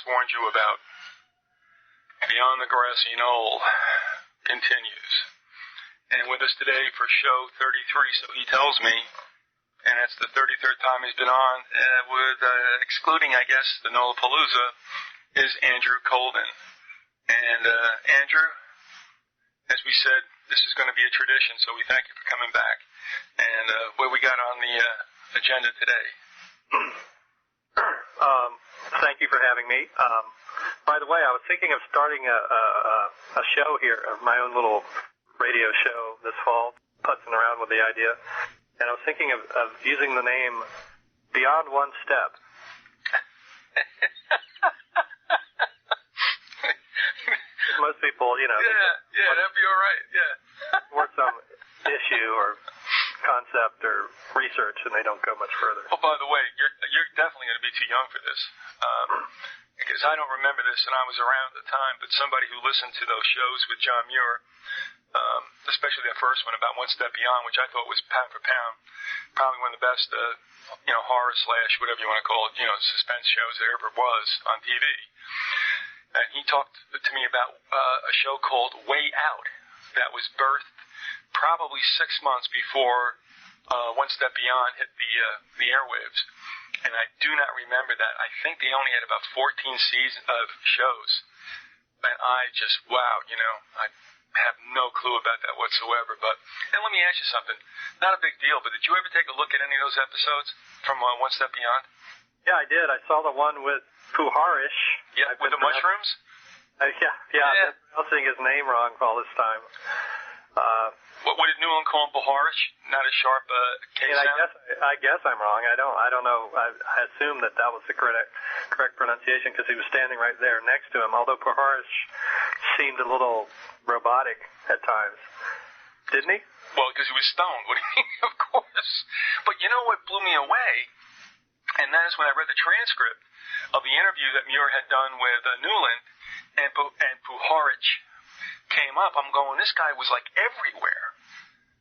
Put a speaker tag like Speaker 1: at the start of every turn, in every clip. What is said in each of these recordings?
Speaker 1: Warned you about. Beyond the Grassy Knoll continues. And with us today for show 33, so he tells me, and it's the 33rd time he's been on, excluding, I guess, the Knollapalooza, is Andrew Colvin. And Andrew, as we said, this is going to be a tradition, so we thank you for coming back. And what we got on the agenda today?
Speaker 2: Thank you for having me. By the way, I was thinking of starting a show here, my own little radio show this fall, putzing around with the idea. And I was thinking of using the name Beyond One Step. Most people, you know.
Speaker 1: Yeah, that'd be all right, yeah.
Speaker 2: Or some issue or concept or research, and they don't go much further.
Speaker 1: Oh, by the way, you're definitely going to be too young for this, because I don't remember this, and I was around at the time. But somebody who listened to those shows with John Muir, especially that first one about One Step Beyond, which I thought was pound for pound, probably one of the best, horror / whatever you want to call it, suspense shows there ever was on TV. And he talked to me about a show called Way Out that was birthed probably 6 months before One Step Beyond hit the airwaves. And I do not remember that. I think they only had about 14 seasons of shows. And I just, wow, I have no clue about that whatsoever. And let me ask you something. Not a big deal, but did you ever take a look at any of those episodes from One Step Beyond?
Speaker 2: Yeah, I did. I saw the one with Puharish.
Speaker 1: Yeah, with the mushrooms?
Speaker 2: Yeah. I'm pronouncing his name wrong all this time.
Speaker 1: What did Newland call him, Puharish? Not a sharp K sound?
Speaker 2: I guess I'm wrong. I don't know. I assumed that was the correct pronunciation because he was standing right there next to him. Although Puharish seemed a little robotic at times, didn't he?
Speaker 1: Well, because he was stoned. What do you mean? Of course. But you know what blew me away? And that is when I read the transcript of the interview that Muir had done with Newland and Puharish came up. I'm going, this guy was like everywhere.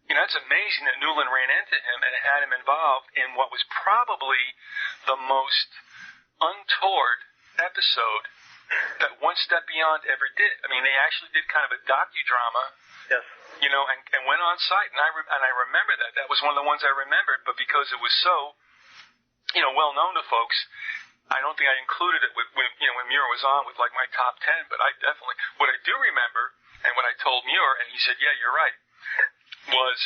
Speaker 1: It's amazing that Newland ran into him and had him involved in what was probably the most untoward episode that One Step Beyond ever did. I mean, they actually did kind of a docudrama.
Speaker 2: Yes.
Speaker 1: And went on site, and I remember that. That was one of the ones I remembered, but because it was so well known to folks. I don't think I included it when Muir was on with like my top 10, but I definitely, what I do remember, and what I told Muir, and he said, yeah, you're right, was,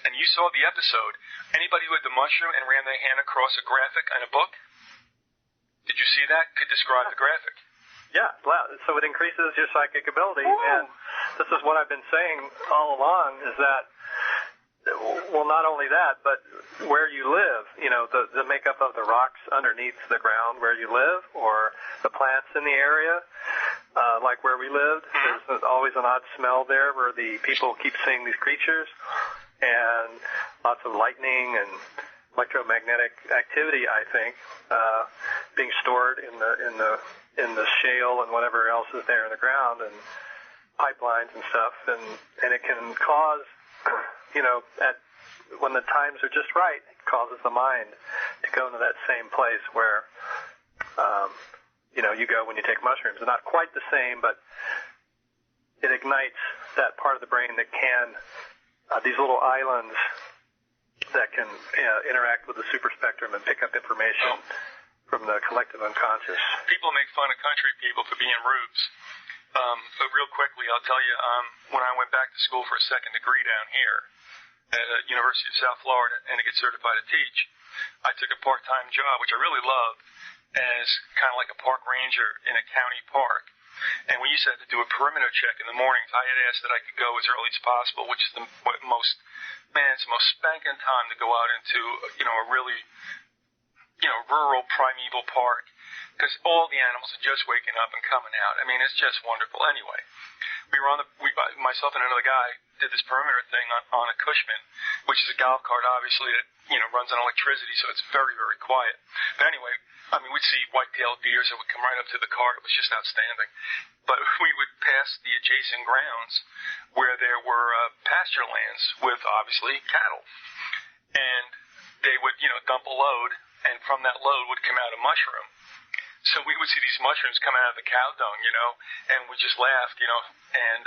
Speaker 1: and you saw the episode, anybody who had the mushroom and ran their hand across a graphic on a book, did you see that? Could describe the graphic.
Speaker 2: Yeah, so it increases your psychic ability, and this is what I've been saying all along, is that, well, not only that, but where you live, the makeup of the rocks underneath the ground where you live, or the plants in the area, like where we lived, there's always an odd smell there where the people keep seeing these creatures, and lots of lightning and electromagnetic activity, I think, being stored in the shale and whatever else is there in the ground, and pipelines and stuff, and it can cause, when the times are just right, it causes the mind to go into that same place where, you go when you take mushrooms. It's not quite the same, but it ignites that part of the brain that can, these little islands that can interact with the superspectrum and pick up information from the collective unconscious.
Speaker 1: People make fun of country people for being rubes. But real quickly, I'll tell you, when I went back to school for a second degree down here at the University of South Florida and to get certified to teach, I took a part-time job, which I really loved, as kind of like a park ranger in a county park. And we used to have to do a perimeter check in the mornings. I had asked that I could go as early as possible, which is it's the most spanking time to go out into, a really, rural primeval park, because all the animals are just waking up and coming out. I mean, it's just wonderful. Anyway, myself and another guy did this perimeter thing on a Cushman, which is a golf cart, obviously, that, runs on electricity, so it's very, very quiet. But anyway, we'd see white-tailed deers that would come right up to the cart. It was just outstanding. But we would pass the adjacent grounds where there were pasture lands with, obviously, cattle. And they would, dump a load, and from that load would come out a mushroom. So we would see these mushrooms coming out of the cow dung, and we just laughed, and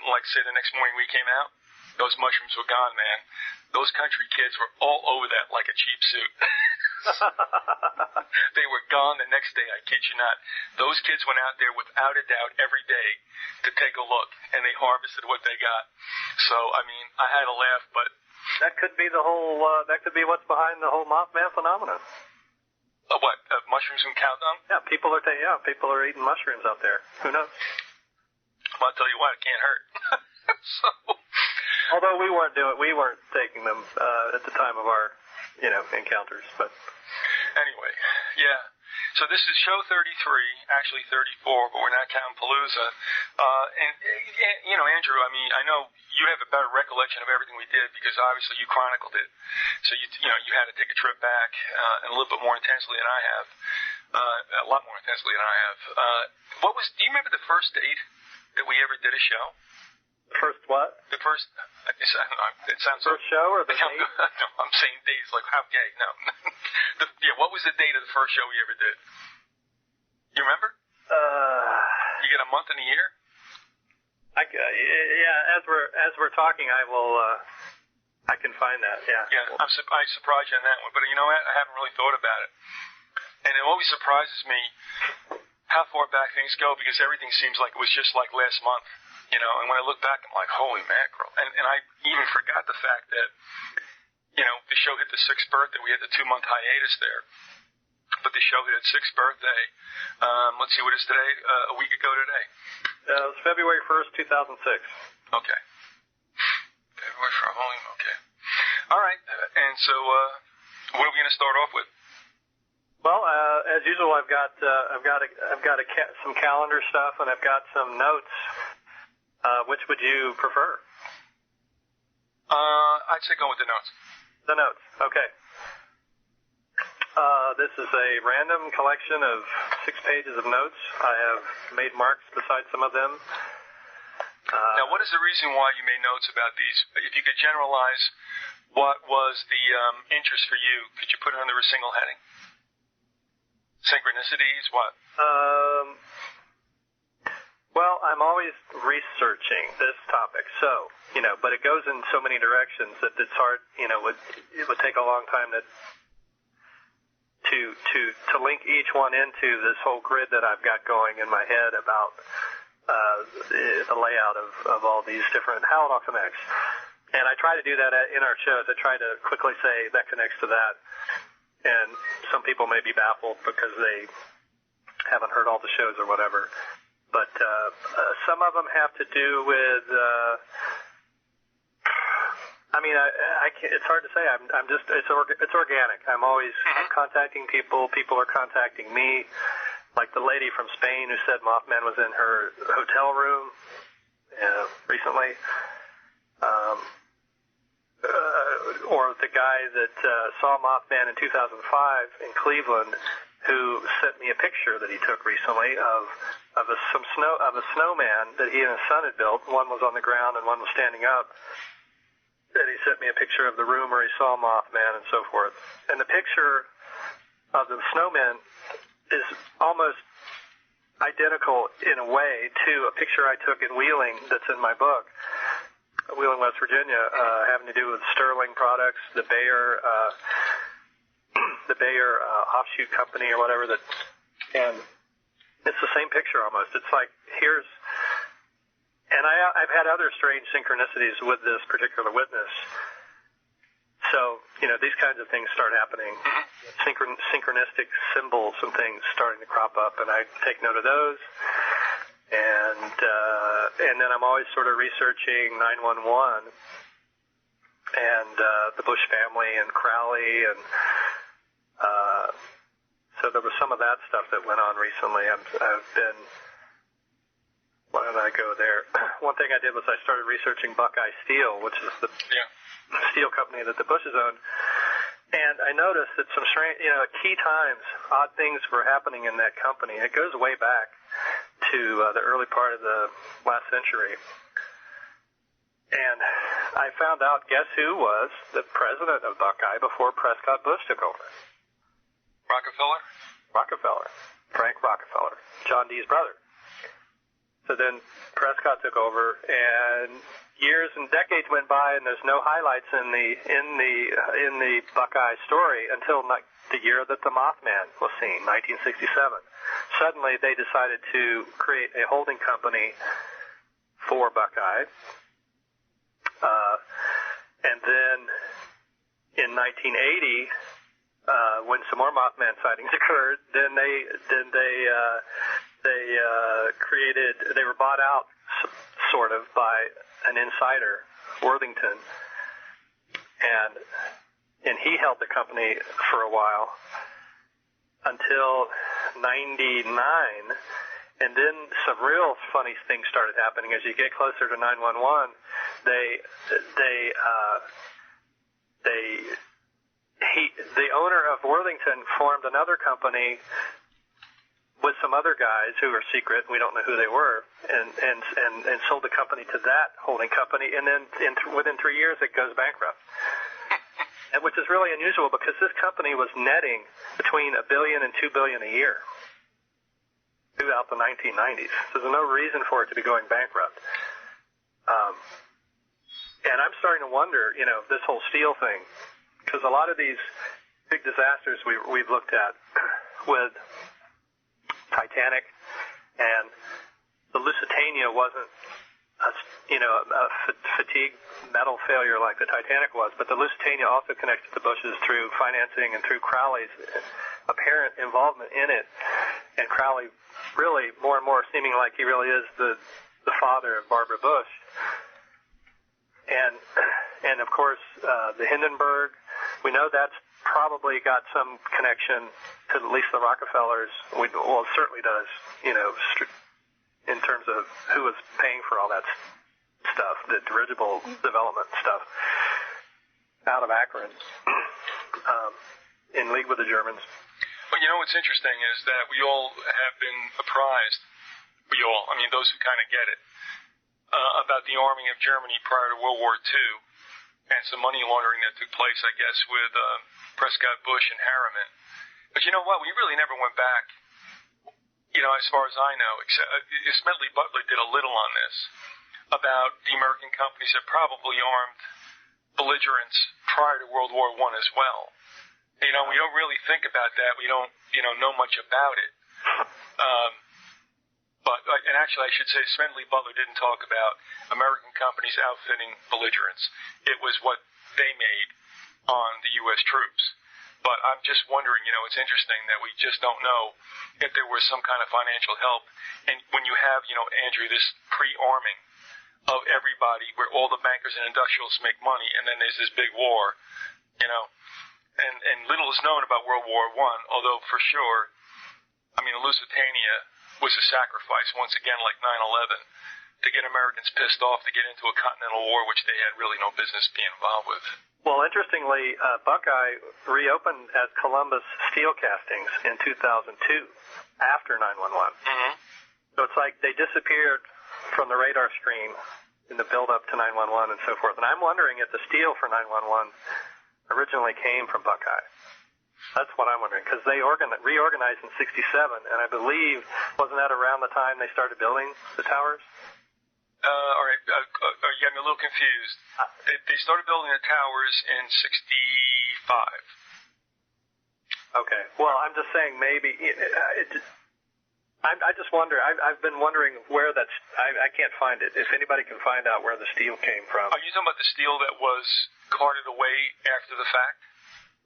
Speaker 1: like say the next morning we came out, those mushrooms were gone, man. Those country kids were all over that like a cheap suit. They were gone the next day, I kid you not. Those kids went out there without a doubt every day to take a look, and they harvested what they got. So, I had to laugh, but...
Speaker 2: That could be that could be what's behind the whole Mothman phenomenon.
Speaker 1: What? Mushrooms and cow dung?
Speaker 2: Yeah, people are eating mushrooms out there. Who knows?
Speaker 1: Well, I'll tell you what, it can't hurt.
Speaker 2: Although we weren't taking them at the time of our, encounters. But
Speaker 1: anyway, yeah. So this is show 33, actually 34, but we're not counting Palooza. And Andrew, I know you have a better recollection of everything we did because obviously you chronicled it. So you had to take a trip back and a little bit more intensely than I have, a lot more intensely than I have. Do you remember the first date that we ever did a show?
Speaker 2: First what?
Speaker 1: The first, it sounds
Speaker 2: first show or the date?
Speaker 1: No, I'm saying dates like how gay. No. What was the date of the first show we ever did? You remember? You get a month and a year?
Speaker 2: As we're talking, I can find that. Yeah.
Speaker 1: Yeah, I surprised you on that one, but you know what? I haven't really thought about it, and it always surprises me how far back things go because everything seems like it was just like last month. And when I look back, I'm like, holy mackerel. And I even forgot the fact that, the show hit the 6th birthday. We had the 2-month hiatus there. But the show hit its 6th birthday. Let's see, what is today? A week ago today.
Speaker 2: It was February 1st, 2006.
Speaker 1: Okay. February 1st, okay. All right. And so, what are we going to start off with?
Speaker 2: Well, as usual, I've got some calendar stuff, and I've got some notes. Which would you prefer?
Speaker 1: I'd say go with the notes.
Speaker 2: The notes, okay. This is a random collection of 6 pages of notes. I have made marks beside some of them.
Speaker 1: Now, what is the reason why you made notes about these? If you could generalize what was the interest for you, could you put it under a single heading? Synchronicities, what?
Speaker 2: Well, I'm always researching this topic, so, but it goes in so many directions that it's hard, it would take a long time to to link each one into this whole grid that I've got going in my head about the layout of all these different, how it all connects. And I try to do that in our shows. I try to quickly say that connects to that. And some people may be baffled because they haven't heard all the shows or whatever. But some of them have to do with, it's hard to say. I'm just, it's organic. I'm always contacting people. People are contacting me. Like the lady from Spain who said Mothman was in her hotel room recently. Or the guy that saw Mothman in 2005 in Cleveland, who sent me a picture that he took recently of a snowman that he and his son had built. One was on the ground and one was standing up. And he sent me a picture of the room where he saw Mothman and so forth. And the picture of the snowman is almost identical in a way to a picture I took in Wheeling that's in my book. Wheeling, West Virginia, having to do with Sterling Products, the Bayer offshoot company or whatever. And it's the same picture almost. It's like and I've had other strange synchronicities with this particular witness. So, these kinds of things start happening. Synchronistic symbols and things starting to crop up, and I take note of those. And then I'm always sort of researching 911 and the Bush family and Crowley, and so there was some of that stuff that went on recently. I've been. Why did I go there? One thing I did was I started researching Buckeye Steel, which is the steel company that the Bushes own. And I noticed that some strange, key times, odd things were happening in that company. It goes way back to the early part of the last century. And I found out, guess who was the president of Buckeye before Prescott Bush took over? Rockefeller. Frank Rockefeller. John D's brother. So then Prescott took over, and years and decades went by, and there's no highlights in the Buckeye story until the year that the Mothman was seen, 1967. Suddenly, they decided to create a holding company for Buckeye, and then in 1980, when some more Mothman sightings occurred, then they were bought out sort of by an insider, Worthington, and he held the company for a while until 99, and then some real funny things started happening. As you get closer to 911, the owner of Worthington formed another company with some other guys who were secret, we don't know who they were, and sold the company to that holding company, and then within 3 years it goes bankrupt. And which is really unusual because this company was netting between $1 billion and $2 billion a year throughout the 1990s. So there's no reason for it to be going bankrupt. And I'm starting to wonder, this whole steel thing, because a lot of these big disasters we've looked at with Titanic, and the Lusitania wasn't a fatigue metal failure like the Titanic was, but the Lusitania also connected the Bushes through financing and through Crowley's apparent involvement in it, and Crowley really more and more seeming like he really is the father of Barbara Bush, and of course the Hindenburg, we know that's probably got some connection to at least the Rockefellers. It certainly does, in terms of who was paying for all that stuff, the dirigible development stuff out of Akron, in league with the Germans.
Speaker 1: Well, what's interesting is that we all have been apprised, those who kind of get it, about the arming of Germany prior to World War II, and some money laundering that took place, I guess, with Prescott Bush and Harriman. But you know what? We really never went back, as far as I know, except Smedley Butler did a little on this, about the American companies that probably armed belligerents prior to World War I as well. We don't really think about that. We don't, know much about it. And actually, I should say, Smedley Butler didn't talk about American companies outfitting belligerents. It was what they made on the U.S. troops. But I'm just wondering, it's interesting that we just don't know if there was some kind of financial help. And when you have, Andrew, this pre-arming of everybody where all the bankers and industrialists make money, and then there's this big war, and little is known about World War I, although for sure, the Lusitania was a sacrifice, once again, like 9/11, to get Americans pissed off to get into a continental war, which they had really no business being involved with.
Speaker 2: Well, interestingly, Buckeye reopened as Columbus Steel Castings in 2002, after 9/11.
Speaker 1: Mm-hmm.
Speaker 2: So it's like they disappeared from the radar screen in the build-up to 9/11 and so forth. And I'm wondering if the steel for 9/11 originally came from Buckeye. That's what I'm wondering, because they reorganized in 67, and I believe, wasn't that around the time they started building the towers?
Speaker 1: All right, you got me a little confused. They started building the towers in 65.
Speaker 2: Okay, well, I'm just saying maybe, I just wonder, I've been wondering where that's, I can't find it. If anybody can find out where the steel came from.
Speaker 1: Are you talking about the steel that was carted away after the fact?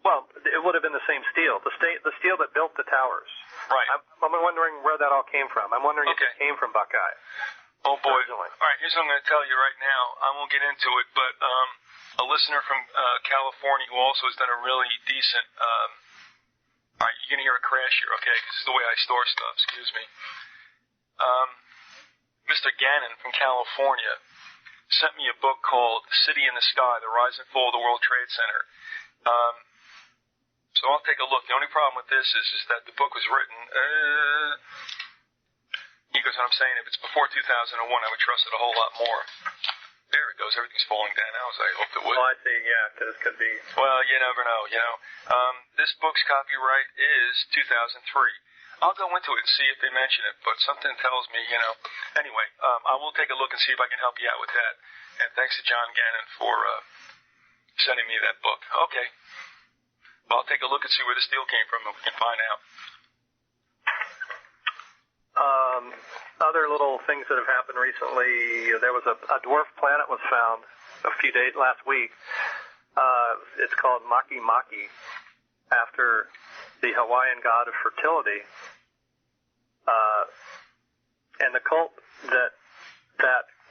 Speaker 2: Well, it would have been the same steel, the steel that built the towers.
Speaker 1: Right.
Speaker 2: I'm wondering where that all came from. I'm wondering if it came from Buckeye.
Speaker 1: Oh, boy.
Speaker 2: Originally.
Speaker 1: All right, here's what I'm going to tell you right now. I won't get into it, but a listener from California who also has done a really decent... all right, you're going to hear a crash here, okay? This is the way I store stuff. Excuse me. Mr. Gannon from California sent me a book called City in the Sky, The Rise and Fall of the World Trade Center. So I'll take a look. The only problem with this is that the book was written... He goes, what I'm saying, if it's before 2001, I would trust it a whole lot more. There it goes. Everything's falling down now, as I hoped it would.
Speaker 2: Well, I see, yeah, because it could be...
Speaker 1: Well, you never know, This book's copyright is 2003. I'll go into it and see if they mention it, but something tells me, Anyway, I will take a look and see if I can help you out with that. And thanks to John Gannon for sending me that book. Okay. Well, I'll take a look and see where the steel came from, and we can find out.
Speaker 2: Other little things that have happened recently, there was a dwarf planet was found last week. It's called Maki Maki, after the Hawaiian god of fertility. And the cult that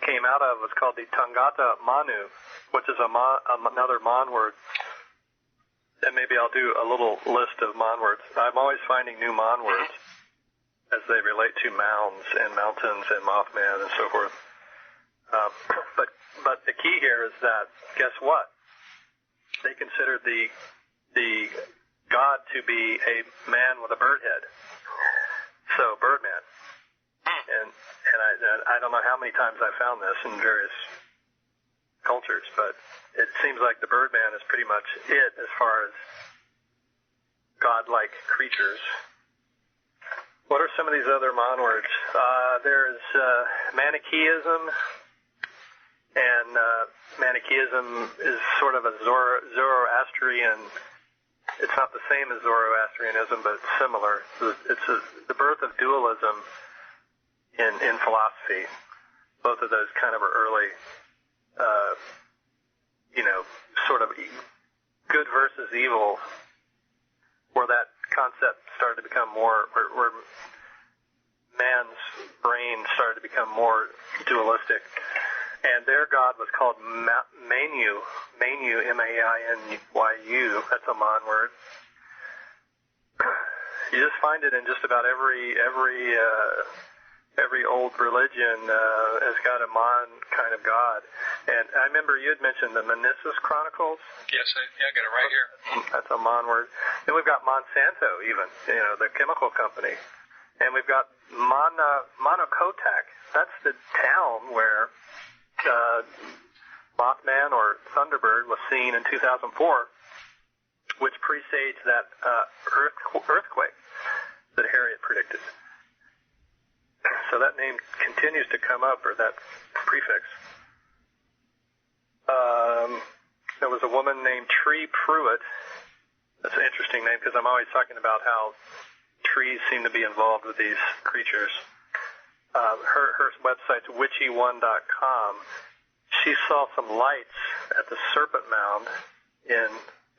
Speaker 2: came out of was called the Tangata Manu, which is another Mon word. And maybe I'll do a little list of Mon words. I'm always finding new Mon words as they relate to mounds and mountains and Mothman and so forth. But the key here is that, guess what? They considered the god to be a man with a bird head. So, Birdman. And I don't know how many times I found this in various cultures, but it seems like the Birdman is pretty much it as far as godlike creatures. What are some of these other Mon words? There's Manichaeism, and Manichaeism is sort of a Zoroastrian. It's not the same as Zoroastrianism, but it's similar. It's the birth of dualism in philosophy. Both of those kind of are early, sort of good versus evil, where that concept started to become more, where man's brain started to become more dualistic. And their god was called Manu, M-A-I-N-Y-U. That's a Mon word. You just find it in just about every old religion has got a Mon kind of god. And I remember you had mentioned the Menissus Chronicles.
Speaker 1: Yes, I got it right here.
Speaker 2: That's a Mon word. And we've got Monsanto even, the chemical company. And we've got Monokotak. That's the town where Mothman or Thunderbird was seen in 2004, which presaged that earthquake that Harriet predicted. So that name continues to come up, or that prefix. There was a woman named Tree Pruitt. That's an interesting interesting name because I'm always talking about how trees seem to be involved with these creatures. Her website's witchy1.com. She saw some lights at the Serpent Mound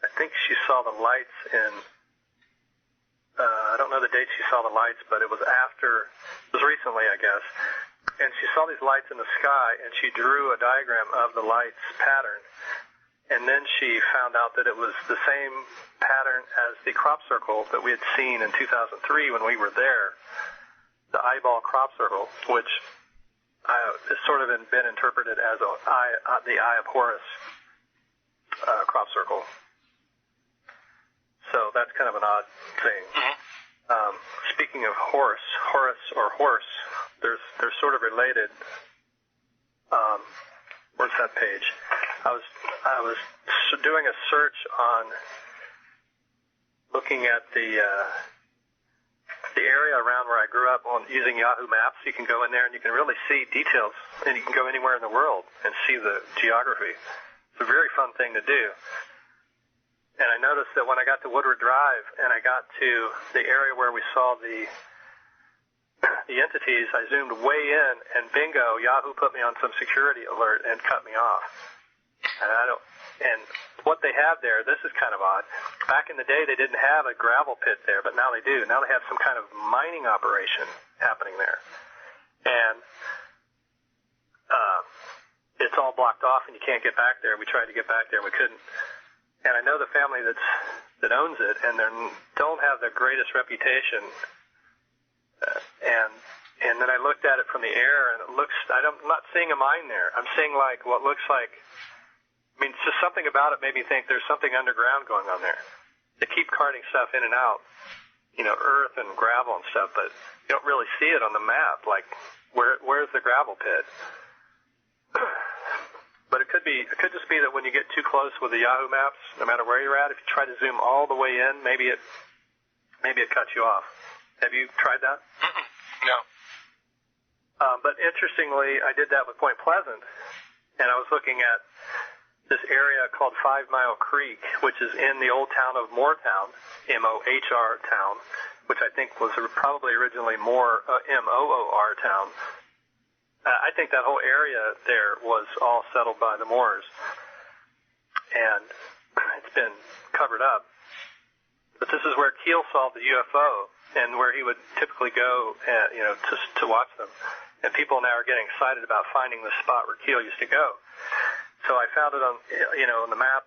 Speaker 2: I think she saw the lights in, I don't know the date she saw the lights, but it was recently, I guess. And she saw these lights in the sky, and she drew a diagram of the lights pattern. And then she found out that it was the same pattern as the crop circle that we had seen in 2003 when we were there, the eyeball crop circle, which has sort of been interpreted as the Eye of Horus crop circle. So that's kind of an odd thing. Mm-hmm. Speaking of Horus, they're sort of related. Where's that page? I was doing a search on looking at the area around where I grew up on using Yahoo Maps. You can go in there and you can really see details, and you can go anywhere in the world and see the geography. It's a very fun thing to do. And I noticed that when I got to Woodward Drive and I got to the area where we saw the entities, I zoomed way in, and bingo, Yahoo put me on some security alert and cut me off. And what they have there, this is kind of odd. Back in the day, they didn't have a gravel pit there, but now they do. Now they have some kind of mining operation happening there. And it's all blocked off, and you can't get back there. We tried to get back there, and we couldn't. And I know the family that owns it, and they don't have the greatest reputation. And then I looked at it from the air, and I'm not seeing a mine there. I'm seeing like what looks like, I mean, it's just something about it made me think there's something underground going on there. They keep carting stuff in and out, earth and gravel and stuff, but you don't really see it on the map. Like, where's the gravel pit? But it could just be that when you get too close with the Yahoo Maps, no matter where you're at, if you try to zoom all the way in, maybe it cuts you off. Have you tried that?
Speaker 1: No.
Speaker 2: But interestingly, I did that with Point Pleasant, and I was looking at this area called 5 Mile Creek, which is in the old town of Moortown, M-O-H-R town, which I think was probably originally M-O-O-R town. I think that whole area there was all settled by the Moors, and it's been covered up. But this is where Keel saw the UFO, and where he would typically go, to watch them. And people now are getting excited about finding the spot where Keel used to go. So I found it on the map,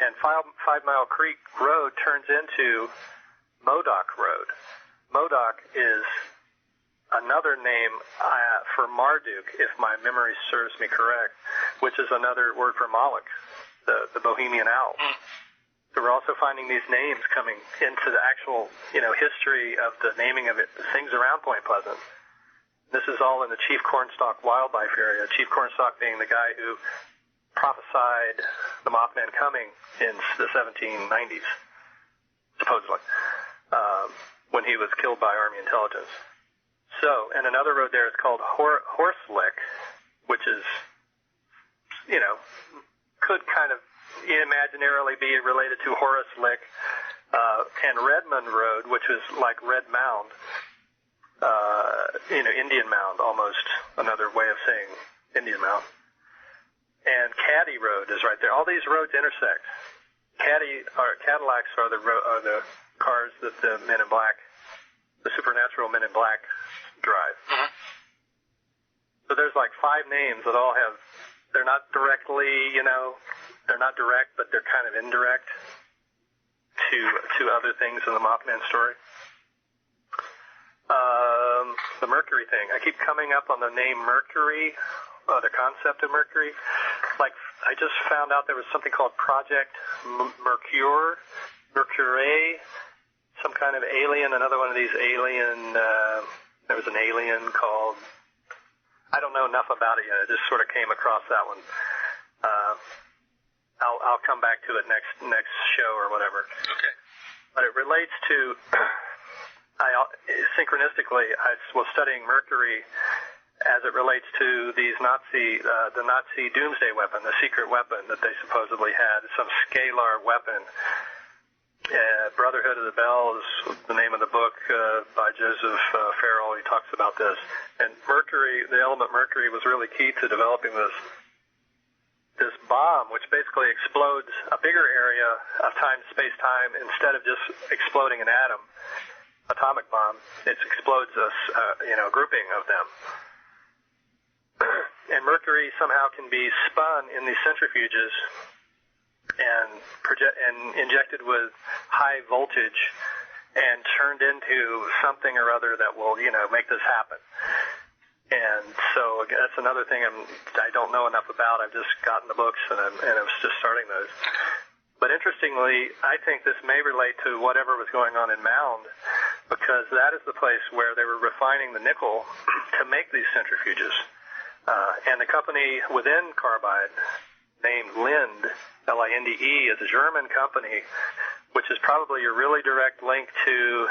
Speaker 2: and 5 Mile Creek Road turns into Modoc Road. Modoc is another name for Marduk, if my memory serves me correct, which is another word for Moloch, the Bohemian owl. So we're also finding these names coming into the actual, history of the naming of things around Point Pleasant. This is all in the Chief Cornstalk wildlife area. Chief Cornstalk being the guy who prophesied the Mothman coming in the 1790s, supposedly, when he was killed by Army intelligence. So, and another road there is called Horselick, which is, could kind of imaginarily be related to Horace Lick, and Redmond Road, which is like Red Mound, Indian Mound almost, another way of saying Indian Mound. And Caddy Road is right there. All these roads intersect. Cadillacs are the cars that the Men in Black, the supernatural Men in Black, drive. Uh-huh. So there's like 5 names that all have, they're not directly, they're not direct, but they're kind of indirect to other things in the Mothman story. The Mercury thing. I keep coming up on the name Mercury, the concept of Mercury. Like, I just found out there was something called Project Mercure, some kind of alien, another one of these alien, there was an alien called, I don't know enough about it yet. I just sort of came across that one. I'll come back to it next show or whatever. Okay. But it relates to, synchronistically, I was studying Mercury as it relates to these the Nazi doomsday weapon, the secret weapon that they supposedly had, some scalar weapon. And Brotherhood of the Bell is the name of the book by Joseph Farrell. He talks about this. And mercury, the element mercury, was really key to developing this bomb, which basically explodes a bigger area of time, space-time, instead of just exploding an atom, atomic bomb. It explodes a grouping of them. And mercury somehow can be spun in these centrifuges and injected with high voltage and turned into something or other that will, make this happen. And so that's another thing I don't know enough about. I've just gotten the books and I was just starting those. But interestingly, I think this may relate to whatever was going on in Mound, because that is the place where they were refining the nickel to make these centrifuges. And the company within Carbide, named Linde, Linde, is a German company, which is probably a really direct link to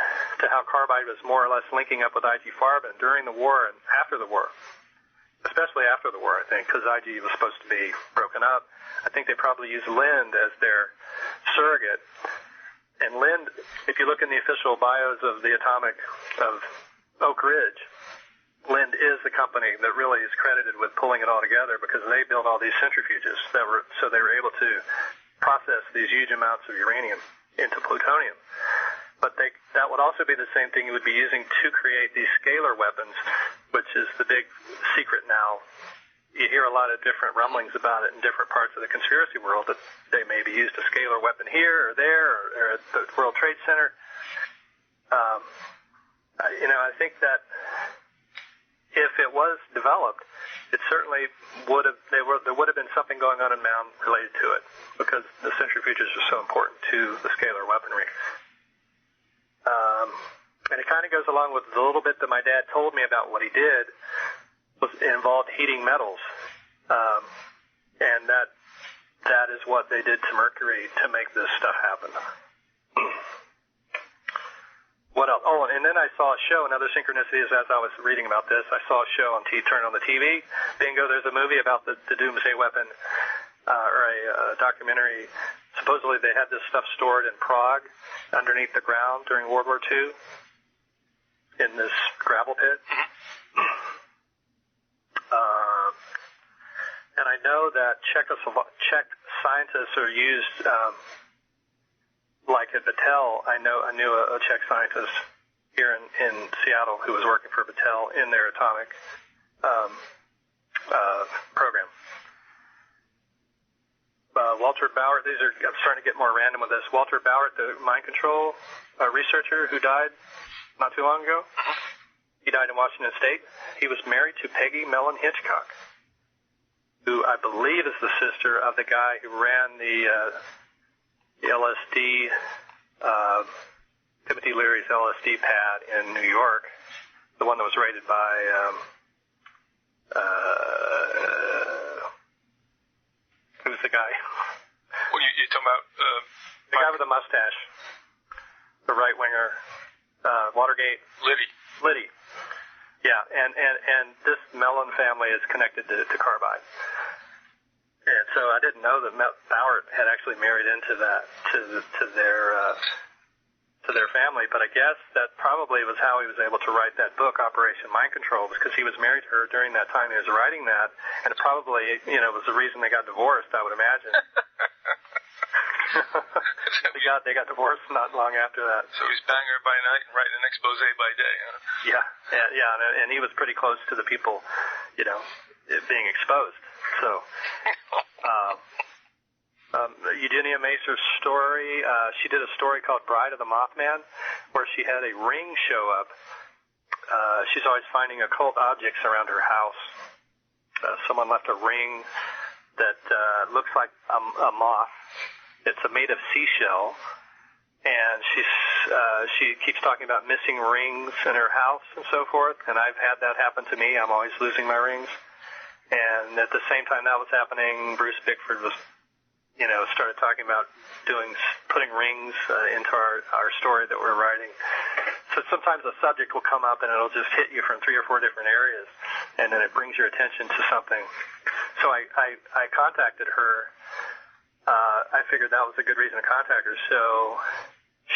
Speaker 2: how Carbide was more or less linking up with IG Farben during the war and after the war, especially after the war, I think, because IG was supposed to be broken up. I think they probably used Linde as their surrogate. And Linde, if you look in the official bios of the atomic of Oak Ridge, Linde is the company that really is credited with pulling it all together, because they built all these centrifuges so they were able to process these huge amounts of uranium into plutonium. But that would also be the same thing you would be using to create these scalar weapons, which is the big secret now. You hear a lot of different rumblings about it in different parts of the conspiracy world, that they may be used a scalar weapon here or there or at the World Trade Center. I think that if it was developed, it certainly there would have been something going on in Mound related to it, because the centrifuges are so important to the scalar weaponry. And it kind of goes along with the little bit that my dad told me about what he did. It involved heating metals. And that is what they did to mercury to make this stuff happen. What else? Oh, and then I saw a show. Another synchronicity is, as I was reading about this, I saw a show turned on the TV. Bingo, there's a movie about the doomsday weapon, or a documentary. Supposedly they had this stuff stored in Prague underneath the ground during World War II in this gravel pit. And I know that Czech scientists are used, like at Battelle. I knew a Czech scientist here in Seattle who was working for Battelle in their atomic program. Walter Bauer, I'm starting to get more random with this. Walter Bauer, the mind control researcher who died not too long ago, he died in Washington State. He was married to Peggy Mellon Hitchcock, who I believe is the sister of the guy who ran the LSD, Timothy Leary's LSD pad in New York, the one that was raided by who's the guy?
Speaker 1: Well, you're talking about
Speaker 2: the guy with the mustache, the right winger, Watergate. Liddy. Yeah, and this Mellon family is connected to Carbide. And so I didn't know that Bauer had actually married into that to their family, but I guess that probably was how he was able to write that book, Operation Mind Control, because he was married to her during that time he was writing that, and it probably was the reason they got divorced, I would imagine. They got divorced not long after that.
Speaker 1: So he's banging her by night and writing an expose by day, huh?
Speaker 2: Yeah, and he was pretty close to the people, being exposed. So, Eugenia Macer's story, she did a story called Bride of the Mothman, where she had a ring show up. She's always finding occult objects around her house. Someone left a ring that looks like a moth. It's made of seashell, and she keeps talking about missing rings in her house and so forth, and I've had that happen to me. I'm always losing my rings. And at the same time that was happening, Bruce Bickford was, started talking about putting rings into our story that we're writing. So sometimes a subject will come up and it'll just hit you from 3 or 4 different areas, and then it brings your attention to something. So I contacted her. I figured that was a good reason to contact her. So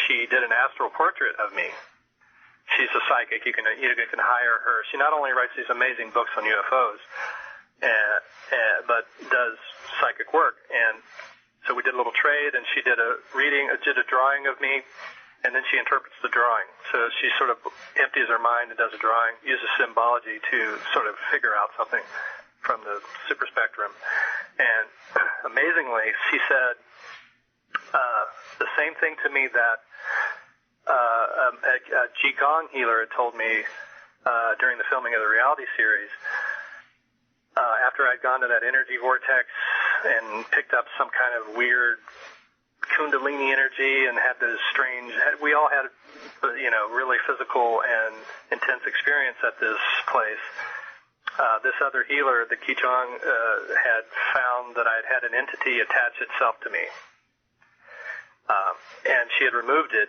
Speaker 2: she did an astral portrait of me. She's a psychic. You can hire her. She not only writes these amazing books on UFOs, but does psychic work. And so we did a little trade, and she did a drawing of me, and then she interprets the drawing. So she sort of empties her mind and does a drawing, uses symbology to sort of figure out something from the super spectrum. And amazingly, she said the same thing to me that a Qigong healer had told me during the filming of the reality series. After I'd gone to that energy vortex and picked up some kind of weird Kundalini energy and had this we all had, really physical and intense experience at this place. This other healer, the Qigong, had found that I'd had an entity attach itself to me. And she had removed it.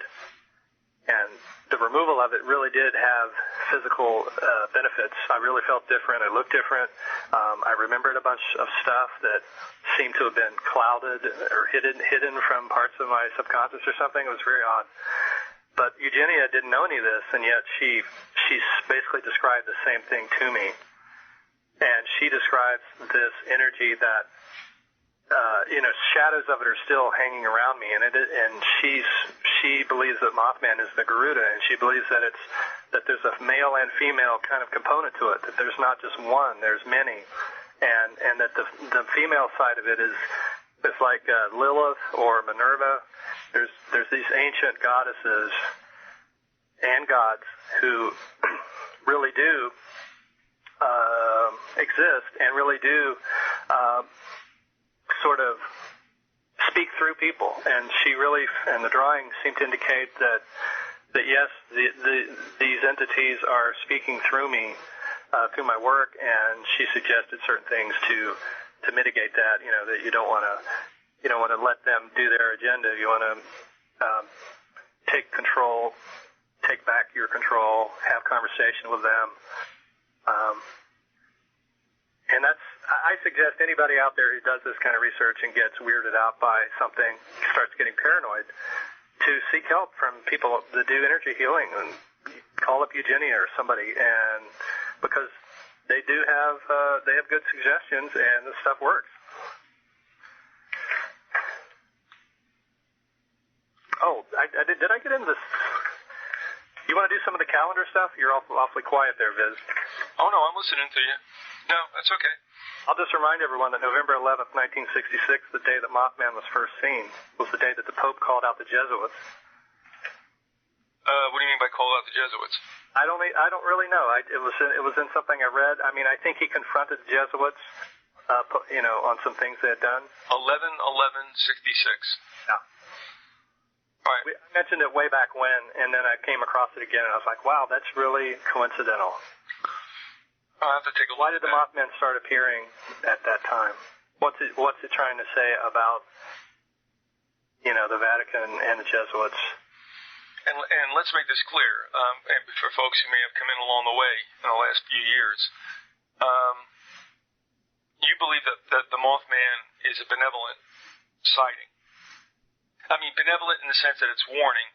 Speaker 2: And the removal of it really did have physical benefits. I really felt different. I looked different. I remembered a bunch of stuff that seemed to have been clouded or hidden from parts of my subconscious or something. It was very odd. But Eugenia didn't know any of this, and yet she basically described the same thing to me. And she describes this energy that shadows of it are still hanging around me, and she believes that Mothman is the Garuda, and she believes that there's a male and female kind of component to it, that there's not just one, there's many, and that the female side of it is like Lilith or Minerva. There's these ancient goddesses and gods who really do exist and really do sort of speak through people, and the drawing seemed to indicate that yes, these entities are speaking through me, through my work, and she suggested certain things to mitigate that. That you don't want to let them do their agenda. You want to take control, take back your control, have conversation with them. And I suggest anybody out there who does this kind of research and gets weirded out by something, starts getting paranoid, to seek help from people that do energy healing, and call up Eugenia or somebody, and because they have good suggestions, and this stuff works. Oh, did I get into this? You want to do some of the calendar stuff? You're awfully quiet there, Viz.
Speaker 1: Oh, no, I'm listening to you. No, that's okay.
Speaker 2: I'll just remind everyone that November 11th, 1966, the day that Mothman was first seen, was the day that the Pope called out the Jesuits.
Speaker 1: What do you mean by call out the Jesuits?
Speaker 2: I don't really know. It was in something I read. I mean, I think he confronted the Jesuits, on some things they had done.
Speaker 1: 11/11/66.
Speaker 2: Yeah.
Speaker 1: All right.
Speaker 2: I mentioned it way back when, and then I came across it again, and I was like, wow, that's really coincidental.
Speaker 1: I'll have to take a look.
Speaker 2: Why did the Mothman start appearing at that time? What's it trying to say about, the Vatican and the Jesuits?
Speaker 1: And let's make this clear, and for folks who may have come in along the way in the last few years. You believe that the Mothman is a benevolent sighting. I mean, benevolent in the sense that it's warning.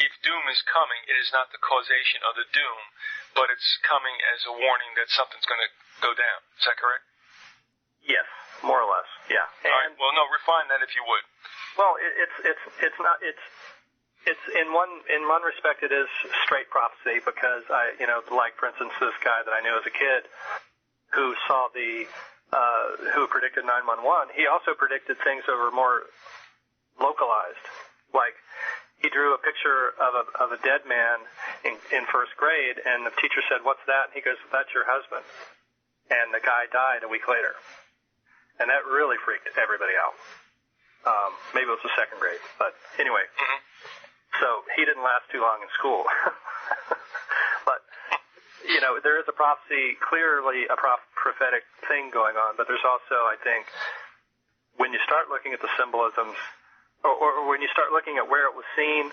Speaker 1: If doom is coming, it is not the causation of the doom, but it's coming as a warning that something's going to go down. Is that correct?
Speaker 2: Yes, more or less. Yeah.
Speaker 1: All right. Well, no, refine that if you would.
Speaker 2: Well, it's not. It's in one respect it is straight prophecy, because like for instance this guy that I knew as a kid who saw who predicted 911. He also predicted things that were more localized, like. He drew a picture of a dead man in first grade, and the teacher said, "What's that?" And he goes, "That's your husband." And the guy died a week later. And that really freaked everybody out. Maybe it was the second grade. But anyway, So he didn't last too long in school. But, there is a prophecy, clearly a prophetic thing going on. But there's also, I think, when you start looking at the symbolisms, or when you start looking at where it was seen,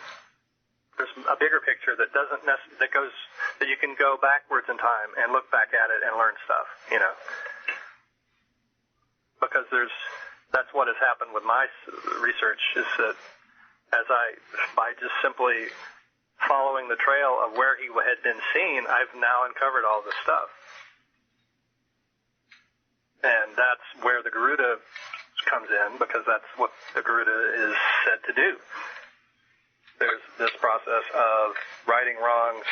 Speaker 2: there's a bigger picture that that you can go backwards in time and look back at it and learn stuff, Because that's what has happened with my research, is that by just simply following the trail of where he had been seen, I've now uncovered all this stuff. And that's where the Garuda comes in, because that's what the Garuda is said to do. There's this process of righting wrongs,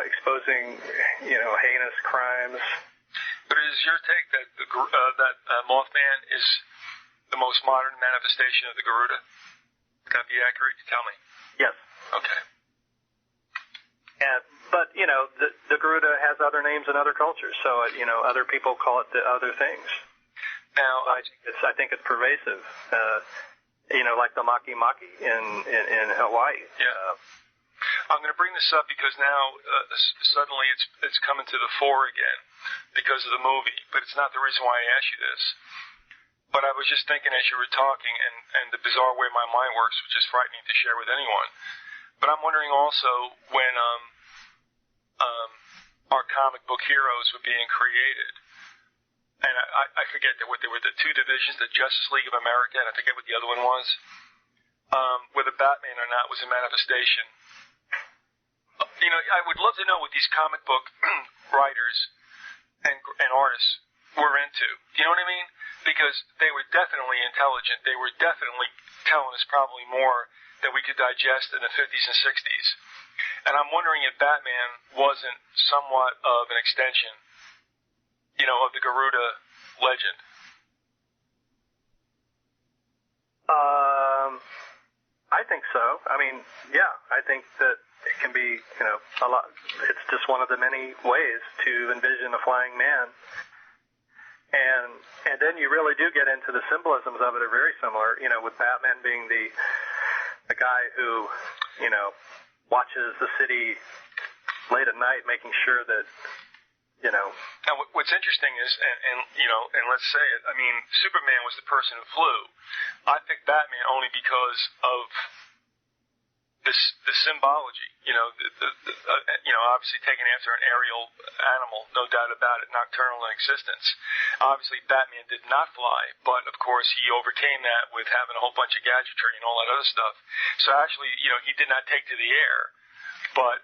Speaker 2: exposing, heinous crimes.
Speaker 1: But is your take that that Mothman is the most modern manifestation of the Garuda? Would that be accurate? Tell me.
Speaker 2: Yes.
Speaker 1: Okay.
Speaker 2: But the Garuda has other names in other cultures, so other people call it the other things.
Speaker 1: Now,
Speaker 2: I think it's pervasive. Like the Maki Maki in Hawaii.
Speaker 1: Yeah. I'm going to bring this up because now suddenly it's coming to the fore again because of the movie, but it's not the reason why I asked you this. But I was just thinking as you were talking, and the bizarre way my mind works, which is frightening to share with anyone. But I'm wondering also when our comic book heroes were being created, and I forget what they were, the two divisions, the Justice League of America, and I forget what the other one was, whether Batman or not was a manifestation. I would love to know what these comic book writers and artists were into. You know what I mean? Because they were definitely intelligent. They were definitely telling us probably more than we could digest in the 50s and 60s. And I'm wondering if Batman wasn't somewhat of an extension, of the Garuda legend.
Speaker 2: I think so. I mean, yeah, I think that it can be, a lot. It's just one of the many ways to envision a flying man. And then you really do get into the symbolisms of it are very similar, with Batman being the guy who, watches the city late at night, making sure that,
Speaker 1: Now, what's interesting is, and let's say it, I mean, Superman was the person who flew. I picked Batman only because of the symbology, obviously taken after an aerial animal, no doubt about it, nocturnal in existence. Obviously, Batman did not fly, but of course he overcame that with having a whole bunch of gadgetry and all that other stuff. So actually, he did not take to the air, but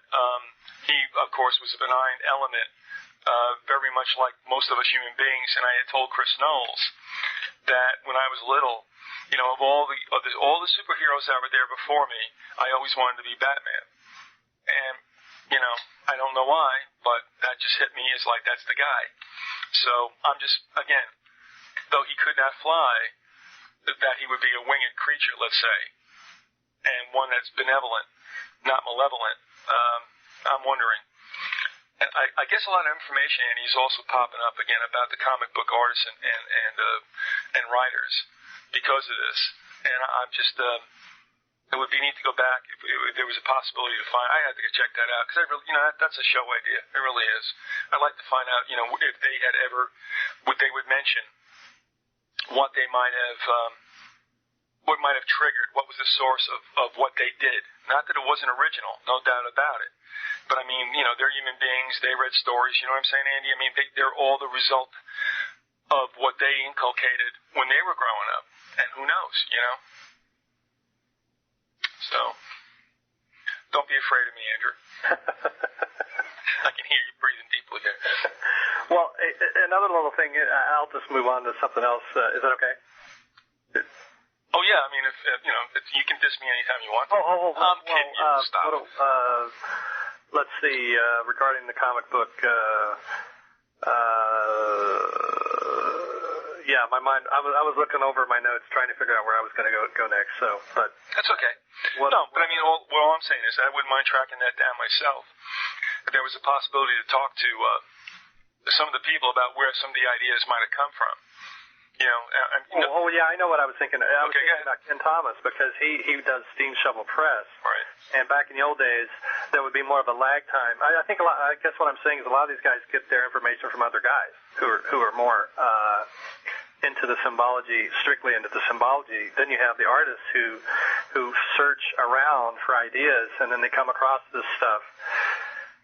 Speaker 1: he, of course, was a benign element, very much like most of us human beings. And I had told Chris Knowles that when I was little, of all the superheroes that were there before me, I always wanted to be Batman. And, I don't know why, but that just hit me as like, that's the guy. So I'm just, again, though he could not fly, that he would be a winged creature, let's say, and one that's benevolent, not malevolent. I'm wondering. And I guess a lot of information, Andy, is also popping up again about the comic book artists and writers because of this. And I'm just, it would be neat to go back if there was a possibility to find. I had to go check that out because I really, that's a show idea. It really is. I'd like to find out, if they had ever, what they would mention, what they might have, what might have triggered, what was the source of what they did. Not that it wasn't original, no doubt about it. But I mean, they're human beings. They read stories. You know what I'm saying, Andy? I mean, they're all the result of what they inculcated when they were growing up. And who knows, So, don't be afraid of me, Andrew. I can hear you breathing deeply there.
Speaker 2: Well, another little thing, I'll just move on to something else. Is that okay?
Speaker 1: Oh, yeah. I mean, if you can diss me anytime you want.
Speaker 2: I'm
Speaker 1: kidding you. Stop.
Speaker 2: Let's see, regarding the comic book, my mind, I was looking over my notes trying to figure out where I was going to go next, but.
Speaker 1: That's okay. But I mean, all I'm saying is I wouldn't mind tracking that down myself. If there was a possibility to talk to some of the people about where some of the ideas might have come from.
Speaker 2: I know what I was thinking. I was thinking about Ken Thomas because he does Steam Shovel Press.
Speaker 1: Right.
Speaker 2: And back in the old days, there would be more of a lag time. I think I guess what I'm saying is a lot of these guys get their information from other guys who are more into the symbology, strictly into the symbology. Then you have the artists who search around for ideas, and then they come across this stuff.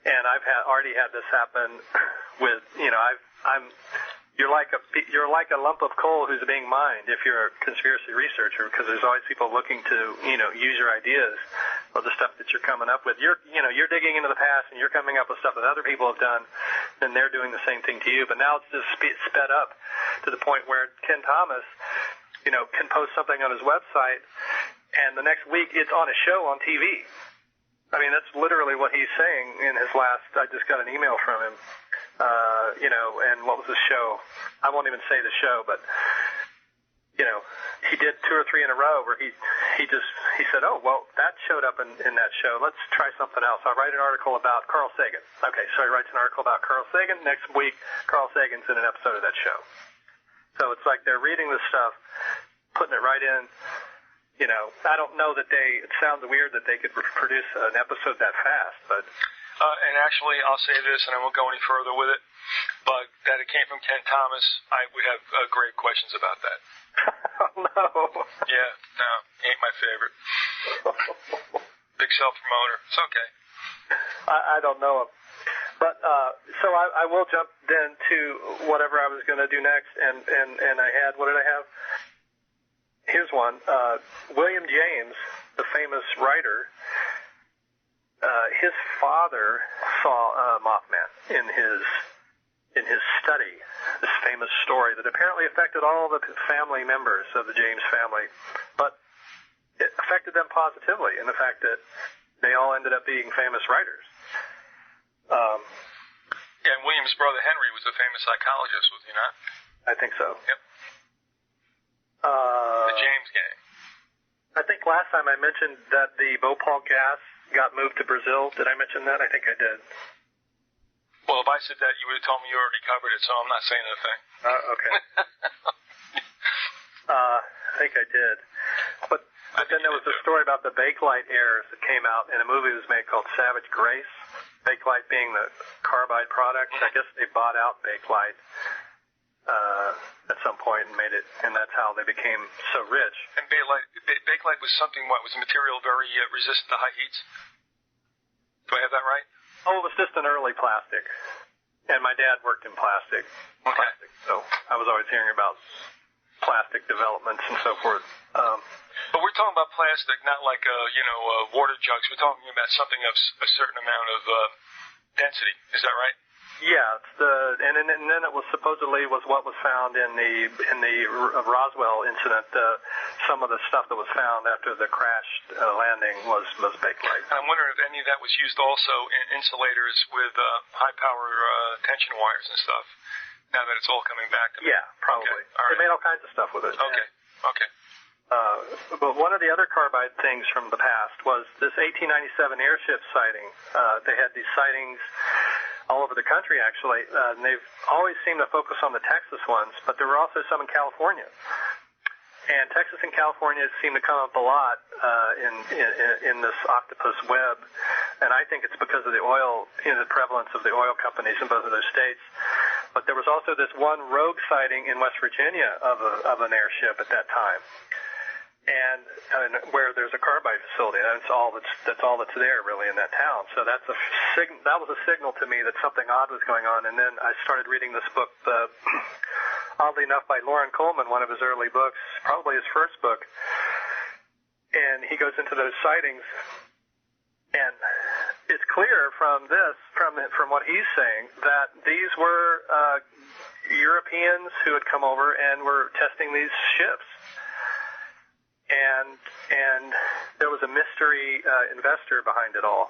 Speaker 2: And I've already had this happen with, you're like a lump of coal who's being mined if you're a conspiracy researcher, because there's always people looking to, use your ideas or the stuff that you're coming up with. You're digging into the past and you're coming up with stuff that other people have done, and they're doing the same thing to you. But now it's just sped up to the point where Ken Thomas, can post something on his website, and the next week it's on a show on TV. I mean, that's literally what he's saying in his last. I just got an email from him. And what was the show? I won't even say the show, but, he did 2 or 3 in a row where he said, oh, well, that showed up in that show. Let's try something else. I'll write an article about Carl Sagan. Okay, so he writes an article about Carl Sagan. Next week, Carl Sagan's in an episode of that show. So it's like they're reading this stuff, putting it right in. I don't know that it sounds weird that they could produce an episode that fast, but...
Speaker 1: and actually, I'll say this, and I won't go any further with it, but that it came from Ken Thomas, I would have great questions about that.
Speaker 2: Oh, no.
Speaker 1: Yeah, no, he ain't my favorite. Big self-promoter. It's okay.
Speaker 2: I don't know him. But, so I will jump then to whatever I was going to do next, and I had, what did I have? Here's one. William James, the famous writer, his father saw Mothman in his study. This famous story that apparently affected all the family members of the James family, but it affected them positively in the fact that they all ended up being famous writers.
Speaker 1: And William's brother Henry was a famous psychologist, was he not?
Speaker 2: I think so.
Speaker 1: Yep. The James gang.
Speaker 2: I think last time I mentioned that the Bhopal gas got moved to Brazil. Did I mention that? I think I did.
Speaker 1: Well, if I said that, you would have told me you already covered it, so I'm not saying a thing.
Speaker 2: Okay. I think I did. But then there was a story about the Bakelite errors that came out in a movie that was made called Savage Grace. Bakelite being the carbide product. I guess they bought out Bakelite at some point and made it, and that's how they became so rich.
Speaker 1: And Bakelite was something, was a material very resistant to high heats? Do I have that right?
Speaker 2: Oh, it was just an early plastic. And my dad worked in plastic.
Speaker 1: Okay.
Speaker 2: Plastic, so I was always hearing about plastic developments and so forth.
Speaker 1: But we're talking about plastic, not like, water jugs. We're talking about something of a certain amount of density. Is that right?
Speaker 2: Yeah, and then it was supposedly what was found in the Roswell incident. Some of the stuff that was found after the crash landing was Bakelite.
Speaker 1: I'm wondering if any of that was used also in insulators with high power tension wires and stuff. Now that it's all coming back to me.
Speaker 2: Yeah, probably. Okay. All right. They made all kinds of stuff with it.
Speaker 1: Okay.
Speaker 2: Yeah.
Speaker 1: Okay.
Speaker 2: But one of the other carbide things from the past was this 1897 airship sighting. They had these sightings all over the country, actually. And they've always seemed to focus on the Texas ones, but there were also some in California. And Texas and California seem to come up a lot in this octopus web. And I think it's because of the oil, the prevalence of the oil companies in both of those states. But there was also this one rogue sighting in West Virginia of an airship at that time. And where there's a carbide facility, that's all that's there really in that town. So that was a signal to me that something odd was going on. And then I started reading this book, oddly enough, by Loren Coleman, one of his early books, probably his first book. And he goes into those sightings, and it's clear from what he's saying that these were Europeans who had come over and were testing these ships. And there was a mystery investor behind it all.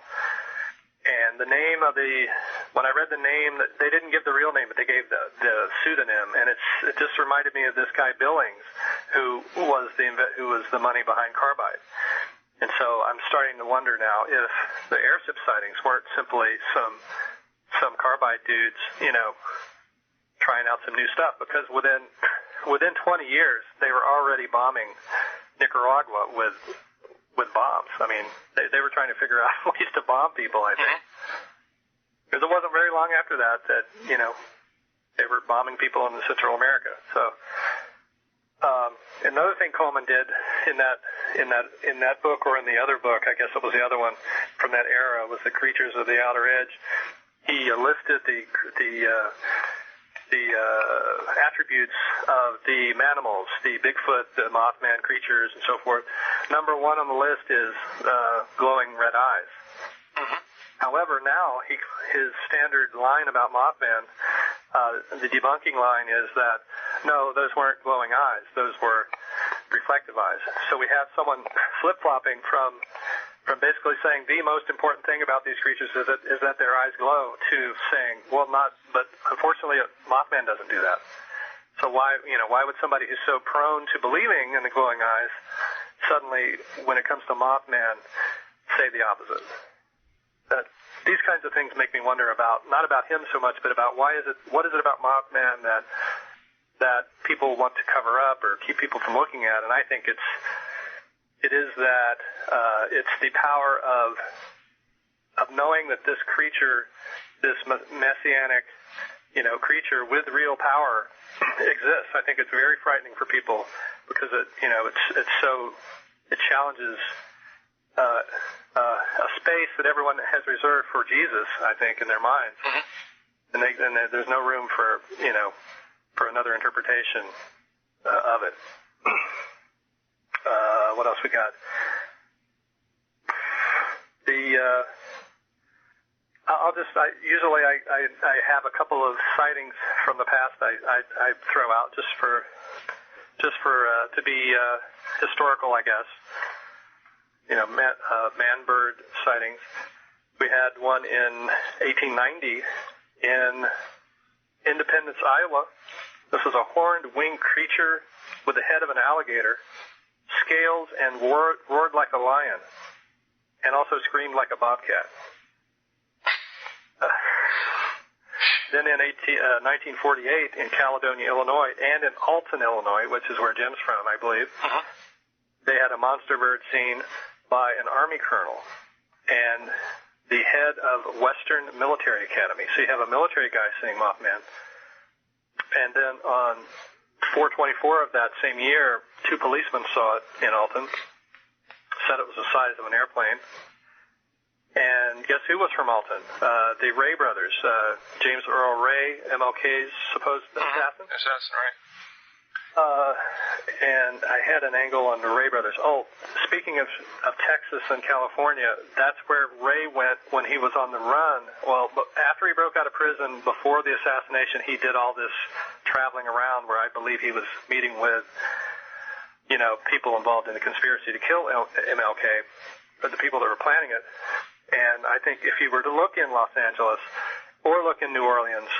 Speaker 2: And the name when I read the name, they didn't give the real name, but they gave the pseudonym. And it just reminded me of this guy Billings, who was the money behind carbide. And so I'm starting to wonder now if the airship sightings weren't simply some carbide dudes, trying out some new stuff, because within 20 years they were already bombing Nicaragua with bombs. I mean, they were trying to figure out ways to bomb people, I think. Because it wasn't very long after that they were bombing people in Central America. So another thing Coleman did in that book, or in the other book, I guess it was the other one from that era, was The Creatures of the Outer Edge. He listed the attributes of the manimals, the Bigfoot, the Mothman creatures, and so forth. Number one on the list is glowing red eyes.
Speaker 1: Mm-hmm.
Speaker 2: However, now his standard line about Mothman, the debunking line is that, no, those weren't glowing eyes. Those were reflective eyes. So we have someone flip-flopping from basically saying the most important thing about these creatures is that their eyes glow, to saying, well, but unfortunately Mothman doesn't do that. So why would somebody who's so prone to believing in the glowing eyes suddenly, when it comes to Mothman, say the opposite? These kinds of things make me wonder about, not about him so much, but about what is it about Mothman that people want to cover up or keep people from looking at? And I think it is that it's the power of knowing that this creature, this messianic, creature with real power exists. I think it's very frightening for people because it challenges a space that everyone has reserved for Jesus, I think, in their minds, and there's no room for another interpretation of it. What else we got? Usually I have a couple of sightings from the past I throw out just for to be historical, I guess. Man-bird sightings. We had one in 1890 in Independence, Iowa. This was a horned winged creature with the head of an alligator, scales, and roared like a lion, and also screamed like a bobcat. Then in 1948 in Caledonia, Illinois, and in Alton, Illinois, which is where Jim's from, I believe, they had a monster bird seen by an Army colonel and the head of Western Military Academy. So you have a military guy seeing Mothman. And then on 4/24 of that same year, 2 policemen saw it in Alton, said it was the size of an airplane. And guess who was from Alton? The Ray brothers, James Earl Ray, MLK's supposed assassin.
Speaker 1: Assassin, right.
Speaker 2: And I had an angle on the Ray brothers. Oh, speaking of Texas and California, that's where Ray went when he was on the run. Well, after he broke out of prison, before the assassination, he did all this traveling around where I believe he was meeting with, people involved in the conspiracy to kill MLK, or the people that were planning it. And I think if you were to look in Los Angeles or look in New Orleans,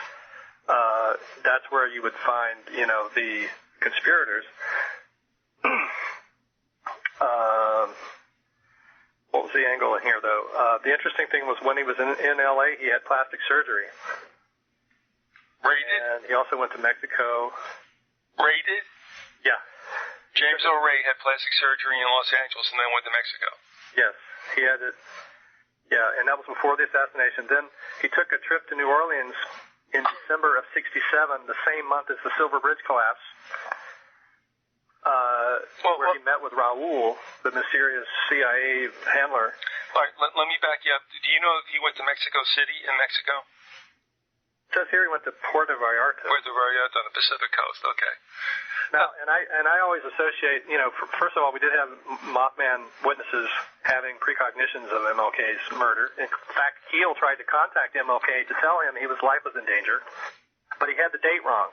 Speaker 2: that's where you would find, the conspirators. What was the angle in here, though? The interesting thing was when he was in L.A., he had plastic surgery.
Speaker 1: Rated?
Speaker 2: And he also went to Mexico.
Speaker 1: Rated?
Speaker 2: Yeah.
Speaker 1: James O'Ray had plastic surgery in Los Angeles and then went to Mexico.
Speaker 2: Yes, he had it. Yeah, and that was before the assassination. Then he took a trip to New Orleans in December of '67, the same month as the Silver Bridge collapse, where he met with Raul, the mysterious CIA handler.
Speaker 1: All right, let me back you up. Do you know if he went to Mexico City in Mexico?
Speaker 2: It says here he went to Puerto Vallarta.
Speaker 1: Puerto Vallarta on the Pacific coast, okay.
Speaker 2: Now, and I always associate, first of all, we did have Mothman witnesses having precognitions of MLK's murder. In fact, Keel tried to contact MLK to tell him his life was in danger, but he had the date wrong.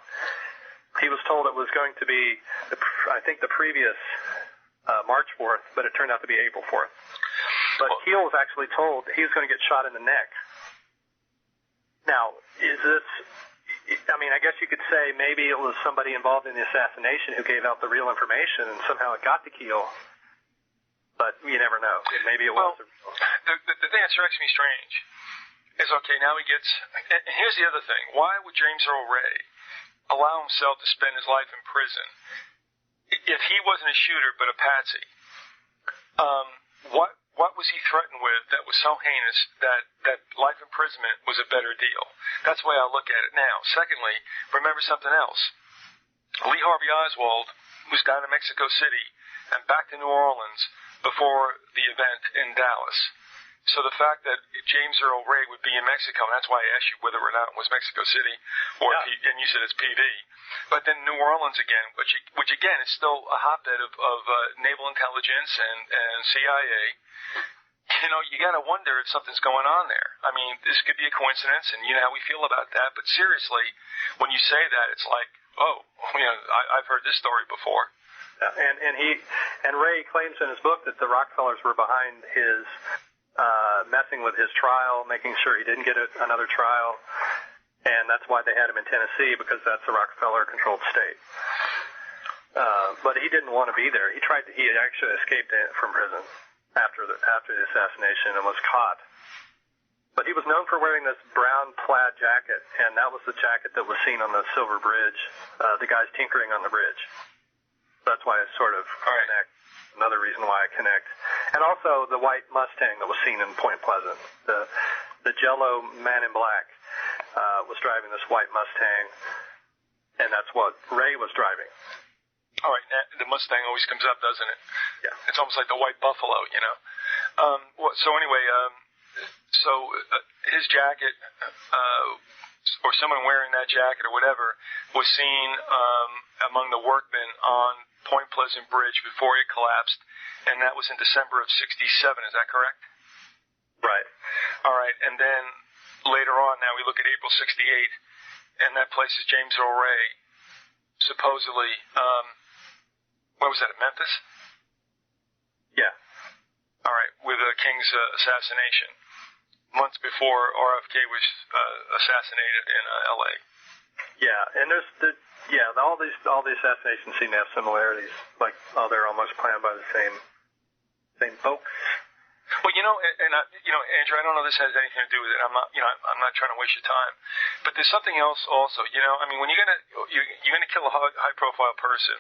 Speaker 2: He was told it was going to be, I think, the previous March 4th, but it turned out to be April 4th. But Keel was actually told he was going to get shot in the neck. Now, is this... I guess you could say maybe it was somebody involved in the assassination who gave out the real information and somehow it got to Keel. But you never know. Maybe it was.
Speaker 1: The thing that strikes me strange is, okay, now he gets... And here's the other thing. Why would James Earl Ray allow himself to spend his life in prison if he wasn't a shooter but a patsy? What was he threatened with that was so heinous that life imprisonment was a better deal? That's the way I look at it now. Secondly, remember something else. Lee Harvey Oswald was down in Mexico City and back to New Orleans before the event in Dallas. So the fact that James Earl Ray would be in Mexico, and that's why I asked you whether or not it was Mexico City, or and you said it's PV. But then New Orleans again, which again is still a hotbed of naval intelligence and CIA. You know, you got to wonder if something's going on there. I mean, this could be a coincidence, and you know how we feel about that. But seriously, when you say that, it's like, oh, you know, I've heard this story before.
Speaker 2: And Ray claims in his book that the Rockefellers were behind his messing with his trial, making sure he didn't get another trial, and that's why they had him in Tennessee, because that's a Rockefeller-controlled state. But he didn't want to be there. He actually escaped from prison after the assassination and was caught. But he was known for wearing this brown plaid jacket, and that was the jacket that was seen on the Silver Bridge, the guys tinkering on the bridge. That's why I sort of connect. Another reason why I connect. And also the white Mustang that was seen in Point Pleasant. The Jello man in black was driving this white Mustang, and that's what Ray was driving.
Speaker 1: All right, the Mustang always comes up, doesn't it?
Speaker 2: Yeah.
Speaker 1: It's almost like the white buffalo, you know. So anyway, his jacket, or someone wearing that jacket or whatever, was seen among the workmen on Point Pleasant Bridge before it collapsed, and that was in December of '67. Is that correct?
Speaker 2: Right.
Speaker 1: All right, and then later on, now we look at April '68, and that place is James Earl Ray, supposedly. Where was that? Memphis?
Speaker 2: Yeah.
Speaker 1: All right, with the King's assassination, months before RFK was assassinated in L.A.
Speaker 2: Yeah, and all these assassinations seem to have similarities. Like, they're almost planned by the same folks.
Speaker 1: Well, you know, Andrew, I don't know if this has anything to do with it. I'm not trying to waste your time, but there's something else also. You know, I mean, when you're gonna kill a high-profile person,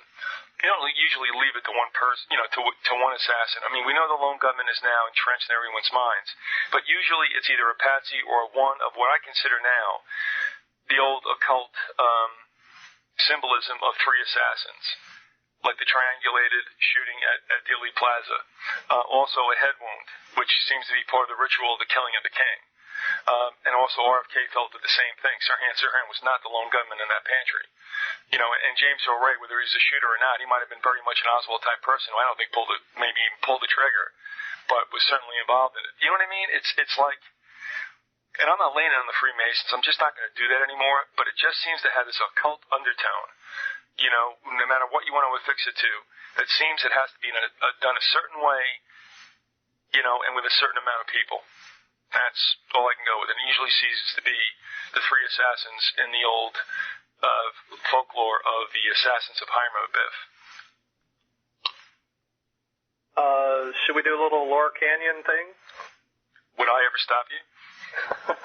Speaker 1: you don't usually leave it to one person, you know, to one assassin. I mean, we know the lone gunman is now entrenched in everyone's minds, but usually it's either a patsy or one of what I consider now the old occult symbolism of three assassins, like the triangulated shooting at Dealey Plaza. Also a head wound, which seems to be part of the ritual of the killing of the king. And also RFK felt that the same thing. Sirhan was not the lone gunman in that pantry. You know, and James Earl Ray, whether he's a shooter or not, he might have been very much an Oswald type person who I don't think maybe even pulled the trigger, but was certainly involved in it. You know what I mean? It's like, and I'm not laying it on the Freemasons, I'm just not going to do that anymore, but it just seems to have this occult undertone. You know, no matter what you want to affix it to, it seems it has to be done a certain way, you know, and with a certain amount of people. That's all I can go with. And it usually ceases to be the three assassins in the old folklore of the assassins of Hiram Abiff.
Speaker 2: Should we do a little Laurel Canyon thing?
Speaker 1: Would I ever stop you?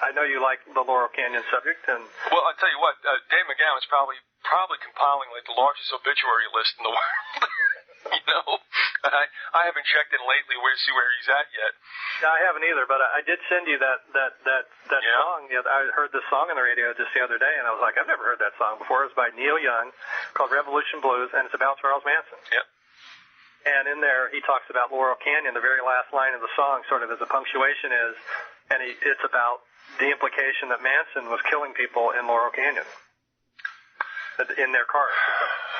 Speaker 2: I know you like the Laurel Canyon subject, and
Speaker 1: well, I'll tell you what, Dave McGowan is probably compiling like the largest obituary list in the world. You know, I haven't checked in lately to see where he's at yet.
Speaker 2: No, I haven't either, but I did send you that song. I heard this song on the radio just the other day, and I was like, I've never heard that song before. It was by Neil Young, called Revolution Blues, and it's about Charles Manson.
Speaker 1: Yep.
Speaker 2: And in there, he talks about Laurel Canyon. The very last line of the song, sort of as a punctuation, is, and it's about the implication that Manson was killing people in Laurel Canyon, in their cars.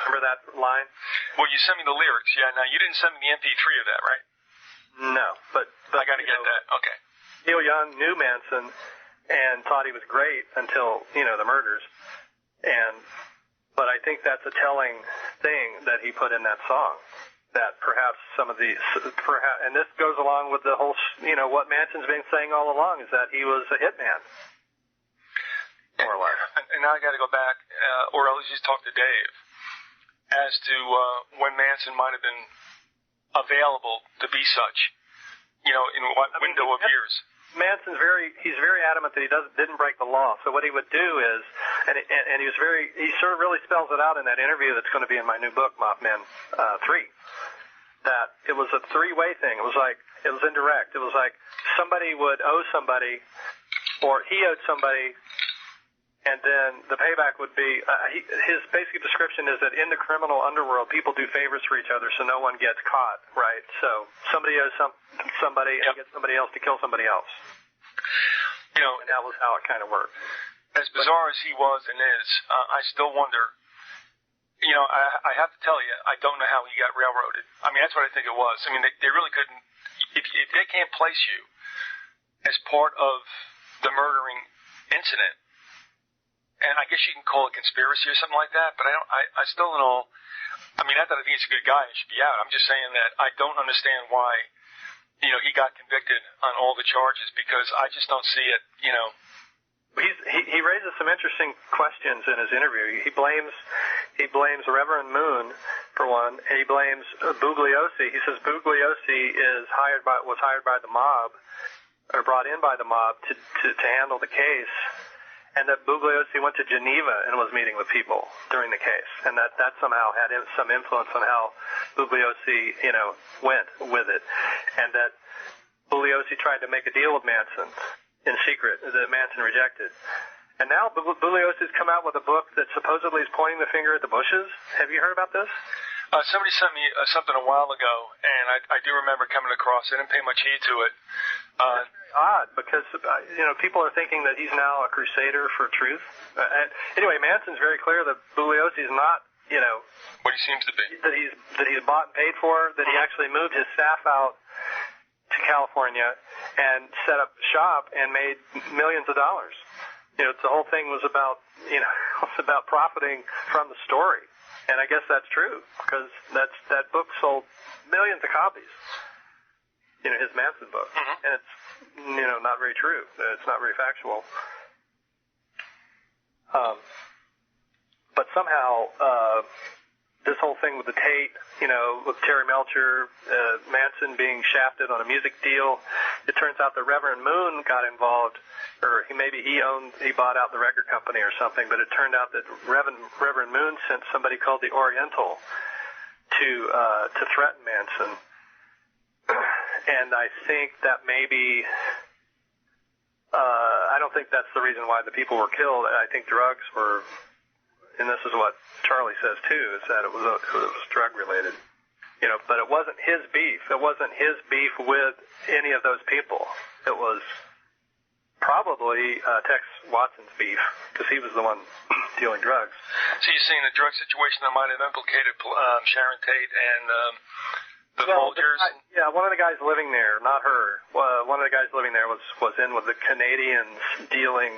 Speaker 2: Remember that line?
Speaker 1: Well, you sent me the lyrics. Yeah. Now you didn't send me the MP3 of that, right?
Speaker 2: No, but
Speaker 1: I got to get that. Okay.
Speaker 2: Neil Young knew Manson and thought he was great until the murders, but I think that's a telling thing that he put in that song. That perhaps some of these, and this goes along with the whole, what Manson's been saying all along is that he was a hitman, more or less.
Speaker 1: And now I got to go back, or at least just talk to Dave, as to when Manson might have been available to be such, in what window of years.
Speaker 2: Manson's very adamant that he didn't break the law. So what he would do is, and he sort of really spells it out in that interview that's going to be in my new book, Mothman 3. That it was a three-way thing. It was indirect. It was like somebody would owe somebody, or he owed somebody, And then the payback would be, his basic description is that in the criminal underworld, people do favors for each other so no one gets caught, right? So somebody owes somebody and gets somebody else to kill somebody else.
Speaker 1: You know,
Speaker 2: and that was how it kind of worked.
Speaker 1: As bizarre as he was and is, I still wonder, you know, I have to tell you, I don't know how he got railroaded. I mean, that's what I think it was. I mean, they really couldn't, if they can't place you as part of the murdering incident, and I guess you can call it conspiracy or something like that, but I still don't know. I mean, not that I think he's a good guy and should be out. I'm just saying that I don't understand why, you know, he got convicted on all the charges, because I just don't see it, you know.
Speaker 2: He raises some interesting questions in his interview. He blames Reverend Moon for one, and he blames Bugliosi. He says Bugliosi was hired by the mob, or brought in by the mob to handle the case. And that Bugliosi went to Geneva and was meeting with people during the case, and that somehow had some influence on how Bugliosi, you know, went with it, and that Bugliosi tried to make a deal with Manson in secret that Manson rejected. And now Bugliosi's come out with a book that supposedly is pointing the finger at the Bushes. Have you heard about this?
Speaker 1: Somebody sent me something a while ago, and I do remember coming across it. I didn't pay much heed to it.
Speaker 2: That's very odd, because you know, people are thinking that he's now a crusader for truth. Anyway, Manson's very clear that Bugliosi is not, you know,
Speaker 1: what he seems to be.
Speaker 2: That he's bought and paid for. That he actually moved his staff out to California and set up shop and made millions of dollars. You know, the whole thing was about, you know, was about profiting from the story. And I guess that's true, because that book sold millions of copies. You know, his Manson book. Mm-hmm. And it's, you know, not very true. It's not very factual. But somehow, this whole thing with the Tate, you know, with Terry Melcher, Manson being shafted on a music deal, it turns out that Reverend Moon got involved, or he bought out the record company or something, but it turned out that Reverend Moon sent somebody called the Oriental to threaten Manson. And I think that maybe, I don't think that's the reason why the people were killed. I think drugs were, and this is what Charlie says too, is that it was drug related. You know, but it wasn't his beef. It wasn't his beef with any of those people. It was probably Tex Watson's beef, because he was the one dealing drugs.
Speaker 1: So you're saying the drug situation that might have implicated Sharon Tate and the Folgers?
Speaker 2: One of the guys living there, not her. One of the guys living there was in with the Canadians dealing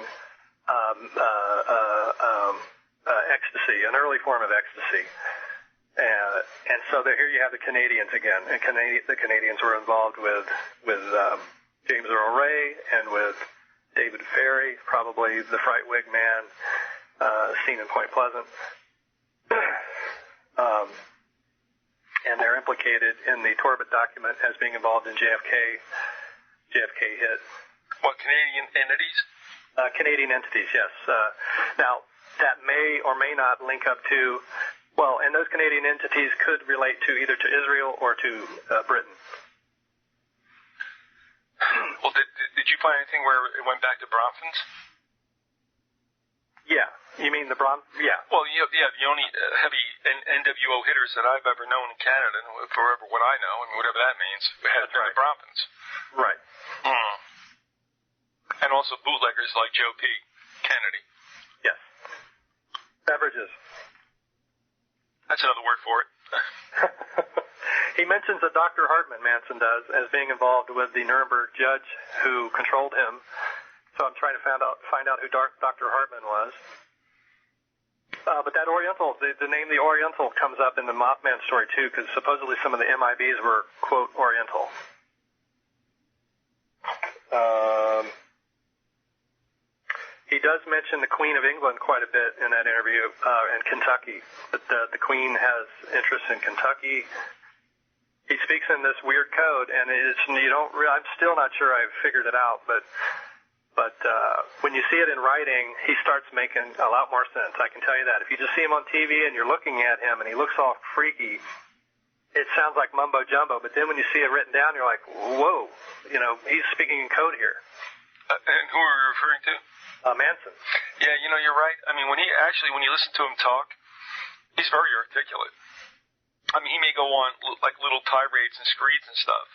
Speaker 2: ecstasy, an early form of ecstasy. And so here you have the Canadians again. And the Canadians were involved with James Earl Ray and with David Ferry, probably the Fright Wig Man, seen in Point Pleasant. And they're implicated in the Torbett document as being involved in JFK hit.
Speaker 1: What, Canadian entities?
Speaker 2: Canadian entities, yes. Now, that may or may not link up to, well, and those Canadian entities could relate to either to Israel or to Britain.
Speaker 1: Well, did you find anything where it went back to Bronfman's?
Speaker 2: Yeah. You mean the Yeah.
Speaker 1: Well, yeah, the only heavy NWO hitters that I've ever known in Canada, forever what I know, I mean, whatever that means, has been the Bronfmans.
Speaker 2: Right.
Speaker 1: Mm. And also bootleggers like Joe P. Kennedy.
Speaker 2: Yes. Beverages.
Speaker 1: That's another word for it.
Speaker 2: He mentions that Dr. Hartman, Manson does, as being involved with the Nuremberg judge who controlled him. So I'm trying to find out who Dr. Hartman was. But that Oriental, the name the Oriental comes up in the Mothman story too, because supposedly some of the MIBs were, quote, Oriental. He does mention the Queen of England quite a bit in that interview, and Kentucky. That the Queen has interest in Kentucky. He speaks in this weird code, and I'm still not sure I've figured it out, but when you see it in writing, he starts making a lot more sense. I can tell you that. If you just see him on TV and you're looking at him and he looks all freaky, it sounds like mumbo jumbo. But then when you see it written down, you're like, whoa, you know, he's speaking in code here.
Speaker 1: And who are you referring to?
Speaker 2: Hansen.
Speaker 1: Yeah, you're right. I mean, when you listen to him talk, he's very articulate. I mean, he may go on like little tirades and screeds and stuff,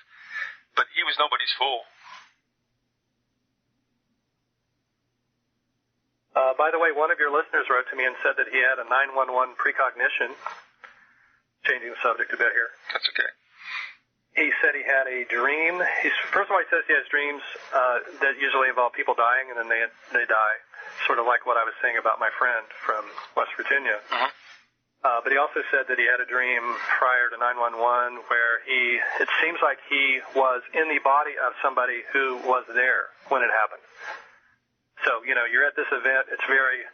Speaker 1: but he was nobody's fool.
Speaker 2: By the way, one of your listeners wrote to me and said that he had a 911 precognition. Changing the subject a bit here.
Speaker 1: That's okay.
Speaker 2: He said he had a dream. First of all, he says he has dreams that usually involve people dying, and then they die, sort of like what I was saying about my friend from West Virginia.
Speaker 1: Uh-huh.
Speaker 2: But he also said that he had a dream prior to 911 where it seems like he was in the body of somebody who was there when it happened. So, you're at this event. It's very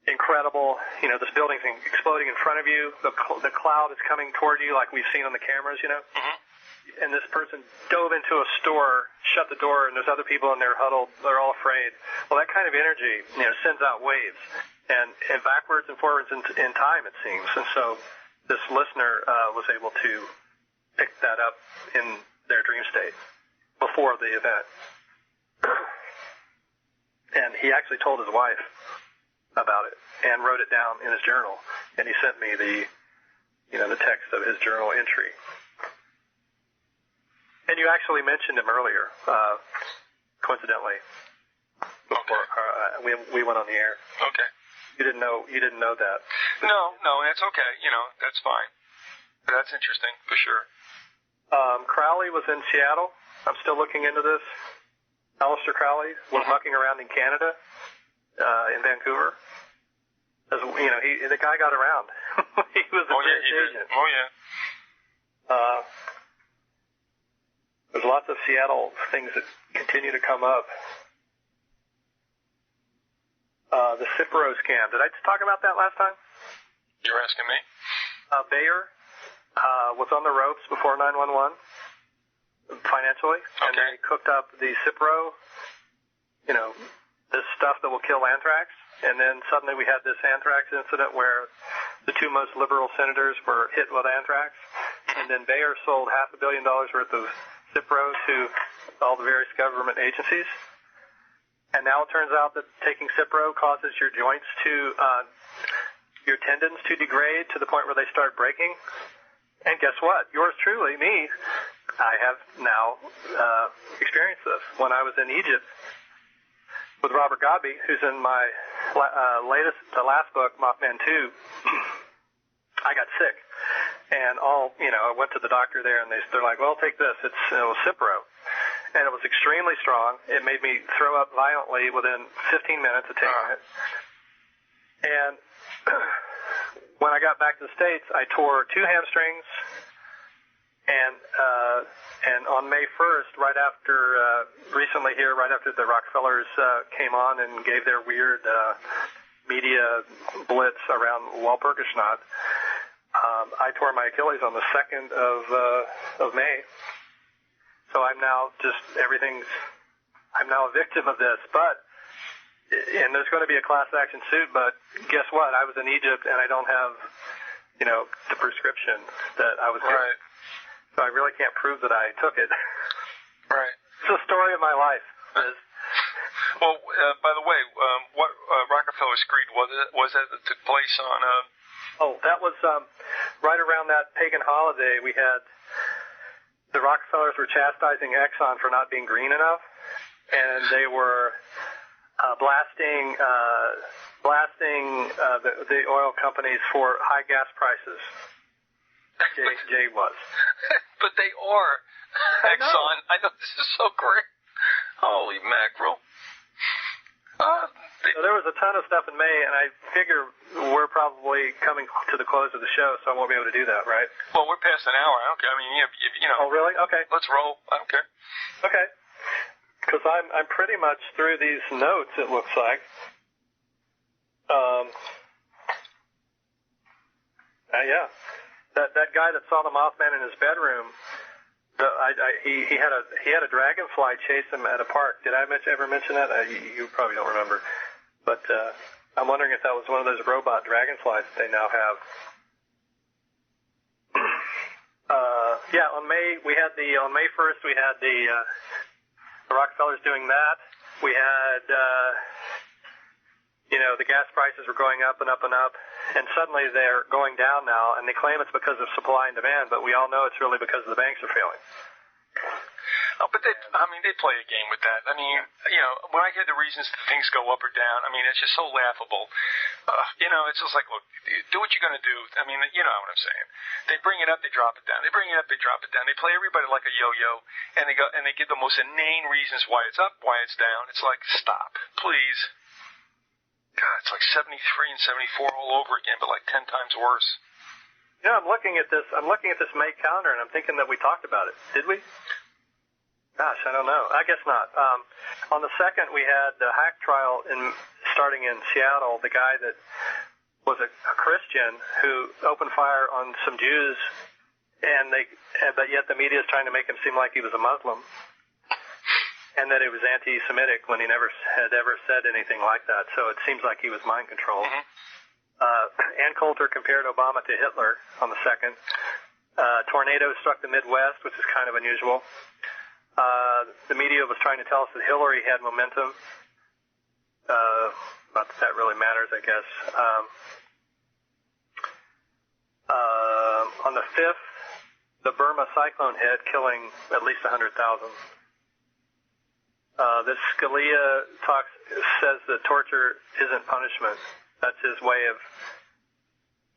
Speaker 2: incredible. This building's exploding in front of you. The cloud is coming toward you like we've seen on the cameras,
Speaker 1: Uh-huh.
Speaker 2: And this person dove into a store, shut the door, and there's other people in there huddled. They're all afraid. Well, that kind of energy, sends out waves. And backwards and forwards in time, it seems. And so this listener was able to pick that up in their dream state before the event. And he actually told his wife about it and wrote it down in his journal. And he sent me the text of his journal entry. And you actually mentioned him earlier, coincidentally, before we went on the air.
Speaker 1: Okay.
Speaker 2: You didn't know that.
Speaker 1: No, that's okay. That's fine. That's interesting for sure.
Speaker 2: Crowley was in Seattle. I'm still looking into this. Aleister Crowley was mucking around in Canada, in Vancouver. The guy got around. He was a British agent.
Speaker 1: Oh yeah.
Speaker 2: There's lots of Seattle things that continue to come up. The Cipro scam. Did I talk about that last time?
Speaker 1: You're asking me?
Speaker 2: Bayer was on the ropes before 911 financially, and they cooked up the Cipro, this stuff that will kill anthrax. And then suddenly we had this anthrax incident where the two most liberal senators were hit with anthrax. And then Bayer sold $500 million worth of Cipro to all the various government agencies. And now it turns out that taking Cipro causes your joints your tendons to degrade to the point where they start breaking. And guess what? Yours truly, me, I have now experienced this. When I was in Egypt with Robert Godby, who's in my last book, Mothman 2, I got sick. And I went to the doctor there, and they're like, well, take this. It was Cipro. And it was extremely strong. It made me throw up violently within 15 minutes of taking it. And when I got back to the States, I tore 2 hamstrings. And on May 1st, recently here, right after the Rockefellers came on and gave their weird media blitz around Walpurgisnacht, I tore my Achilles on the 2nd of May. So I'm now I'm now a victim of this. And there's going to be a class action suit, but guess what? I was in Egypt and I don't have, the prescription that I was given.
Speaker 1: Right.
Speaker 2: So I really can't prove that I took it.
Speaker 1: Right.
Speaker 2: It's the story of my life.
Speaker 1: Well, by the way, what Rockefeller Screed was that took place on?
Speaker 2: That was right around that pagan holiday. We had the Rockefellers were chastising Exxon for not being green enough, and they were blasting the oil companies for high gas prices. Jay was.
Speaker 1: But they are. Exxon. I know, this is so great. Holy mackerel.
Speaker 2: So there was a ton of stuff in May, and I figure we're probably coming to the close of the show, so I won't be able to do that, right?
Speaker 1: Well, we're past an hour. I don't care. I mean,
Speaker 2: Oh, really? Okay.
Speaker 1: Let's roll. I don't care.
Speaker 2: Okay. Because I'm pretty much through these notes, it looks like. Yeah. That guy that saw the Mothman in his bedroom, he had a dragonfly chase him at a park. Did I ever mention that? You probably don't remember. But I'm wondering if that was one of those robot dragonflies that they now have. On May 1st we had the The Rockefellers doing that. We had, the gas prices were going up and up and up, and suddenly they're going down now, and they claim it's because of supply and demand, but we all know it's really because the banks are failing.
Speaker 1: Oh, but they play a game with that. I mean, when I hear the reasons that things go up or down, I mean, it's just so laughable. It's just like, look, do what you're going to do. I mean, you know what I'm saying. They bring it up, they drop it down. They bring it up, they drop it down. They play everybody like a yo-yo, and they give the most inane reasons why it's up, why it's down. It's like, stop, please. God, it's like 73 and 74 all over again, but like 10 times worse.
Speaker 2: I'm looking at this May calendar, and I'm thinking that we talked about it. Did we? Gosh, I don't know. I guess not. On the 2nd, we had the hack trial starting in Seattle. The guy that was a Christian who opened fire on some Jews, but yet the media is trying to make him seem like he was a Muslim, and that it was anti-Semitic when he never had ever said anything like that. So it seems like he was mind controlled. Mm-hmm. Ann Coulter compared Obama to Hitler on the 2nd. Tornado struck the Midwest, which is kind of unusual. The media was trying to tell us that Hillary had momentum. Not that that really matters, I guess. On the 5th, the Burma cyclone hit, killing at least 100,000. This Scalia says that torture isn't punishment. That's his way of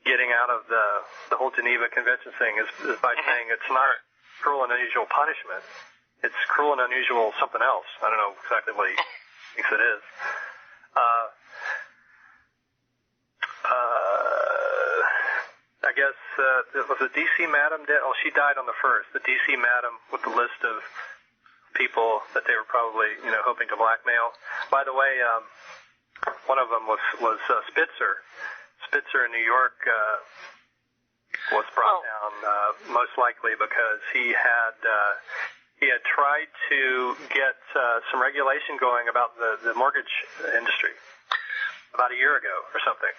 Speaker 2: getting out of the whole Geneva Convention thing, is by saying it's not cruel and unusual punishment. It's cruel and unusual something else. I don't know exactly what he thinks it is. I guess it was a D.C. madam. She died on the 1st. The D.C. madam with the list of people that they were probably, hoping to blackmail. By the way, one of them was Spitzer. Spitzer in New York was brought down most likely because he had tried to get some regulation going about the mortgage industry about a year ago or something,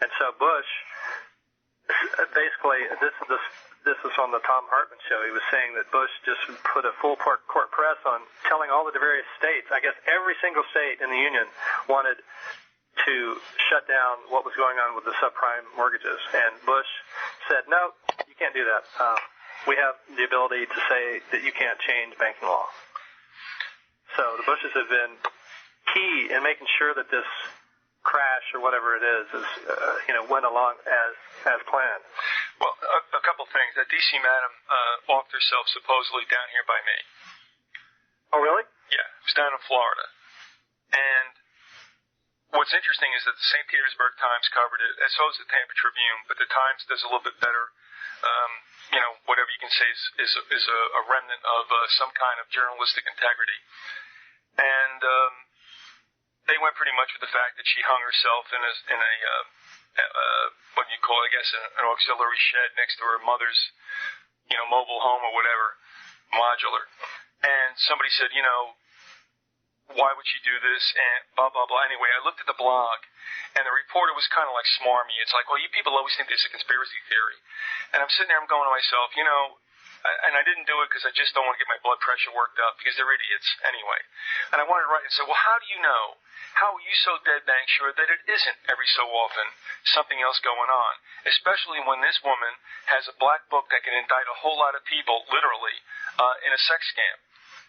Speaker 2: And so Bush, basically, this was on the Tom Hartman show. He was saying that Bush just put a full court press on telling all the various states. I guess every single state in the union wanted to shut down what was going on with the subprime mortgages, and Bush said, "No, you can't do that. We have the ability to say that you can't change banking law." So the Bushes have been key in making sure that this crash or whatever it is went along as planned.
Speaker 1: Well, a couple things. That D.C. madam walked herself supposedly down here by me.
Speaker 2: Oh, really?
Speaker 1: Yeah, it was down in Florida. And what's interesting is that the St. Petersburg Times covered it, and so does the Tampa Tribune, but the Times does a little bit better. Whatever you can say is a remnant of some kind of journalistic integrity. And they went pretty much with the fact that she hung herself in a what do you call it, I guess, an auxiliary shed next to her mother's, mobile home or whatever, modular. And somebody said, why would she do this? And blah, blah, blah. Anyway, I looked at the blog, and the reporter was kind of like smarmy. It's like, well, you people always think this is a conspiracy theory. And I'm sitting there, I'm going to myself, and I didn't do it because I just don't want to get my blood pressure worked up because they're idiots anyway. And I wanted to write and say, well, how do you know? How are you so dead bang sure that it isn't every so often something else going on? Especially when this woman has a black book that can indict a whole lot of people, literally, in a sex scam.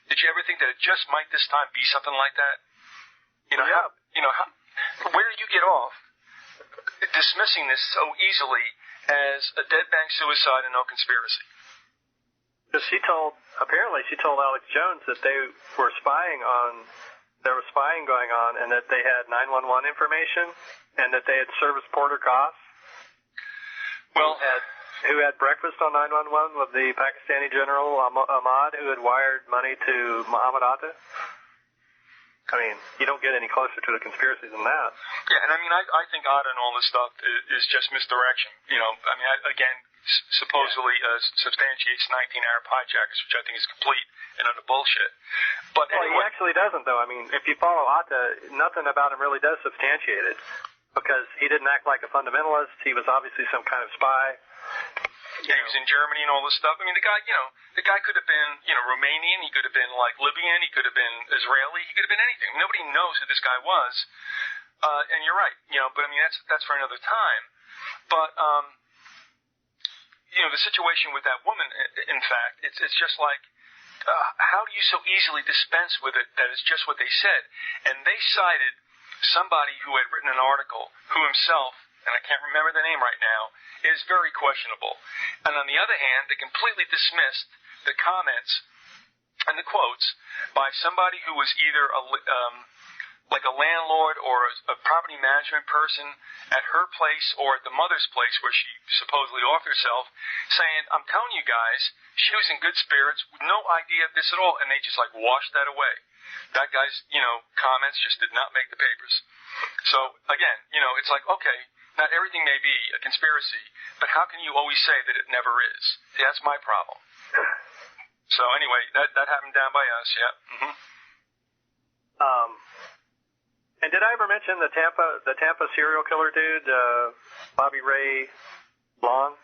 Speaker 1: Did you ever think that it just might this time be something like that? Where do you get off dismissing this so easily as a dead bang suicide and no conspiracy?
Speaker 2: Because she told Alex Jones that there was spying going on, and that they had 911 information, and that they had service Porter Goss, who had breakfast on 911 with the Pakistani general Ahmad, who had wired money to Muhammad Atta. I mean, you don't get any closer to the conspiracy than that.
Speaker 1: Yeah, and I think Atta and all this stuff is just misdirection. Supposedly substantiates 19-hour hijackers, which I think is complete and utter bullshit. But
Speaker 2: he actually doesn't, though. I mean, if you follow Atta, nothing about him really does substantiate it, because he didn't act like a fundamentalist. He was obviously some kind of spy.
Speaker 1: Yeah, he was in Germany and all this stuff. I mean, the guy could have been, Romanian. He could have been like Libyan. He could have been Israeli. He could have been anything. Nobody knows who this guy was. And you're right, but I mean, that's for another time. But, the situation with that woman, in fact, it's just like, how do you so easily dispense with it that it's just what they said? And they cited somebody who had written an article who himself, and I can't remember the name right now, is very questionable. And on the other hand, they completely dismissed the comments and the quotes by somebody who was either like a landlord or a property management person at her place or at the mother's place where she supposedly off herself, saying, I'm telling you guys, she was in good spirits with no idea of this at all, and they just like washed that away. That guy's, comments just did not make the papers. So again, it's like, okay, not everything may be a conspiracy, but how can you always say that it never is? See, that's my problem. So anyway, that happened down by us, yeah. Mm-hmm.
Speaker 2: And did I ever mention the Tampa serial killer dude, Bobby Long?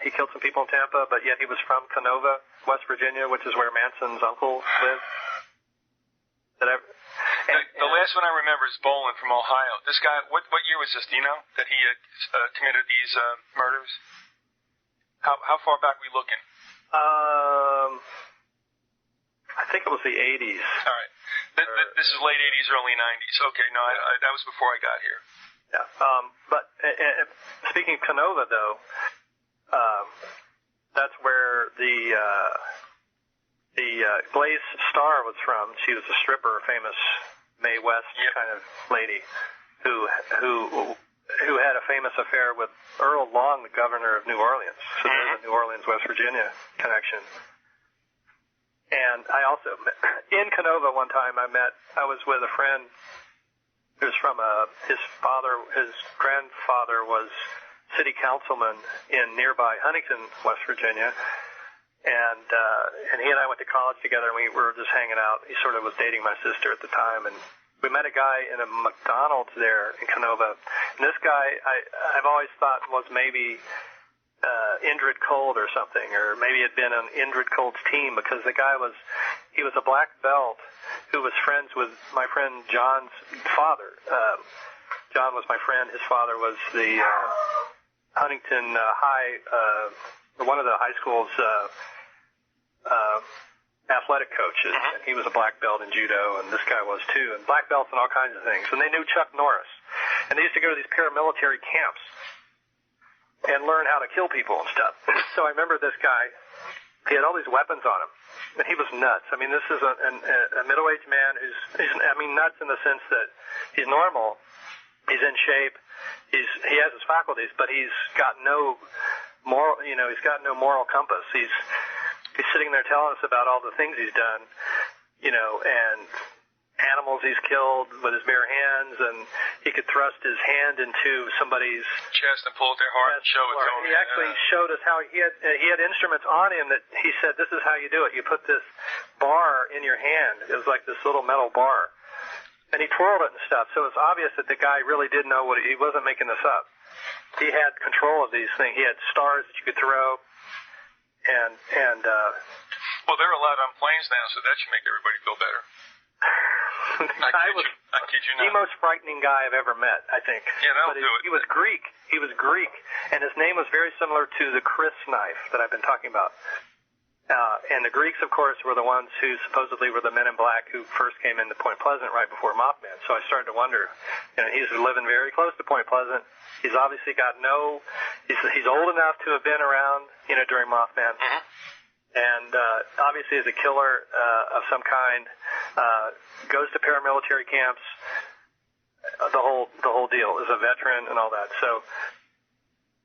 Speaker 2: He killed some people in Tampa, but yet he was from Canova, West Virginia, which is where Manson's uncle lived.
Speaker 1: The last one I remember is Bolin from Ohio. This guy, what year was this? Do you know that he had committed these murders? How far back are we looking?
Speaker 2: I think it was the 80s.
Speaker 1: All right. This is late 80s, early 90s. Okay, no, that was before I got here.
Speaker 2: Yeah. But speaking of Canova, though, that's where the Glaze Star was from. She was a stripper, a famous Mae West kind of lady who had a famous affair with Earl Long, the governor of New Orleans. So there's a New Orleans, West Virginia connection. And I also, in Canova one time, I was with a friend who's from his grandfather was city councilman in nearby Huntington, West Virginia. And he and I went to college together, and we were just hanging out. He sort of was dating my sister at the time, and we met a guy in a McDonald's there in Canova. And this guy, I've always thought was maybe Indrid Cold or something, or maybe had been on Indrid Cold's team, because he was a black belt who was friends with my friend John's father. John was my friend. His father was the Huntington one of the high school's athletic coaches. And he was a black belt in judo, and this guy was too, and black belts in all kinds of things. And they knew Chuck Norris, and they used to go to these paramilitary camps and learn how to kill people and stuff. So I remember this guy, he had all these weapons on him, and he was nuts. I mean, this is a middle-aged man he's nuts in the sense that he's normal, he's in shape, he has his faculties, but he's got no moral compass. He's sitting there telling us about all the things he's done, and animals he's killed with his bare hands, and he could thrust his hand into somebody's
Speaker 1: chest and pull at their heart and show it to him.
Speaker 2: He actually showed us how he had instruments on him that he said, this is how you do it. You put this bar in your hand. It was like this little metal bar. And he twirled it and stuff. So it's obvious that the guy really did know he wasn't making this up. He had control of these things. He had stars that you could throw.
Speaker 1: Well, they're allowed on planes now, so that should make everybody feel better. I kid you not.
Speaker 2: The most frightening guy I've ever met, I think.
Speaker 1: Yeah, that'll do it.
Speaker 2: He was Greek. And his name was very similar to the Chris knife that I've been talking about. And the Greeks, of course, were the ones who supposedly were the men in black who first came into Point Pleasant right before Mothman. So I started to wonder, he's living very close to Point Pleasant. He's obviously got he's old enough to have been around, during Mothman. Mm-hmm. And obviously is a killer of some kind, goes to paramilitary camps, the whole deal, is a veteran and all that. So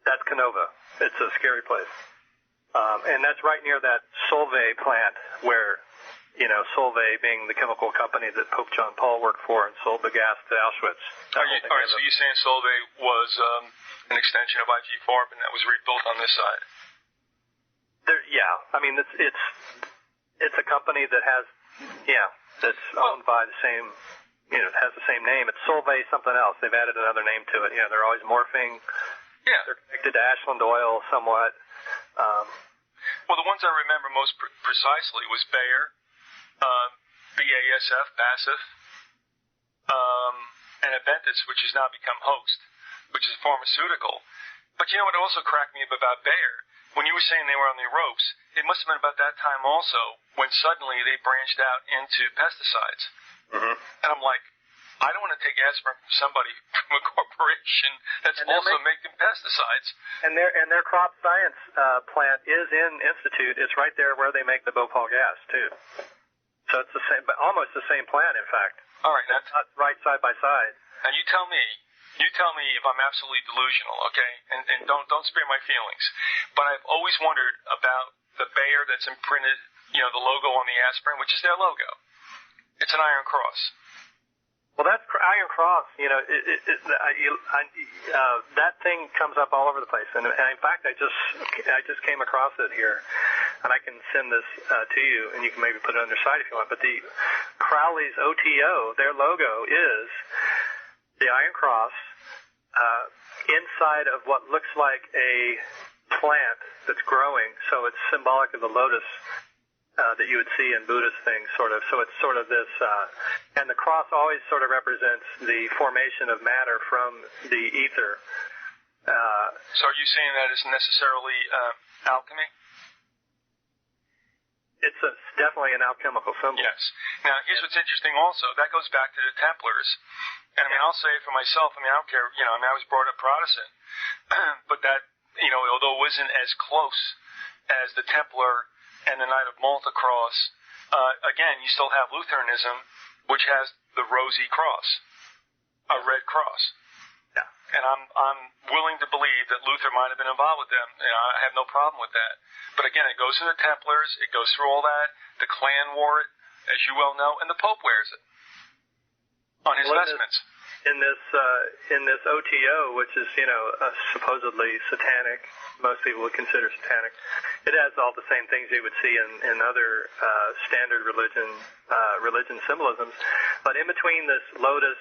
Speaker 2: that's Canova. It's a scary place. And that's right near that Solvay plant where, Solvay being the chemical company that Pope John Paul worked for and sold the gas to Auschwitz.
Speaker 1: All right, so you're saying Solvay was an extension of IG Farb and that was rebuilt on this side?
Speaker 2: It's a company that has, that's owned by the same, it has the same name. It's Solvay something else. They've added another name to it. They're always morphing.
Speaker 1: Yeah.
Speaker 2: They're connected to Ashland Oil somewhat.
Speaker 1: Well, the ones I remember most precisely was Bayer, BASF, and Aventis, which has now become Host, which is a pharmaceutical. But you know what also cracked me up about Bayer? When you were saying they were on the ropes, it must have been about that time also when suddenly they branched out into pesticides.
Speaker 2: Mm-hmm.
Speaker 1: And I'm like, I don't want to take aspirin from somebody from a corporation that's also making pesticides.
Speaker 2: And their crop science plant is in Institute. It's right there where they make the Bhopal gas too. So it's the same, but almost the same plant, in fact.
Speaker 1: All right,
Speaker 2: that's not right side by side.
Speaker 1: And you tell me if I'm absolutely delusional, okay? And don't spare my feelings. But I've always wondered about the Bayer that's imprinted, the logo on the aspirin, which is their logo. It's an iron cross.
Speaker 2: Well, that's Iron Cross. That thing comes up all over the place, and in fact, I just came across it here, and I can send this to you, and you can maybe put it on your site if you want. But the Crowley's OTO, their logo is the Iron Cross inside of what looks like a plant that's growing, so it's symbolic of the lotus. That you would see in Buddhist things, sort of. So it's sort of this, and the cross always sort of represents the formation of matter from the ether.
Speaker 1: So are you saying that isn't necessarily alchemy?
Speaker 2: It's definitely an alchemical symbol.
Speaker 1: Yes. Now, here's what's interesting also. That goes back to the Templars. And I mean, I'll say it for myself. I mean, I don't care. I was brought up Protestant. But that, although it wasn't as close as the Templar and the Knight of Malta cross, again, you still have Lutheranism, which has the rosy cross, a red cross.
Speaker 2: Yeah.
Speaker 1: And I'm willing to believe that Luther might have been involved with them. I have no problem with that. But again, it goes to the Templars, it goes through all that. The Klan wore it, as you well know, and the Pope wears it on his vestments.
Speaker 2: In this OTO, which is supposedly satanic, most people would consider satanic. It has all the same things you would see in other standard religion symbolisms, but in between this lotus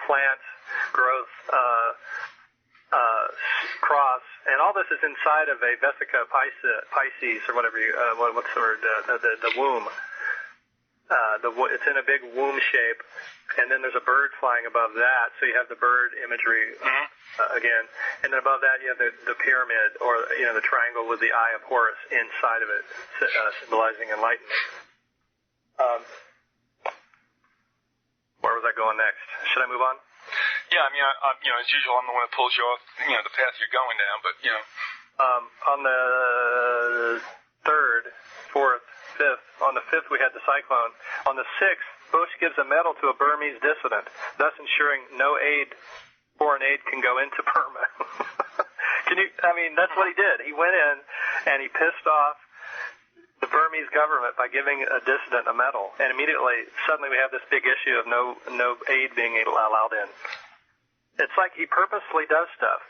Speaker 2: plant growth cross, and all this is inside of a Vesica Pisces or whatever what's the word, the womb. It's in a big womb shape, and then there's a bird flying above that, so you have the bird imagery again, and then above that you have the pyramid, or the triangle with the eye of Horus inside of it, symbolizing enlightenment. Where was I going next? Should I move on?
Speaker 1: Yeah, I mean, as usual, I'm the one that pulls you off, the path you're going down, but
Speaker 2: on the 3rd, 4th, 5th. On the 5th, we had the cyclone. On the 6th, Bush gives a medal to a Burmese dissident, thus ensuring no foreign aid can go into Burma. That's what he did. He went in and he pissed off the Burmese government by giving a dissident a medal. And immediately, suddenly we have this big issue of no aid being allowed in. It's like he purposely does stuff.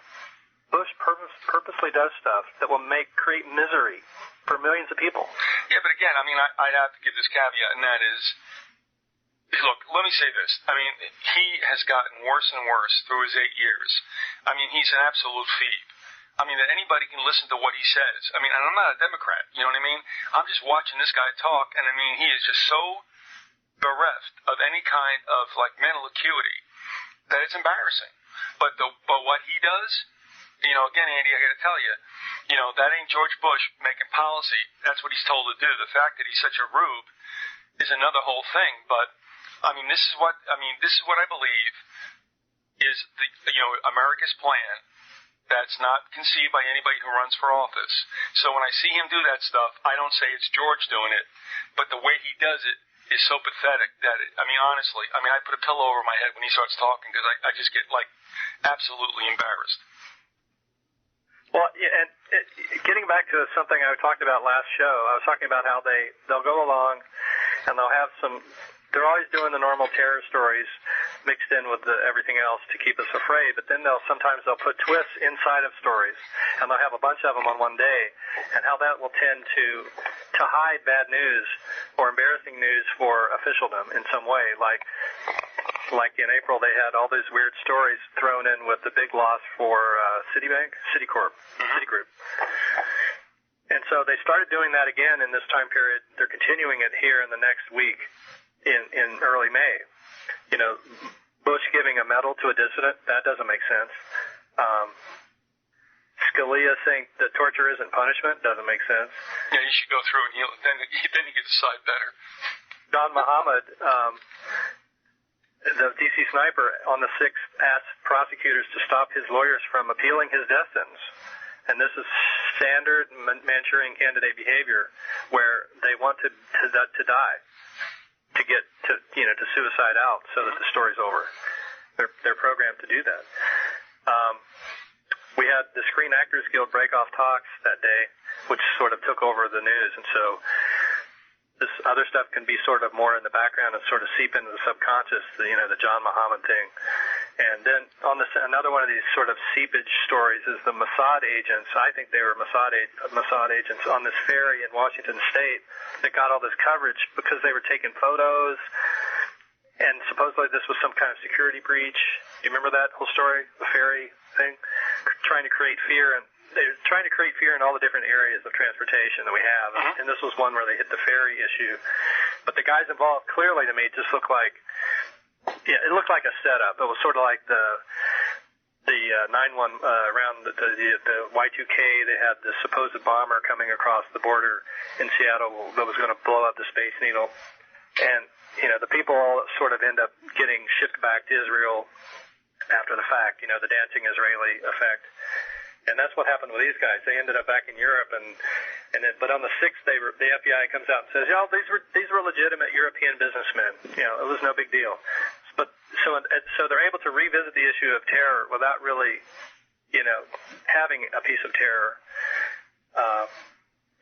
Speaker 2: Bush purposely does stuff that will create misery for millions of people.
Speaker 1: Yeah, but again, I'd have to give this caveat, and that is, look, let me say this. He has gotten worse and worse through his 8 years. He's an absolute phoebe. That anybody can listen to what he says. And I'm not a Democrat, you know what I mean? I'm just watching this guy talk, and he is just so bereft of any kind of, mental acuity that it's embarrassing. But what he does, again, Andy, I got to tell you, that ain't George Bush making policy. That's what he's told to do. The fact that he's such a rube is another whole thing. But this is what I believe is America's plan. That's not conceived by anybody who runs for office. So when I see him do that stuff, I don't say it's George doing it, but the way he does it is so pathetic that honestly, I put a pillow over my head when he starts talking because I just get absolutely embarrassed.
Speaker 2: Well, and getting back to something I talked about last show, I was talking about how they'll go along and they'll have they're always doing the normal terror stories mixed in with everything else to keep us afraid, but then sometimes they'll put twists inside of stories, and they'll have a bunch of them on one day, and how that will tend to hide bad news or embarrassing news for officialdom in some way. Like, like in April, they had all these weird stories thrown in with the big loss for Citibank, Citigroup. And so they started doing that again in this time period. They're continuing it here in the next week in early May. You know, Bush giving a medal to a dissident, that doesn't make sense. Scalia saying that torture isn't punishment, doesn't make sense.
Speaker 1: Yeah, you should go through and then you can decide better.
Speaker 2: Don Muhammad, the DC sniper on the 6th, asked prosecutors to stop his lawyers from appealing his death sentence. And this is standard Manchurian candidate behavior, where they want to die, to get to suicide out so that the story's over. They're programmed to do that. We had the Screen Actors Guild break-off talks that day, which sort of took over the news, and so this other stuff can be sort of more in the background and sort of seep into the subconscious, the John Muhammad thing. And then on another one of these sort of seepage stories is the Mossad agents. I think they were Mossad agents on this ferry in Washington State that got all this coverage because they were taking photos, and supposedly this was some kind of security breach. Do you remember that whole story, the ferry thing? Trying to create fear, and they're trying to create fear in all the different areas of transportation that we have. And this was one where they hit the ferry issue. But the guys involved clearly to me just looked like, it looked like a setup. It was sort of like the 9/11 around the Y2K. They had the supposed bomber coming across the border in Seattle that was going to blow up the Space Needle. And, the people all sort of end up getting shipped back to Israel after the fact, the dancing Israeli effect. And that's what happened with these guys. They ended up back in Europe, but on the 6th, the FBI comes out and says, these were legitimate European businessmen. It was no big deal. But so they're able to revisit the issue of terror without really, having a piece of terror.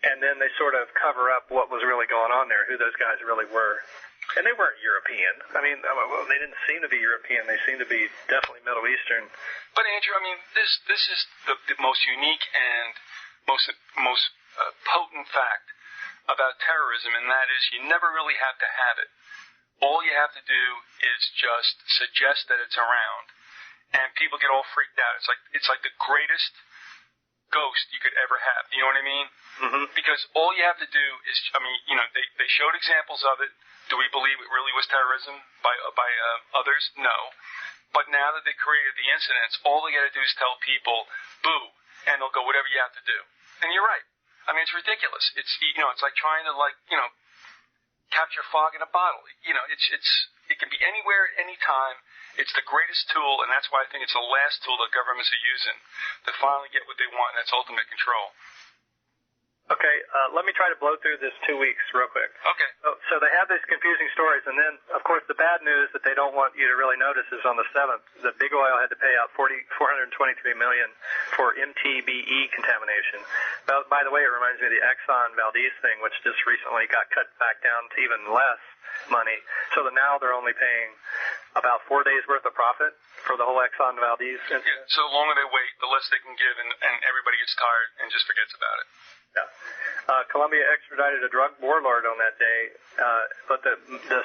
Speaker 2: And then they sort of cover up what was really going on there, who those guys really were. And they weren't European. I mean, they didn't seem to be European. They seemed to be definitely Middle Eastern.
Speaker 1: But Andrew, this is the most unique and most potent fact about terrorism, and that is you never really have to have it. All you have to do is just suggest that it's around, and people get all freaked out. It's like the greatest ghost you could ever have. You know what I mean?
Speaker 2: Mm-hmm.
Speaker 1: Because all you have to do is, they showed examples of it. Do we believe it really was terrorism by others? No. But now that they created the incidents, all they got to do is tell people, boo, and they'll go, whatever you have to do. And you're right. It's ridiculous. It's like trying to capture fog in a bottle. It can be anywhere, at any time. It's the greatest tool, and that's why I think it's the last tool that governments are using to finally get what they want, and that's ultimate control.
Speaker 2: Okay, let me try to blow through this 2 weeks real quick.
Speaker 1: Okay.
Speaker 2: So they have these confusing stories, and then, of course, the bad news that they don't want you to really notice is on the 7th, that Big Oil had to pay out $423 million for MTBE contamination. By the way, it reminds me of the Exxon Valdez thing, which just recently got cut back down to even less money. So that now they're only paying about 4 days' worth of profit for the whole Exxon Valdez incident.
Speaker 1: Yeah, so the longer they wait, the less they can give, and everybody gets tired and just forgets about it.
Speaker 2: Yeah. Colombia extradited a drug warlord on that day, but the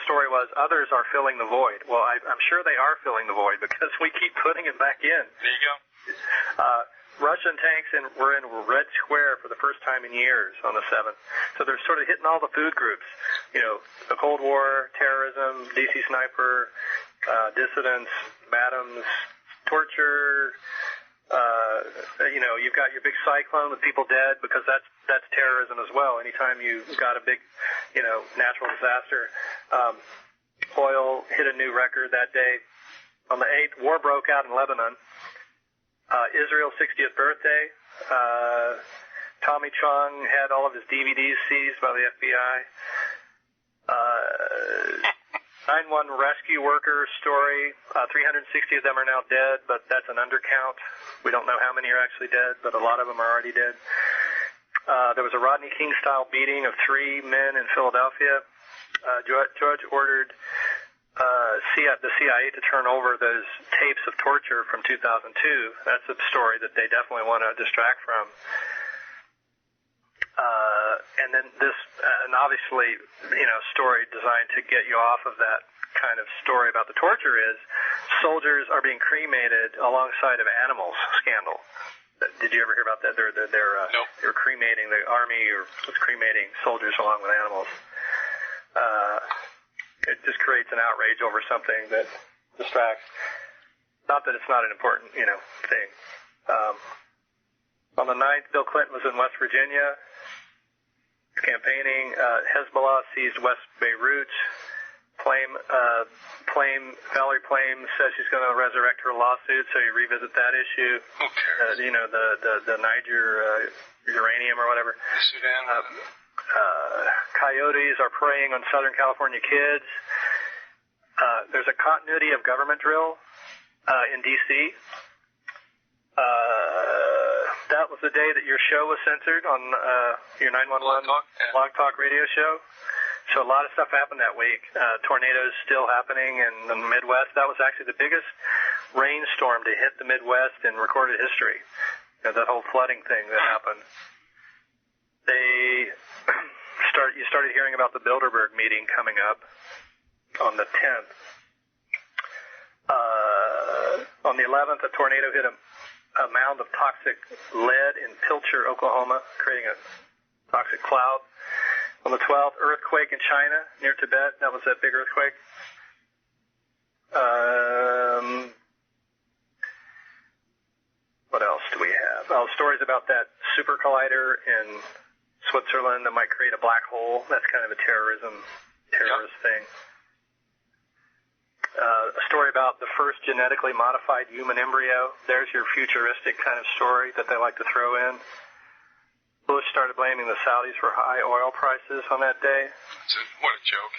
Speaker 2: story was others are filling the void. Well, I'm sure they are filling the void because we keep putting it back in.
Speaker 1: There you go.
Speaker 2: Russian tanks were in Red Square for the first time in years on the 7th. So they're sort of hitting all the food groups. The Cold War, terrorism, DC sniper, dissidents, madams, torture. You've got your big cyclone with people dead because that's terrorism as well. Anytime you've got a big, natural disaster. Oil hit a new record that day. On the 8th, war broke out in Lebanon. Israel's 60th birthday. Tommy Chong had all of his DVDs seized by the FBI. 9/11 rescue worker story. 360 of them are now dead, but that's an undercount. We don't know how many are actually dead, but a lot of them are already dead. There was a Rodney King-style beating of 3 men in Philadelphia. Judge ordered the CIA to turn over those tapes of torture from 2002. That's a story that they definitely want to distract from. And then this, and obviously, story designed to get you off of that kind of story about the torture is soldiers are being cremated alongside of animals scandal. Did you ever hear about that? They're
Speaker 1: Nope.
Speaker 2: They're cremating, the army was cremating soldiers along with animals. It just creates an outrage over something that distracts. Not that it's not an important, thing. On the 9th, Bill Clinton was in West Virginia campaigning. Hezbollah seized West Beirut. Valerie Plame says she's going to resurrect her lawsuit, so you revisit that issue.
Speaker 1: Okay.
Speaker 2: The Niger uranium or whatever.
Speaker 1: Sudan.
Speaker 2: Coyotes are preying on Southern California kids. There's a continuity of government drill in D.C. That was the day that your show was censored on your 911 Blog Talk radio show. So a lot of stuff happened that week. Tornadoes still happening in the Midwest. That was actually the biggest rainstorm to hit the Midwest in recorded history. That whole flooding thing that happened. You started hearing about the Bilderberg meeting coming up on the 10th. On the 11th, a tornado hit a mound of toxic lead in Pilcher, Oklahoma, creating a toxic cloud. On the 12th, earthquake in China near Tibet. That was that big earthquake. What else do we have? Stories about that super collider in Switzerland that might create a black hole. That's kind of a terrorist thing. A story about the first genetically modified human embryo. There's your futuristic kind of story that they like to throw in. Bush started blaming the Saudis for high oil prices on that day.
Speaker 1: What a joke.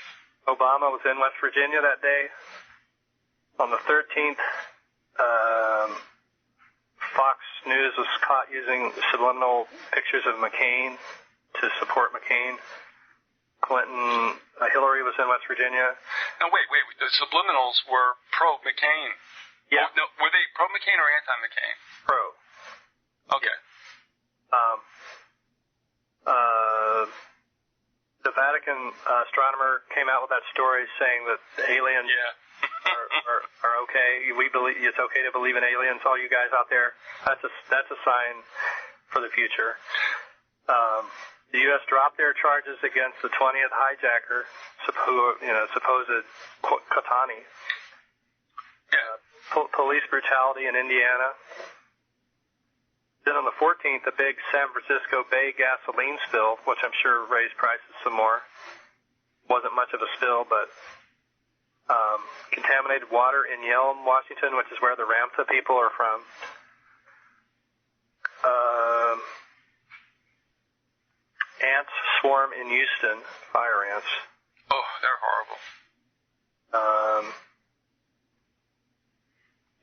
Speaker 2: Obama was in West Virginia that day. On the 13th, Fox News was caught using subliminal pictures of McCain to support McCain. Hillary was in West Virginia.
Speaker 1: Now, wait. The subliminals were pro-McCain.
Speaker 2: Yeah.
Speaker 1: No, were they pro-McCain or anti-McCain?
Speaker 2: Pro.
Speaker 1: Okay.
Speaker 2: The Vatican astronomer came out with that story saying that the aliens are okay. We believe it's okay to believe in aliens. All you guys out there, that's a sign for the future. The U.S. dropped their charges against the 20th hijacker, supposed Katani.
Speaker 1: Yeah.
Speaker 2: Police brutality in Indiana. Then on the 14th, the big San Francisco Bay gasoline spill, which I'm sure raised prices some more. Wasn't much of a spill, but contaminated water in Yelm, Washington, which is where the Ramtha people are from. Ants swarm in Houston, fire ants.
Speaker 1: Oh, they're horrible.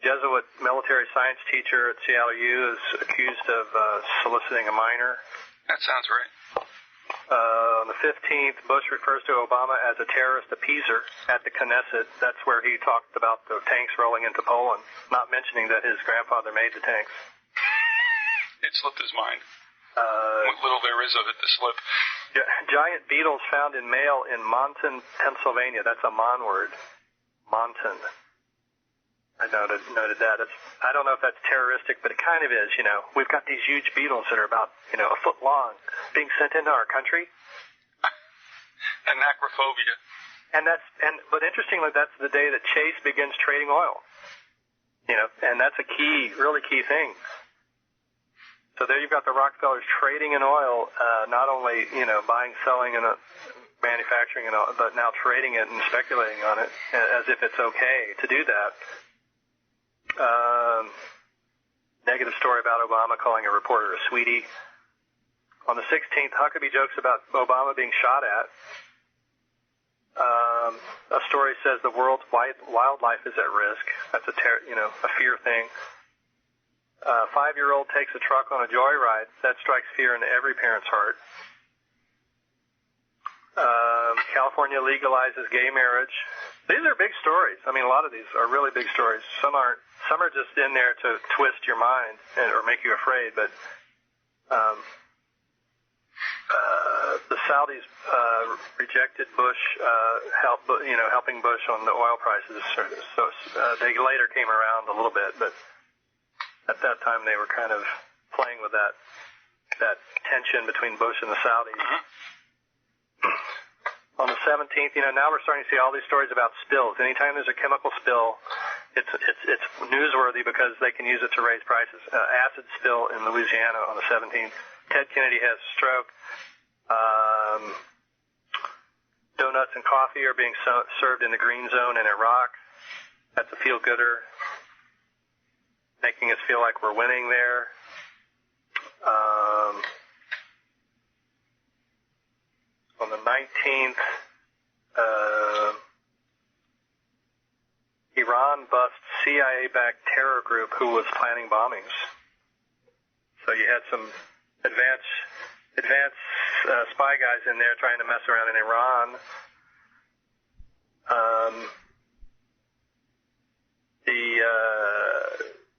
Speaker 2: Jesuit military science teacher at Seattle U is accused of soliciting a minor.
Speaker 1: That sounds right.
Speaker 2: On the 15th, Bush refers to Obama as a terrorist appeaser at the Knesset. That's where he talked about the tanks rolling into Poland, not mentioning that his grandfather made the tanks.
Speaker 1: It slipped his mind. What little there is of it to slip.
Speaker 2: Giant beetles found in mail in Monton, Pennsylvania. That's a Mon word. Monton. I noted that. I don't know if that's terroristic, but it kind of is, We've got these huge beetles that are about, a foot long being sent into our country.
Speaker 1: Anachrophobia.
Speaker 2: But interestingly, that's the day that Chase begins trading oil. And that's a really key thing. So there you've got the Rockefellers trading in oil, not only, buying, selling, and manufacturing, but now trading it and speculating on it as if it's okay to do that. Negative story about Obama calling a reporter a sweetie. On the 16th, Huckabee jokes about Obama being shot at. A story says the world's wildlife is at risk. That's a fear thing. 5-year-old takes a truck on a joyride. That strikes fear into every parent's heart. California legalizes gay marriage. These are big stories. I mean, a lot of these are really big stories. Some aren't. Some are just in there to twist your mind or make you afraid. But the Saudis rejected Bush, helping Bush on the oil prices. So they later came around a little bit, but at that time they were kind of playing with that tension between Bush and the Saudis. On the 17th, now we're starting to see all these stories about spills. Anytime there's a chemical spill, it's newsworthy because they can use it to raise prices. Acid spill in Louisiana on the 17th. Ted Kennedy has a stroke. Donuts and coffee are being served in the green zone in Iraq. That's a feel-gooder, making us feel like we're winning there. On the 19th, Iran busts CIA-backed terror group who was planning bombings. So you had some advanced spy guys in there trying to mess around in Iran.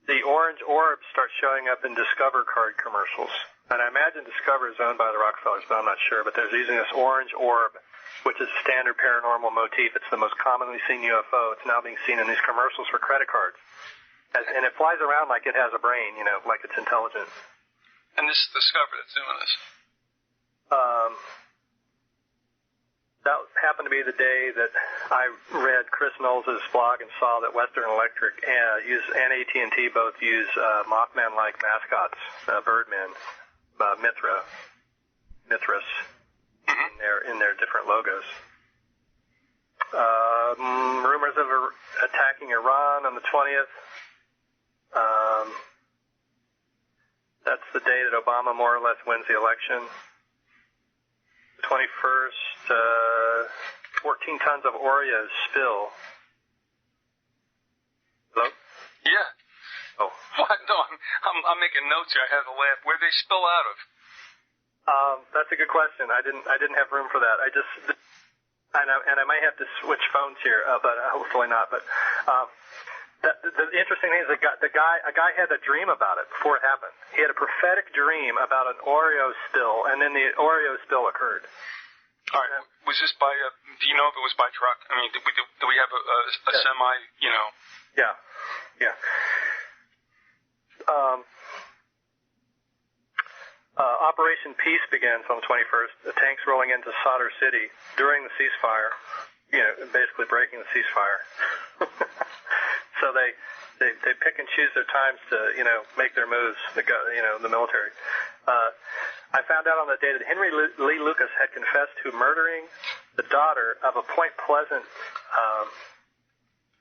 Speaker 2: The orange orbs start showing up in Discover card commercials. And I imagine Discover is owned by the Rockefellers, but I'm not sure. But they're using this orange orb, which is a standard paranormal motif. It's the most commonly seen UFO. It's now being seen in these commercials for credit cards. And it flies around like it has a brain, like it's intelligent.
Speaker 1: And this is Discover that's doing this?
Speaker 2: That happened to be the day that I read Chris Knowles' blog and saw that Western Electric and AT&T both use Mothman-like mascots, Birdmen, Mithras, in their different logos. Rumors of attacking Iran on the 20th. That's the day that Obama more or less wins the election. The 21st, 14 tons of Oreos spill. Hello?
Speaker 1: Yeah.
Speaker 2: Oh.
Speaker 1: What? No, I'm making notes here. I have to laugh. Where'd they spill out of?
Speaker 2: That's a good question. I didn't have room for that. And I might have to switch phones here, but hopefully not. But the interesting thing is a guy had a dream about it before it happened. He had a prophetic dream about an Oreo spill, and then the Oreo spill occurred.
Speaker 1: All right. Was this by? Do you know if it was by truck? I mean, do we have a semi?
Speaker 2: Yeah. Operation Peace begins on the 21st. The tanks rolling into Sadr City during the ceasefire. Basically breaking the ceasefire. So they pick and choose their times to make their moves. The military. I found out on that day that Henry Lee Lucas had confessed to murdering the daughter of a Point Pleasant.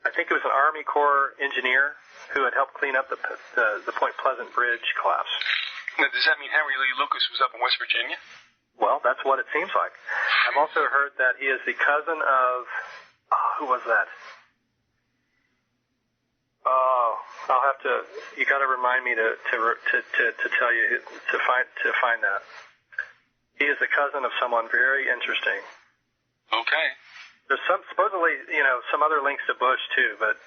Speaker 2: I think it was an Army Corps engineer who had helped clean up the Point Pleasant bridge collapse.
Speaker 1: Now, does that mean Henry Lee Lucas was up in West Virginia?
Speaker 2: Well, that's what it seems like. I've also heard that he is the cousin of who was that? I'll have to. You got to remind me to tell you to find that. He is the cousin of someone very interesting.
Speaker 1: Okay.
Speaker 2: There's supposedly some other links to Bush too, but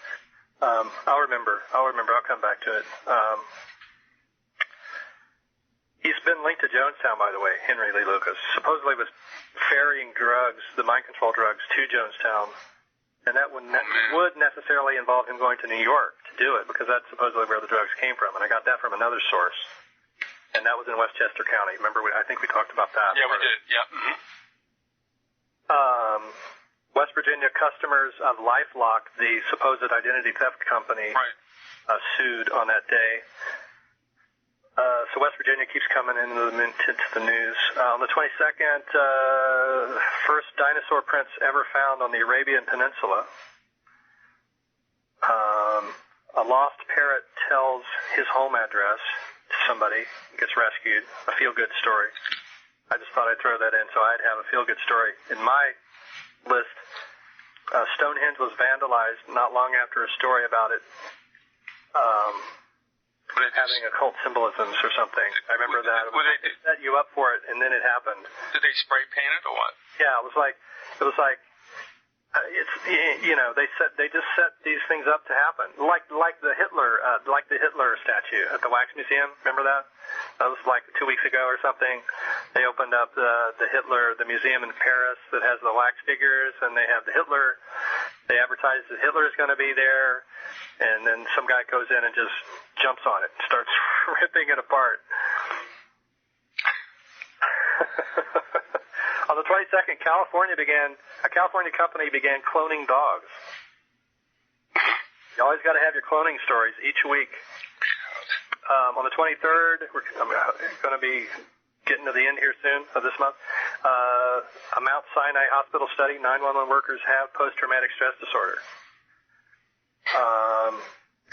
Speaker 2: I'll remember. I'll come back to it. He's been linked to Jonestown, by the way, Henry Lee Lucas. Supposedly was ferrying drugs, the mind control drugs, to Jonestown. And that would necessarily involve him going to New York to do it, because that's supposedly where the drugs came from. And I got that from another source. And that was in Westchester County. Remember, I think we talked about that.
Speaker 1: Yeah, we did. Yeah.
Speaker 2: West Virginia customers of LifeLock, the supposed identity theft company, sued on that day. So West Virginia keeps coming into the news. On the 22nd, first dinosaur prints ever found on the Arabian Peninsula. A lost parrot tells his home address to somebody, gets rescued. A feel-good story. I just thought I'd throw that in so I'd have a feel-good story in my list. Stonehenge was vandalized not long after a story about it. Having occult symbolisms or something. I remember that. They set you up for it, and then it happened.
Speaker 1: Did they spray paint it or what?
Speaker 2: Yeah, it was like It's, you know, they just set these things up to happen, like the Hitler statue at the Wax Museum. Remember that? That was like 2 weeks ago or something. They opened up the museum in Paris that has the wax figures, and they have the Hitler. They advertise that Hitler is going to be there, and then some guy goes in and just jumps on it, starts ripping it apart. On the 22nd, a California company began cloning dogs. You always got to have your cloning stories each week. On the 23rd, I'm going to be getting to the end here soon of this month. A Mount Sinai hospital study, 911 workers have post-traumatic stress disorder.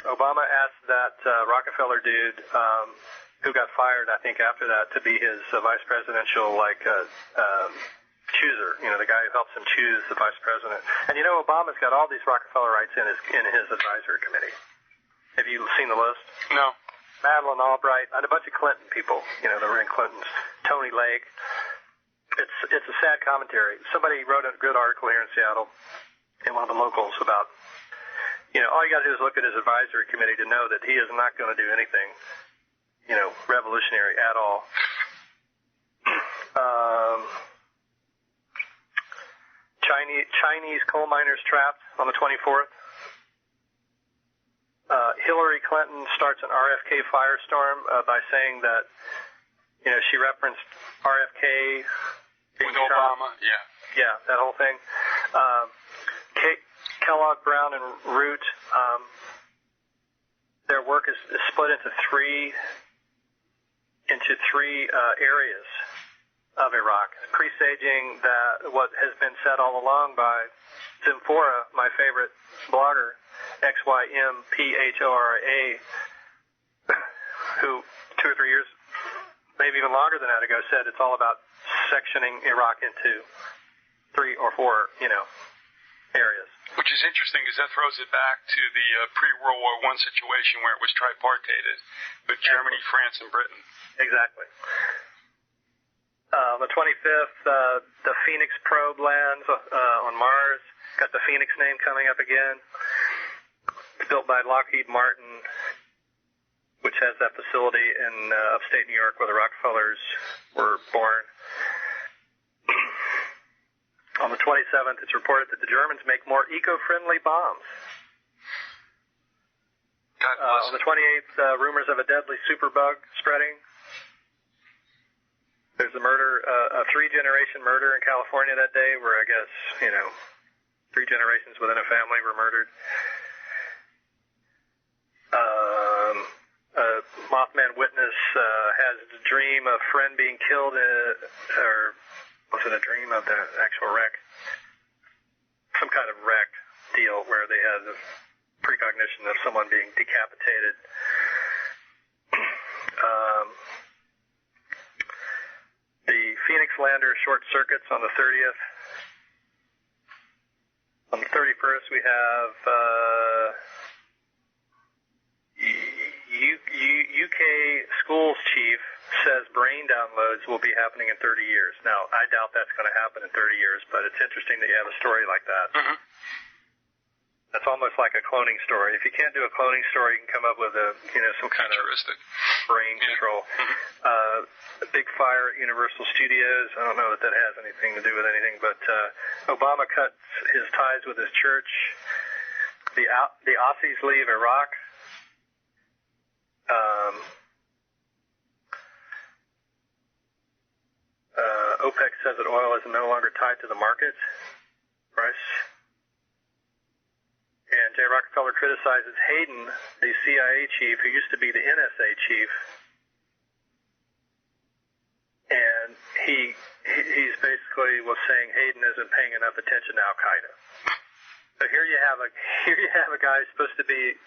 Speaker 2: Obama asked that Rockefeller dude, who got fired, I think, after that, to be his vice presidential, chooser, you know, the guy who helps him choose the vice president. And you know, Obama's got all these Rockefellerites in his advisory committee. Have you seen the list?
Speaker 1: No.
Speaker 2: Madeleine Albright, and a bunch of Clinton people, you know, that were in Clinton's. Tony Lake. It's a sad commentary. Somebody wrote a good article here in Seattle, in one of the locals, about, you know, all you got to do is look at his advisory committee to know that he is not going to do anything, you know, revolutionary at all. Chinese coal miners trapped on the 24th. Hillary Clinton starts an RFK firestorm by saying that, you know, she referenced RFK being
Speaker 1: with Obama,
Speaker 2: yeah, that whole thing. Kellogg, Brown, and Root, their work is split into three areas of Iraq, presaging that what has been said all along by Zimphora, my favorite blogger, XYMPHORA, who 2 or 3 years, maybe even longer than that ago, said it's all about sectioning Iraq into 3 or 4, you know, areas.
Speaker 1: Which is interesting because that throws it back to the pre-World War I situation where it was tripartite with Germany, France, and Britain.
Speaker 2: Exactly. On the 25th, the Phoenix probe lands on Mars. Got the Phoenix name coming up again. It's built by Lockheed Martin, which has that facility in upstate New York where the Rockefellers were born. On the 27th, it's reported that the Germans make more eco-friendly bombs. On the 28th, rumors of a deadly superbug spreading. There's a murder, a 3-generation murder in California that day where I guess, you know, 3 generations within a family were murdered. Mothman witness has a dream of friend being killed, or was it a dream of the actual wreck? Some kind of wreck deal where they had the precognition of someone being decapitated. The Phoenix lander short circuits on the 30th. On the 31st, we have UK schools chief says brain downloads will be happening in 30 years. Now, I doubt that's going to happen in 30 years, but it's interesting that you have a story like that.
Speaker 1: Mm-hmm.
Speaker 2: That's almost like a cloning story. If you can't do a cloning story, you can come up with some kind of brain control.
Speaker 1: Mm-hmm.
Speaker 2: A big fire at Universal Studios. I don't know that has anything to do with anything, but Obama cuts his ties with his church. The Aussies leave Iraq. OPEC says that oil is no longer tied to the market price. And Jay Rockefeller criticizes Hayden, the CIA chief, who used to be the NSA chief. And he's basically was saying Hayden isn't paying enough attention to Al-Qaeda. So here you have a guy who's supposed to be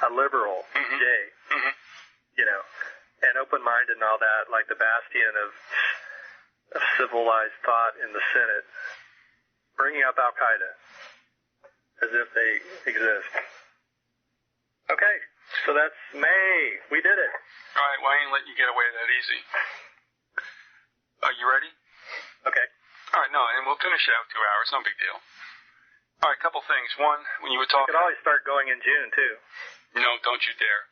Speaker 2: a liberal,
Speaker 1: mm-hmm.
Speaker 2: Jay,
Speaker 1: mm-hmm.
Speaker 2: And open-minded and all that, like the bastion of civilized thought in the Senate, bringing up Al-Qaeda as if they exist. Okay, so that's May. We did it.
Speaker 1: All right, well, I ain't letting you get away that easy. Are you ready?
Speaker 2: Okay.
Speaker 1: All right, no, and we'll finish out 2 hours. No big deal. All right, a couple things. One, when you were
Speaker 2: You
Speaker 1: talking...
Speaker 2: could always start going in June, too.
Speaker 1: No, don't you dare.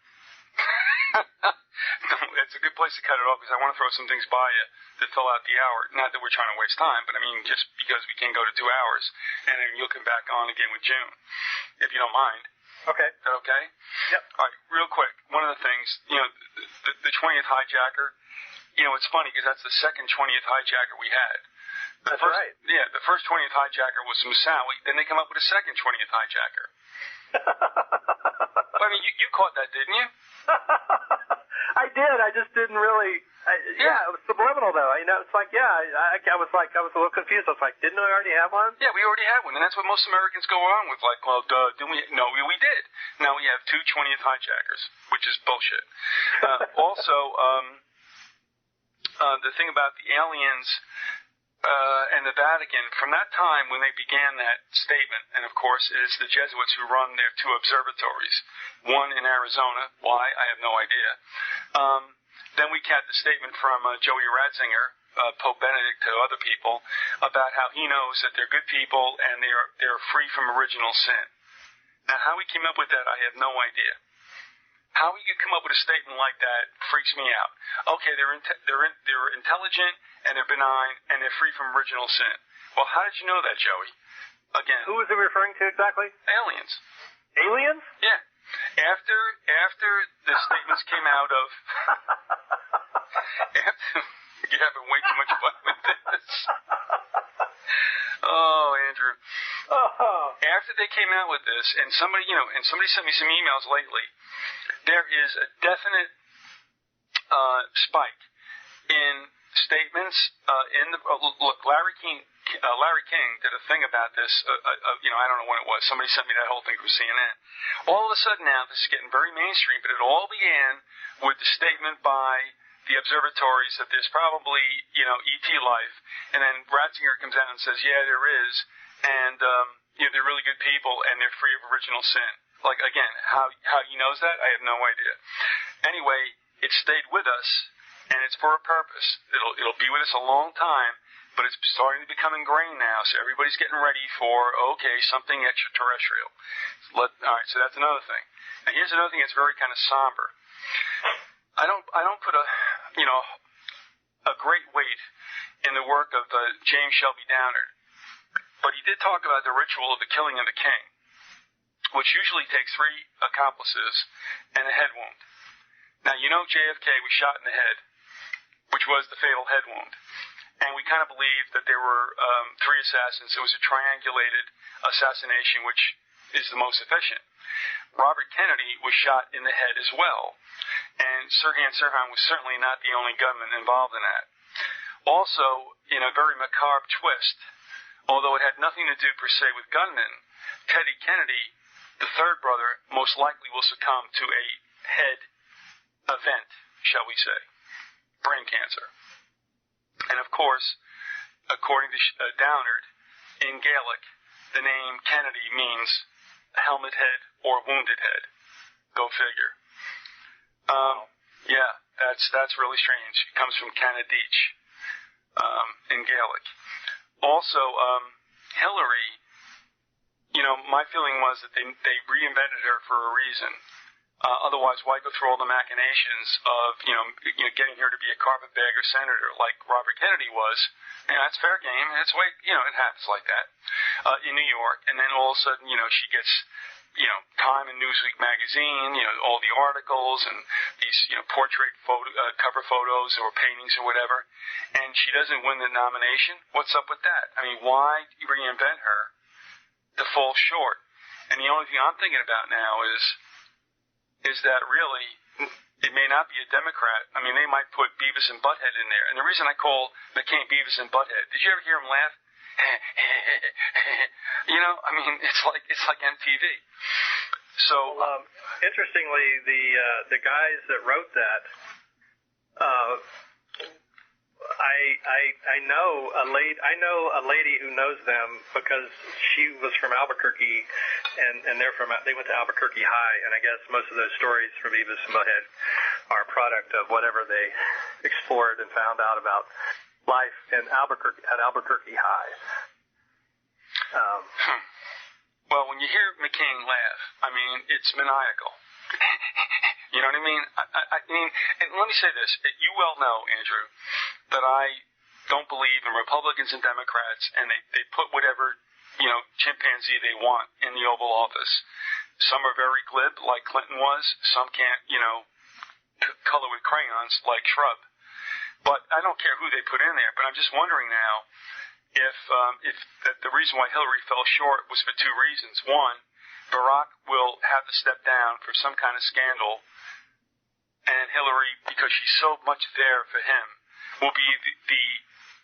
Speaker 1: No, it's a good place to cut it off because I want to throw some things by you to fill out the hour. Not that we're trying to waste time, but I mean just because we can go to 2 hours, and then you'll come back on again with June, if you don't mind.
Speaker 2: Okay.
Speaker 1: Is that okay?
Speaker 2: Yep.
Speaker 1: All right, real quick. One of the things, the 20th hijacker, it's funny because that's the second 20th hijacker we had.
Speaker 2: That's right.
Speaker 1: Yeah, the first 20th hijacker was Musawi. Then they come up with a second 20th hijacker. I mean, you caught that, didn't you?
Speaker 2: I did. I just didn't really. Yeah, it was subliminal though. It's like, I was a little confused. I was like, didn't we already have one?
Speaker 1: Yeah, we already had one, and that's what most Americans go on with. Like, well, duh, didn't we? No, we did. Now we have two 20th hijackers, which is bullshit. Also, the thing about the aliens. And the Vatican, from that time when they began that statement, and of course it is the Jesuits who run their two observatories, one in Arizona, why, I have no idea. Then we had the statement from Joey Ratzinger, Pope Benedict to other people, about how he knows that they're good people and they're free from original sin. Now how he came up with that, I have no idea. How he could come up with a statement like that freaks me out. Okay, they're intelligent and they're benign and they're free from original sin. Well, how did you know that, Joey? Again,
Speaker 2: Who was he referring to exactly?
Speaker 1: aliens.
Speaker 2: Aliens?
Speaker 1: Yeah. After the statements came out of, you're having way too much fun with this. Oh, Andrew.
Speaker 2: Oh.
Speaker 1: After they came out with this, and somebody sent me some emails lately, there is a definite spike in statements look, Larry King did a thing about this. I don't know when it was. Somebody sent me that whole thing from CNN. All of a sudden now, this is getting very mainstream, but it all began with the statement by the observatories that there's probably, ET life, and then Ratzinger comes out and says, yeah, there is, and they're really good people, and they're free of original sin. Like, again, how he knows that, I have no idea. Anyway, it stayed with us, and it's for a purpose. It'll be with us a long time, but it's starting to become ingrained now, so everybody's getting ready for, okay, something extraterrestrial. All right, so that's another thing. Now, here's another thing that's very kind of somber. I don't put a great weight in the work of James Shelby Downard, but he did talk about the ritual of the killing of the king, which usually takes 3 accomplices and a head wound. Now, JFK was shot in the head, which was the fatal head wound. And we kind of believe that there were 3 assassins. It was a triangulated assassination, which is the most efficient. Robert Kennedy was shot in the head as well. And Sirhan Sirhan was certainly not the only gunman involved in that. Also, in a very macabre twist, although it had nothing to do per se with gunmen, Teddy Kennedy, the third brother, most likely will succumb to a head event, shall we say, brain cancer. And of course, according to Downard, in Gaelic, the name Kennedy means helmet head or wounded head. Go figure. Yeah, that's really strange. It comes from Canadich in Gaelic. Also, Hillary, my feeling was that they reinvented her for a reason. Otherwise, why go through all the machinations of, getting her to be a carpetbagger senator like Robert Kennedy was? That's fair game. That's the way, it happens like that, in New York. And then all of a sudden, she gets, Time and Newsweek magazine, all the articles and these, portrait cover photos or paintings or whatever. And she doesn't win the nomination. What's up with that? I mean, why reinvent her to fall short? And the only thing I'm thinking about now is that really, it may not be a Democrat. I mean, they might put Beavis and Butthead in there. And the reason I call McCain Beavis and Butthead, did you ever hear him laugh? It's like MTV. So,
Speaker 2: interestingly, the guys that wrote that, I know a lady who knows them because she was from Albuquerque, and they went to Albuquerque High, and I guess most of those stories from Beavis and Butthead are a product of whatever they explored and found out about life in Albuquerque High.
Speaker 1: Well, when you hear McCain laugh, I mean, it's maniacal. You know what I mean? I mean, and let me say this. You well know, Andrew, that I don't believe in Republicans and Democrats, and they put whatever, chimpanzee they want in the Oval Office. Some are very glib, like Clinton was. Some can't, color with crayons, like Shrub. But I don't care who they put in there, but I'm just wondering now if the reason why Hillary fell short was for two reasons. One, Barack will have to step down for some kind of scandal, and Hillary, because she's so much there for him, will be the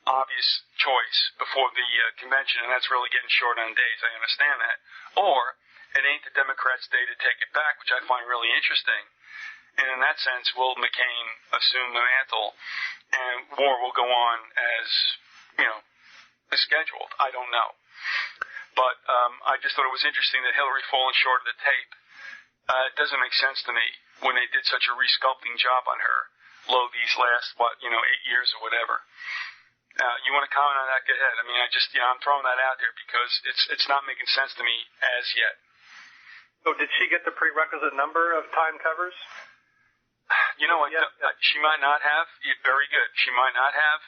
Speaker 1: obvious choice before the convention, and that's really getting short on days. I understand that. Or it ain't the Democrats' day to take it back, which I find really interesting. And in that sense, will McCain assume the mantle, and war will go on as scheduled? I don't know. But I just thought it was interesting that Hillary falling short of the tape. It doesn't make sense to me when they did such a resculpting job on her, these last, 8 years or whatever. You want to comment on that? Go ahead. I mean, I'm throwing that out there because it's not making sense to me as yet.
Speaker 2: So did she get the prerequisite number of time covers?
Speaker 1: You know what?
Speaker 2: Yeah.
Speaker 1: She might not have. Very good. She might not have.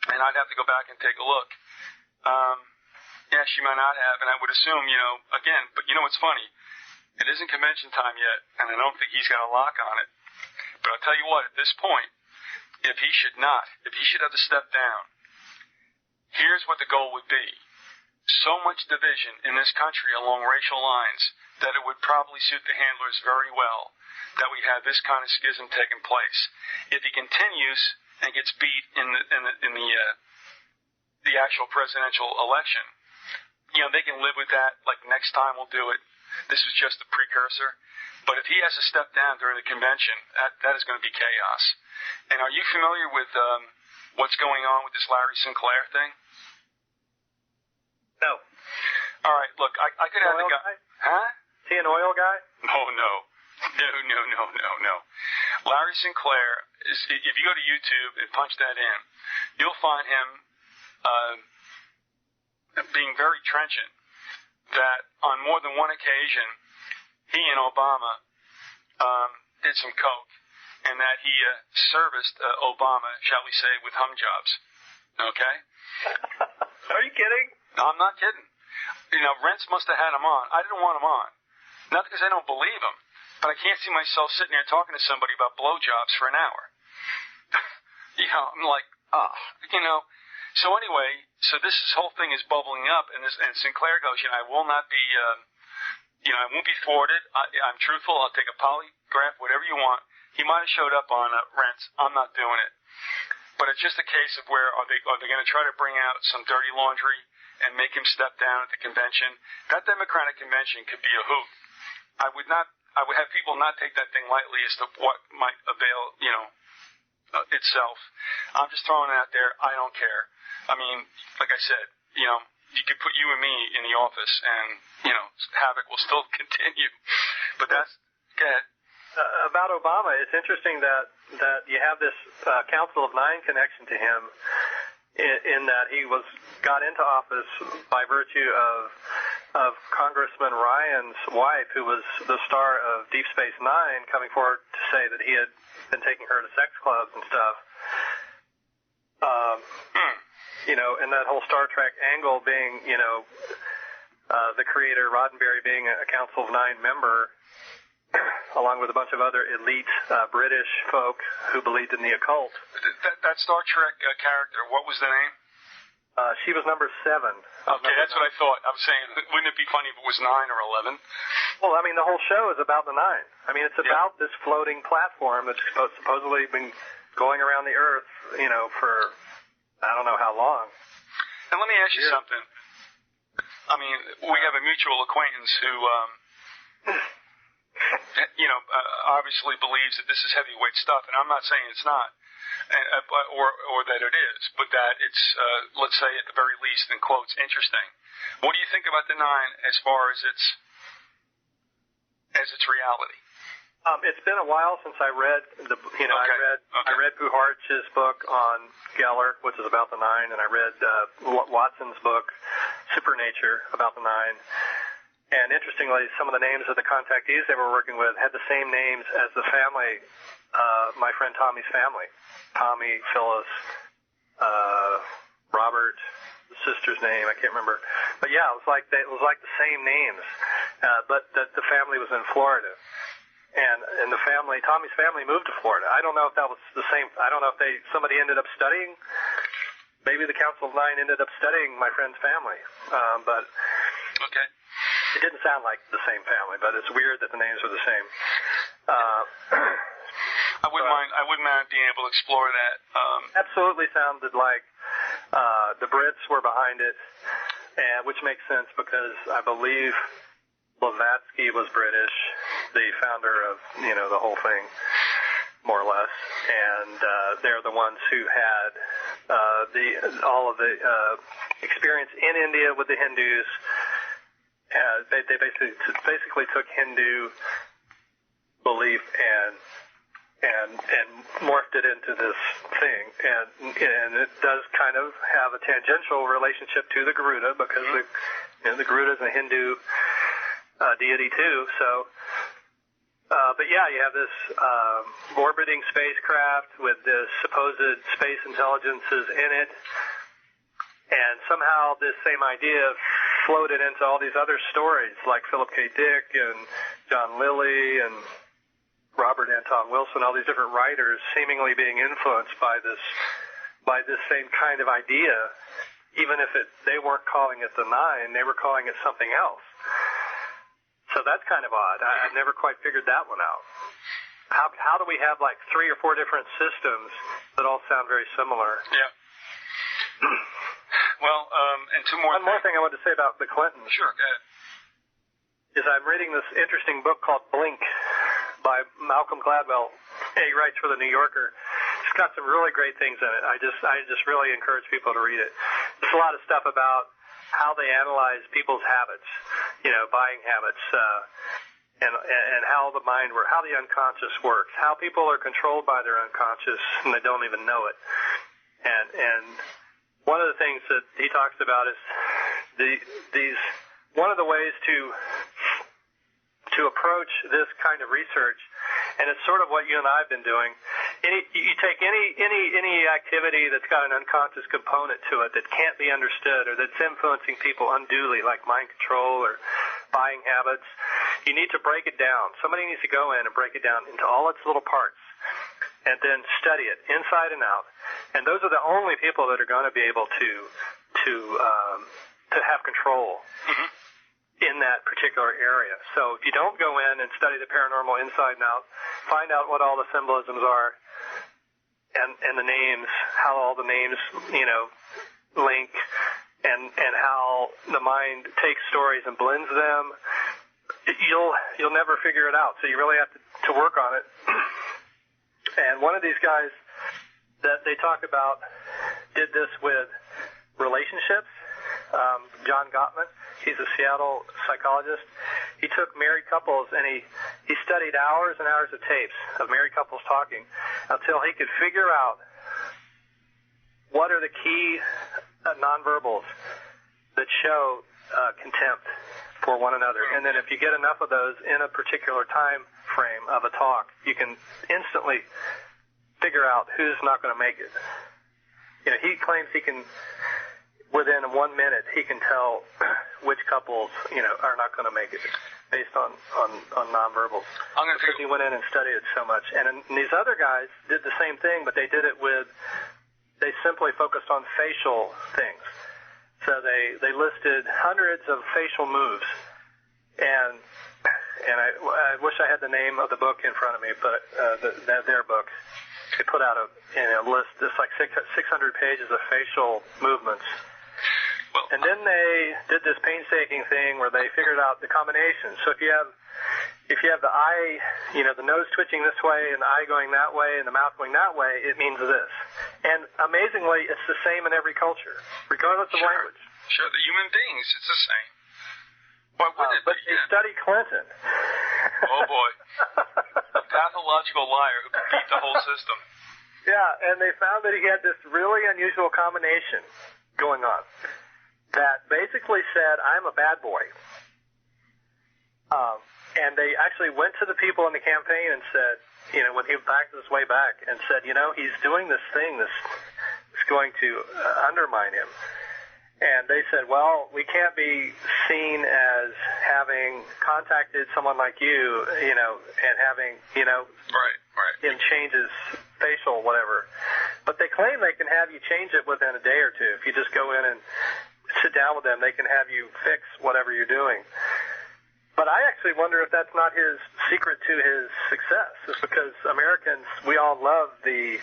Speaker 1: And I'd have to go back and take a look. Yeah, she might not have. And I would assume, again, but what's funny? It isn't convention time yet, and I don't think he's got a lock on it. But I'll tell you what, at this point, if he should have to step down, here's what the goal would be. So much division in this country along racial lines that it would probably suit the handlers very well that we have this kind of schism taking place. If he continues and gets beat in the actual presidential election, they can live with that. Like next time we'll do it. This is just a precursor. But if he has to step down during the convention, that is going to be chaos. And are you familiar with what's going on with this Larry Sinclair thing?
Speaker 2: No.
Speaker 1: All right, look, I could have the guy. Huh?
Speaker 2: Is he an oil guy?
Speaker 1: No. Larry Sinclair is. If you go to YouTube and punch that in, you'll find him being very trenchant. That on more than one occasion, he and Obama did some coke, and that he serviced Obama, shall we say, with hum jobs. Okay?
Speaker 2: Are you kidding?
Speaker 1: No, I'm not kidding. Rents must have had him on. I didn't want him on. Not because I don't believe him, but I can't see myself sitting there talking to somebody about blowjobs for an hour. I'm like, So anyway, this whole thing is bubbling up, and Sinclair goes, I will not be, I won't be thwarted. I'm truthful. I'll take a polygraph, whatever you want. He might have showed up on rents. I'm not doing it. But it's just a case of where are they going to try to bring out some dirty laundry and make him step down at the convention? That Democratic convention could be a hoot. I would have people not take that thing lightly as to what might avail, itself. I'm just throwing it out there. I don't care. I mean, like I said, you could put you and me in the office and, havoc will still continue. But go ahead.
Speaker 2: About Obama, it's interesting that you have this Council of Nine connection to him in that he got into office by virtue of Congressman Ryan's wife, who was the star of Deep Space Nine, coming forward to say that he had been taking her to sex clubs and stuff. And that whole Star Trek angle being, the creator, Roddenberry, being a Council of Nine member, along with a bunch of other elite British folk who believed in the occult.
Speaker 1: That Star Trek character, what was the name?
Speaker 2: She was number 7.
Speaker 1: Okay, that's what I thought. I was saying, wouldn't it be funny if it was 9 or 11?
Speaker 2: Well, I mean, the whole show is about the 9. I mean, it's about this floating platform that's supposedly been going around the Earth, for I don't know how long.
Speaker 1: And let me ask you something. I mean, we have a mutual acquaintance who, obviously believes that this is heavyweight stuff, and I'm not saying it's not, or that it is, but that it's, let's say at the very least, in quotes, interesting. What do you think about the 9 as far as its reality?
Speaker 2: It's been a while since I read I read Puharch's book on Geller, which is about the 9, and I read Watson's book, Supernature, about the 9. And interestingly, some of the names of the contactees they were working with had the same names as the family, my friend Tommy's family. Tommy, Phyllis, Robert, the sister's name, I can't remember. But yeah, it was like the same names, but the family was in Florida. And the family, Tommy's family moved to Florida. I don't know if that was the same. I don't know if somebody ended up studying. Maybe the Council of Nine ended up studying my friend's family. But
Speaker 1: okay.
Speaker 2: It didn't sound like the same family, but it's weird that the names are the same.
Speaker 1: I wouldn't mind being able to explore that.
Speaker 2: Absolutely sounded like the Brits were behind it, and which makes sense because I believe Blavatsky was British, the founder of the whole thing, more or less, and they're the ones who had all of the experience in India with the Hindus. They basically took Hindu belief and morphed it into this thing, and it does kind of have a tangential relationship to the Garuda because the Garuda is a Hindu deity too. So, but yeah, you have this orbiting spacecraft with this supposed space intelligences in it, and somehow this same idea floated into all these other stories like Philip K. Dick and John Lilly and Robert Anton Wilson, all these different writers seemingly being influenced by this same kind of idea, even if they weren't calling it the Nine, they were calling it something else. So that's kind of odd. I've never quite figured that one out. How do we have like 3 or 4 different systems that all sound very similar?
Speaker 1: Yeah. Well, and
Speaker 2: one more thing I wanted to say about the Clintons.
Speaker 1: Sure, go ahead.
Speaker 2: Is I'm reading this interesting book called Blink by Malcolm Gladwell. He writes for the New Yorker. It's got some really great things in it. I just really encourage people to read it. There's a lot of stuff about how they analyze people's habits, buying habits, and how the mind works, how the unconscious works, how people are controlled by their unconscious and they don't even know it. And one of the things that he talks about is one of the ways to approach this kind of research, and it's sort of what you and I have been doing. You take any activity that's got an unconscious component to it that can't be understood or that's influencing people unduly, like mind control or buying habits. You need to break it down. Somebody needs to go in and break it down into all its little parts and then study it inside and out. And those are the only people that are going to be able to have control in that particular area. So if you don't go in and study the paranormal inside and out, find out what all the symbolisms are and the names, how all the names, link, and how the mind takes stories and blends them, you'll never figure it out. So you really have to work on it. And one of these guys that they talk about did this with relationships. John Gottman, he's a Seattle psychologist. He took married couples and he studied hours and hours of tapes of married couples talking until he could figure out what are the key nonverbals that show contempt for one another. And then if you get enough of those in a particular time frame of a talk, you can instantly figure out who's not going to make it. He claims he can, within 1 minute, he can tell which couples, are not going to make it based on nonverbals. Because he went in and studied it so much. And these other guys did the same thing, but they did it they simply focused on facial things. So they listed hundreds of facial moves. And I wish I had the name of the book in front of me, but their book. They put out a list, just like 600 pages of facial movements.
Speaker 1: Well,
Speaker 2: and then they did this painstaking thing where they figured out the combination. So if you have the eye, the nose twitching this way and the eye going that way and the mouth going that way, it means this. And amazingly, it's the same in every culture, regardless of language.
Speaker 1: Sure, the human beings, it's the same. Why would it be?
Speaker 2: But they study Clinton.
Speaker 1: Oh, boy. A pathological liar who could beat the whole system.
Speaker 2: Yeah, and they found that he had this really unusual combination going on that basically said, I'm a bad boy. And they actually went to the people in the campaign and said, when he backed his way back and said, he's doing this thing that's going to undermine him. And they said, well, we can't be seen as having contacted someone like you, and having,
Speaker 1: right.
Speaker 2: him change his facial, whatever. But they claim they can have you change it within a day or two. If you just go in and sit down with them, they can have you fix whatever you're doing. But I actually wonder if that's not his secret to his success. It's because Americans, we all love we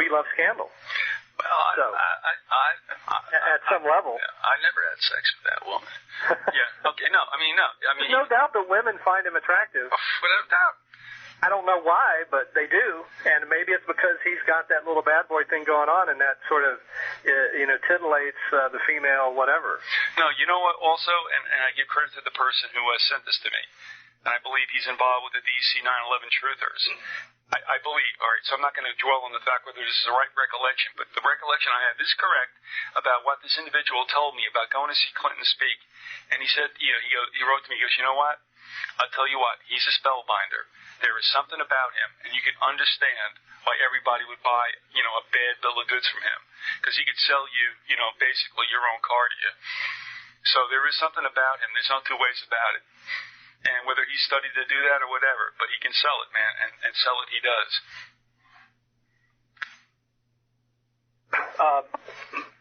Speaker 2: love scandal.
Speaker 1: Well,
Speaker 2: at some level.
Speaker 1: I never had sex with that woman. Yeah. Okay. No. I mean.
Speaker 2: There's no doubt that women find him attractive.
Speaker 1: Without doubt.
Speaker 2: I don't know why, but they do, and maybe it's because he's got that little bad boy thing going on, and that sort of, titillates the female whatever.
Speaker 1: No, you know what? Also, and I give credit to the person who sent this to me, and I believe he's involved with the DC 9/11 truthers. I believe. All right, so I'm not going to dwell on the fact whether this is the right recollection, but the recollection I have is correct about what this individual told me about going to see Clinton speak, and he said, he wrote to me, he goes, you know what? I'll tell you what, he's a spellbinder. There is something about him, and you can understand why everybody would buy, a bad bill of goods from him. Because he could sell you, basically your own car to you. So there is something about him. There's no two ways about it. And whether he studied to do that or whatever, but he can sell it, man, and sell it he does.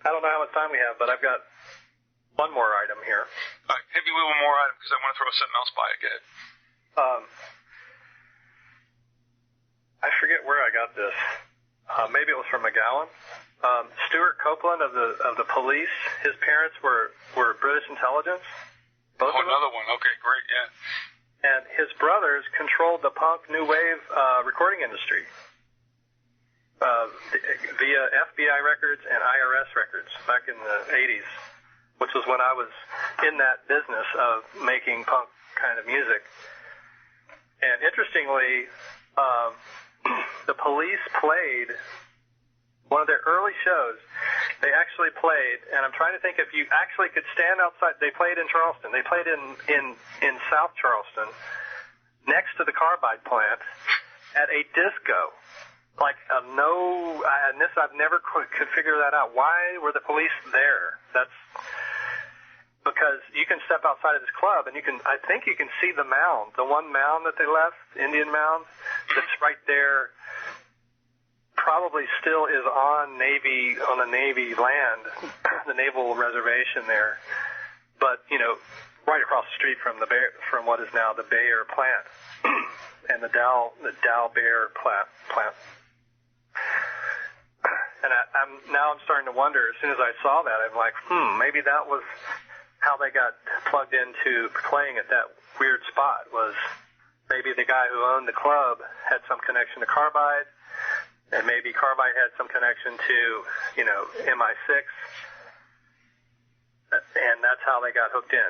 Speaker 2: I don't know how much time we have, but I've got one more item here.
Speaker 1: All right, hit me with one more item, because I want to throw something else by again.
Speaker 2: I forget where I got this. Maybe it was from McGowan. Stuart Copeland of the police. His parents were British intelligence. Both of them.
Speaker 1: Another one. Okay, great. Yeah.
Speaker 2: And his brothers controlled the punk new wave recording industry via FBI records and IRS records back in the 80s, which was when I was in that business of making punk kind of music. And interestingly, the police played one of their early shows. They actually played, and I'm trying to think if you actually could stand outside. They played in Charleston. They played in South Charleston, next to the carbide plant, at a disco. I've never could figure that out. Why were the police there? That's because you can step outside of this club, and I think you can see the mound, the one mound that they left, Indian mound, that's right there. Probably still is on the Navy land, the naval reservation there, but right across the street from what is now the Bayer plant and the Dow Bayer plant. And I'm starting to wonder. As soon as I saw that, I'm like, maybe that was how they got plugged into playing at that weird spot. Was maybe the guy who owned the club had some connection to carbide. And maybe carbide had some connection to, MI6, and that's how they got hooked in.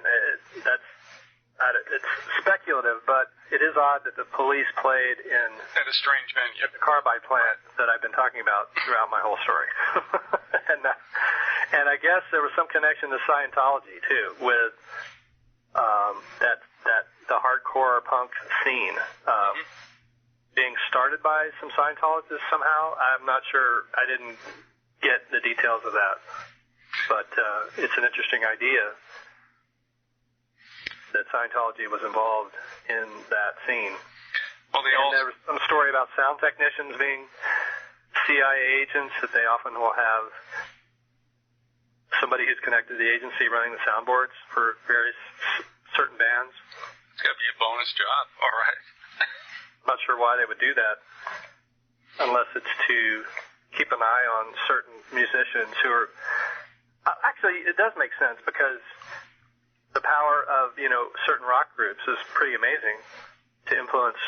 Speaker 2: It's speculative, but it is odd that the police played
Speaker 1: at a strange venue
Speaker 2: at the carbide plant that I've been talking about throughout my whole story. and I guess there was some connection to Scientology too, with the hardcore punk scene. Being started by some Scientologists somehow. I'm not sure. I didn't get the details of that. But it's an interesting idea that Scientology was involved in that scene.
Speaker 1: Well,
Speaker 2: there was some story about sound technicians being CIA agents, that they often will have somebody who's connected to the agency running the soundboards for various certain bands.
Speaker 1: It's got to be a bonus job. All right.
Speaker 2: I'm not sure why they would do that, unless it's to keep an eye on certain musicians who are... Actually, it does make sense, because the power of, certain rock groups is pretty amazing to influence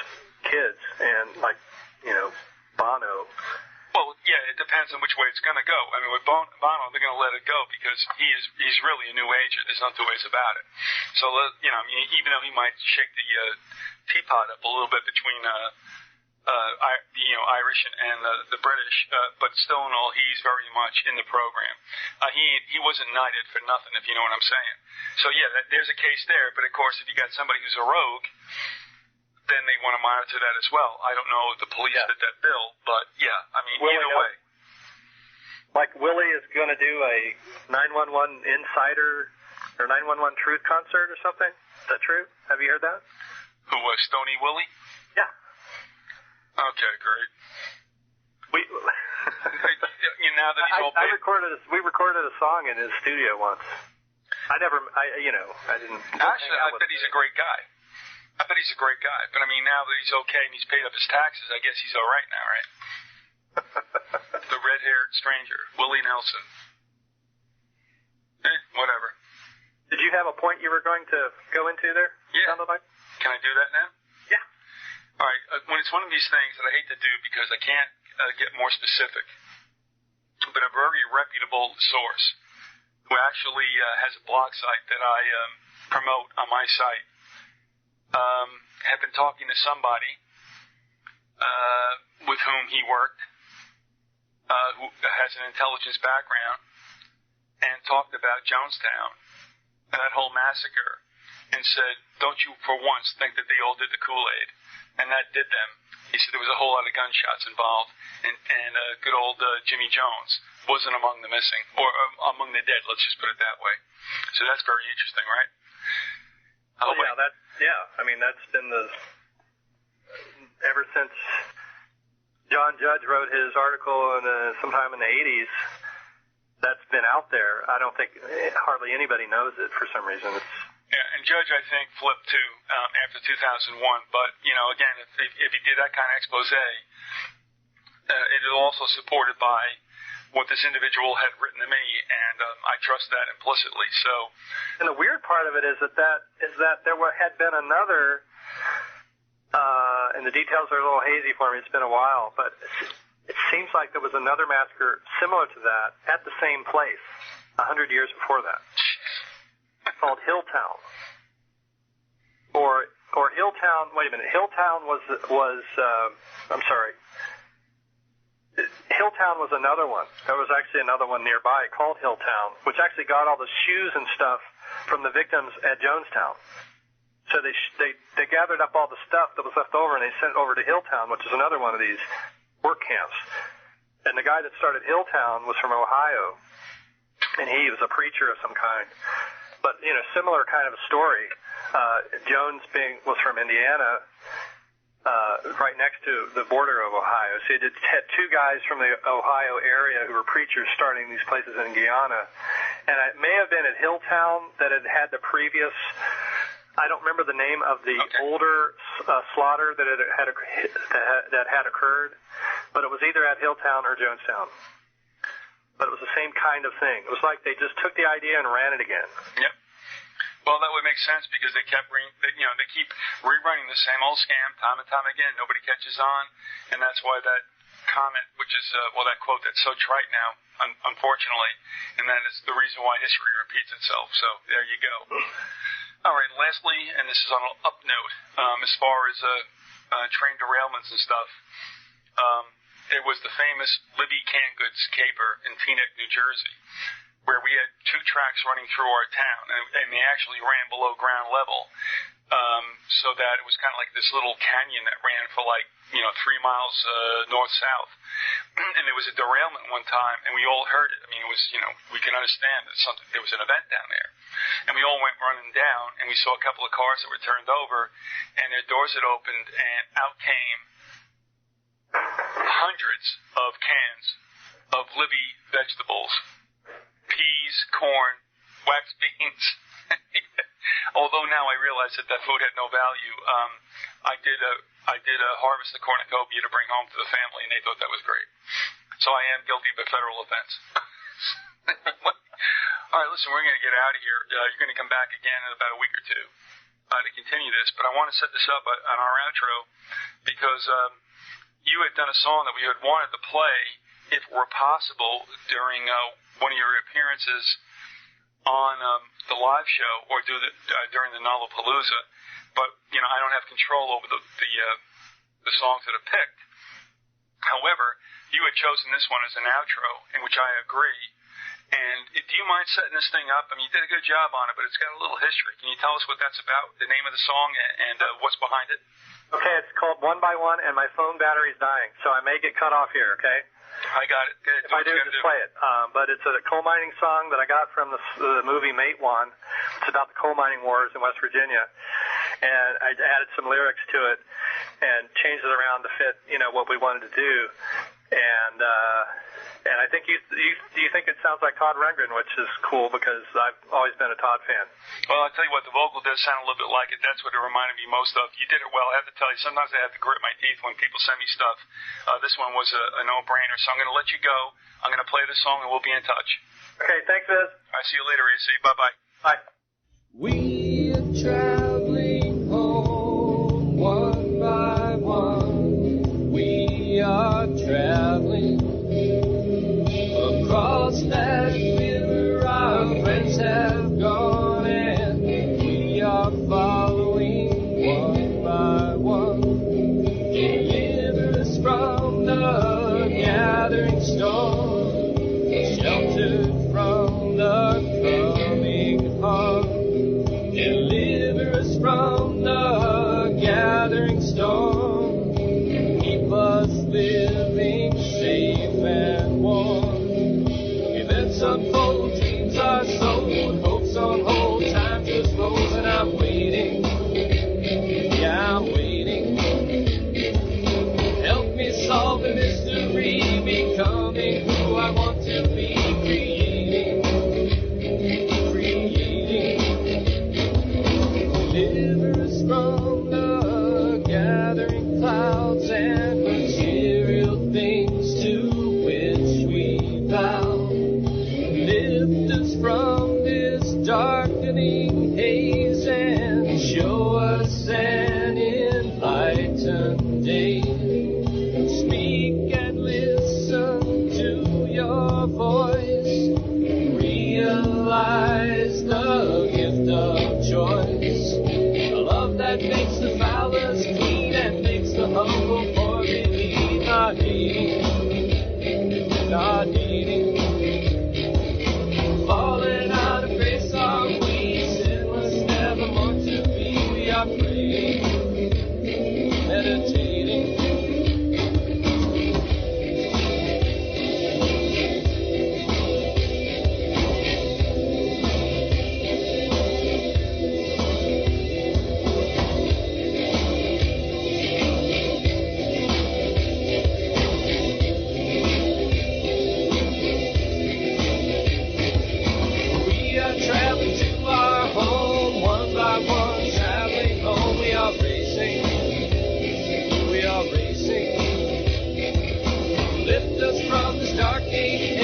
Speaker 2: kids, and Bono.
Speaker 1: Well, yeah, it depends on which way it's going to go. I mean, with Bono, they're going to let it go because he's really a new ager. There's no two ways about it. So, even though he might shake the teapot up a little bit between Irish and the British, but still in all, he's very much in the program. He wasn't knighted for nothing, if you know what I'm saying. So yeah, there's a case there. But of course, if you got somebody who's a rogue, then they want to monitor that as well. I don't know if the police did that bill, but yeah, I mean, either way.
Speaker 2: Like Willie is going to do a 911 insider or 911 truth concert or something. Is that true? Have you heard that?
Speaker 1: Who was Stony Willie?
Speaker 2: Yeah.
Speaker 1: Okay, great. Now that he's all
Speaker 2: we recorded a song in his studio once. I didn't.
Speaker 1: Actually, I bet he's a great guy. But I mean, now that he's okay and he's paid up his taxes, I guess he's all right now, right? The red-haired stranger, Willie Nelson. Whatever.
Speaker 2: Did you have a point you were going to go into there?
Speaker 1: Yeah.
Speaker 2: Like?
Speaker 1: Can I do that now?
Speaker 2: Yeah.
Speaker 1: All right. When it's one of these things that I hate to do because I can't get more specific, but a very reputable source who actually has a blog site that I promote on my site had been talking to somebody with whom he worked who has an intelligence background and talked about Jonestown and that whole massacre and said, don't you for once think that they all did the Kool-Aid? And that did them. He said there was a whole lot of gunshots involved, and good old Jimmy Jones wasn't among the missing, or among the dead, let's just put it that way. So that's very interesting, right?
Speaker 2: I mean, that's been ever since John Judge wrote his article sometime in the 80s, that's been out there. I don't think hardly anybody knows it for some reason.
Speaker 1: Yeah, and Judge, I think, flipped too after 2001. But, again, if he did that kind of expose, it is also supported by what this individual had written to me, and I trust that implicitly. So,
Speaker 2: and the weird part of it is that there had been another, and the details are a little hazy for me. It's been a while, but it seems like there was another massacre similar to that at the same place 100 years before that, called Hilltown. Or Hilltown. Wait a minute. Hilltown was. I'm sorry. Hilltown was another one. There was actually another one nearby called Hilltown, which actually got all the shoes and stuff from the victims at Jonestown. So they gathered up all the stuff that was left over and they sent it over to Hilltown, which is another one of these work camps. And the guy that started Hilltown was from Ohio, and he was a preacher of some kind. But, similar kind of a story. Jones was from Indiana, right next to the border of Ohio. So he had two guys from the Ohio area who were preachers starting these places in Guyana. And it may have been at Hilltown that it had the previous, I don't remember the name of the older slaughter that had occurred, but it was either at Hilltown or Jonestown. But it was the same kind of thing. It was like they just took the idea and ran it again.
Speaker 1: Yep. Well, that would make sense because they keep rerunning the same old scam time and time again. Nobody catches on, and that's why that comment, which is that quote that's so trite now, unfortunately, and that is the reason why history repeats itself. So there you go. All right. Lastly, and this is on an up note, as far as train derailments and stuff. It was the famous Libby Canned Goods caper in Teaneck, New Jersey, where we had two tracks running through our town, and they actually ran below ground level, so that it was kind of like this little canyon that ran for 3 miles north-south. And there was a derailment one time, and we all heard it. I mean, it was, we can understand that there was an event down there. And we all went running down, and we saw a couple of cars that were turned over, and their doors had opened, and out came hundreds of cans of Libby vegetables, peas, corn, wax beans. Although now I realize that food had no value, I did harvest the cornucopia to bring home to the family, and they thought that was great. So I am guilty of a federal offense. All right, listen, we're going to get out of here. You're going to come back again in about a week or two to continue this, but I want to set this up on our outro because you had done a song that we had wanted to play, if it were possible, during one of your appearances on the live show or during the Nullapalooza. But, I don't have control over the the songs that are picked. However, you had chosen this one as an outro, in which I agree. And do you mind setting this thing up? I mean, you did a good job on it, but it's got a little history. Can you tell us what that's about, the name of the song, and what's behind it?
Speaker 2: Okay, it's called One by One, and my phone battery's dying, so I may get cut off here, okay?
Speaker 1: I got it. Good.
Speaker 2: If I do, just play it. But it's a coal mining song that I got from the movie Matewan. It's about the coal mining wars in West Virginia. And I added some lyrics to it and changed it around to fit, what we wanted to do. And I think you think it sounds like Todd Rundgren, which is cool because I've always been a Todd fan.
Speaker 1: Well, I'll tell you what, the vocal does sound a little bit like it. That's what it reminded me most of. You did it well. I have to tell you, sometimes I have to grit my teeth when people send me stuff. This one was a no-brainer, so I'm going to let you go. I'm going to play this song, and we'll be in touch.
Speaker 2: Okay, thanks, Viz.
Speaker 1: All right, see you later, AC. Bye-bye.
Speaker 2: Bye.
Speaker 3: We are traveling home one by one. We are traveling across that river. Our friends have gone, and we are following one by one. Deliver us from the gathering storm, sheltered from the coming harm. Deliver us from the gathering storm. Keep us living safe and warm. Events unfold, dreams are sold, hopes on hold, time just rolls, and I'm waiting. Yeah, I'm waiting. Help me solve the mystery, becoming who I want to be, creating. Deliver us from the gathering clouds and material things to which we bow. Lift us from this darkening haze and show us an enlightened day. Speak and listen to your voice. Realize the gift of choice. A love that makes the foulest clean and makes the humble poor believe. Not hating, not hating. Falling out of grace are we, sinless, never more to be. We are praying, meditating. Lift us from this dark age.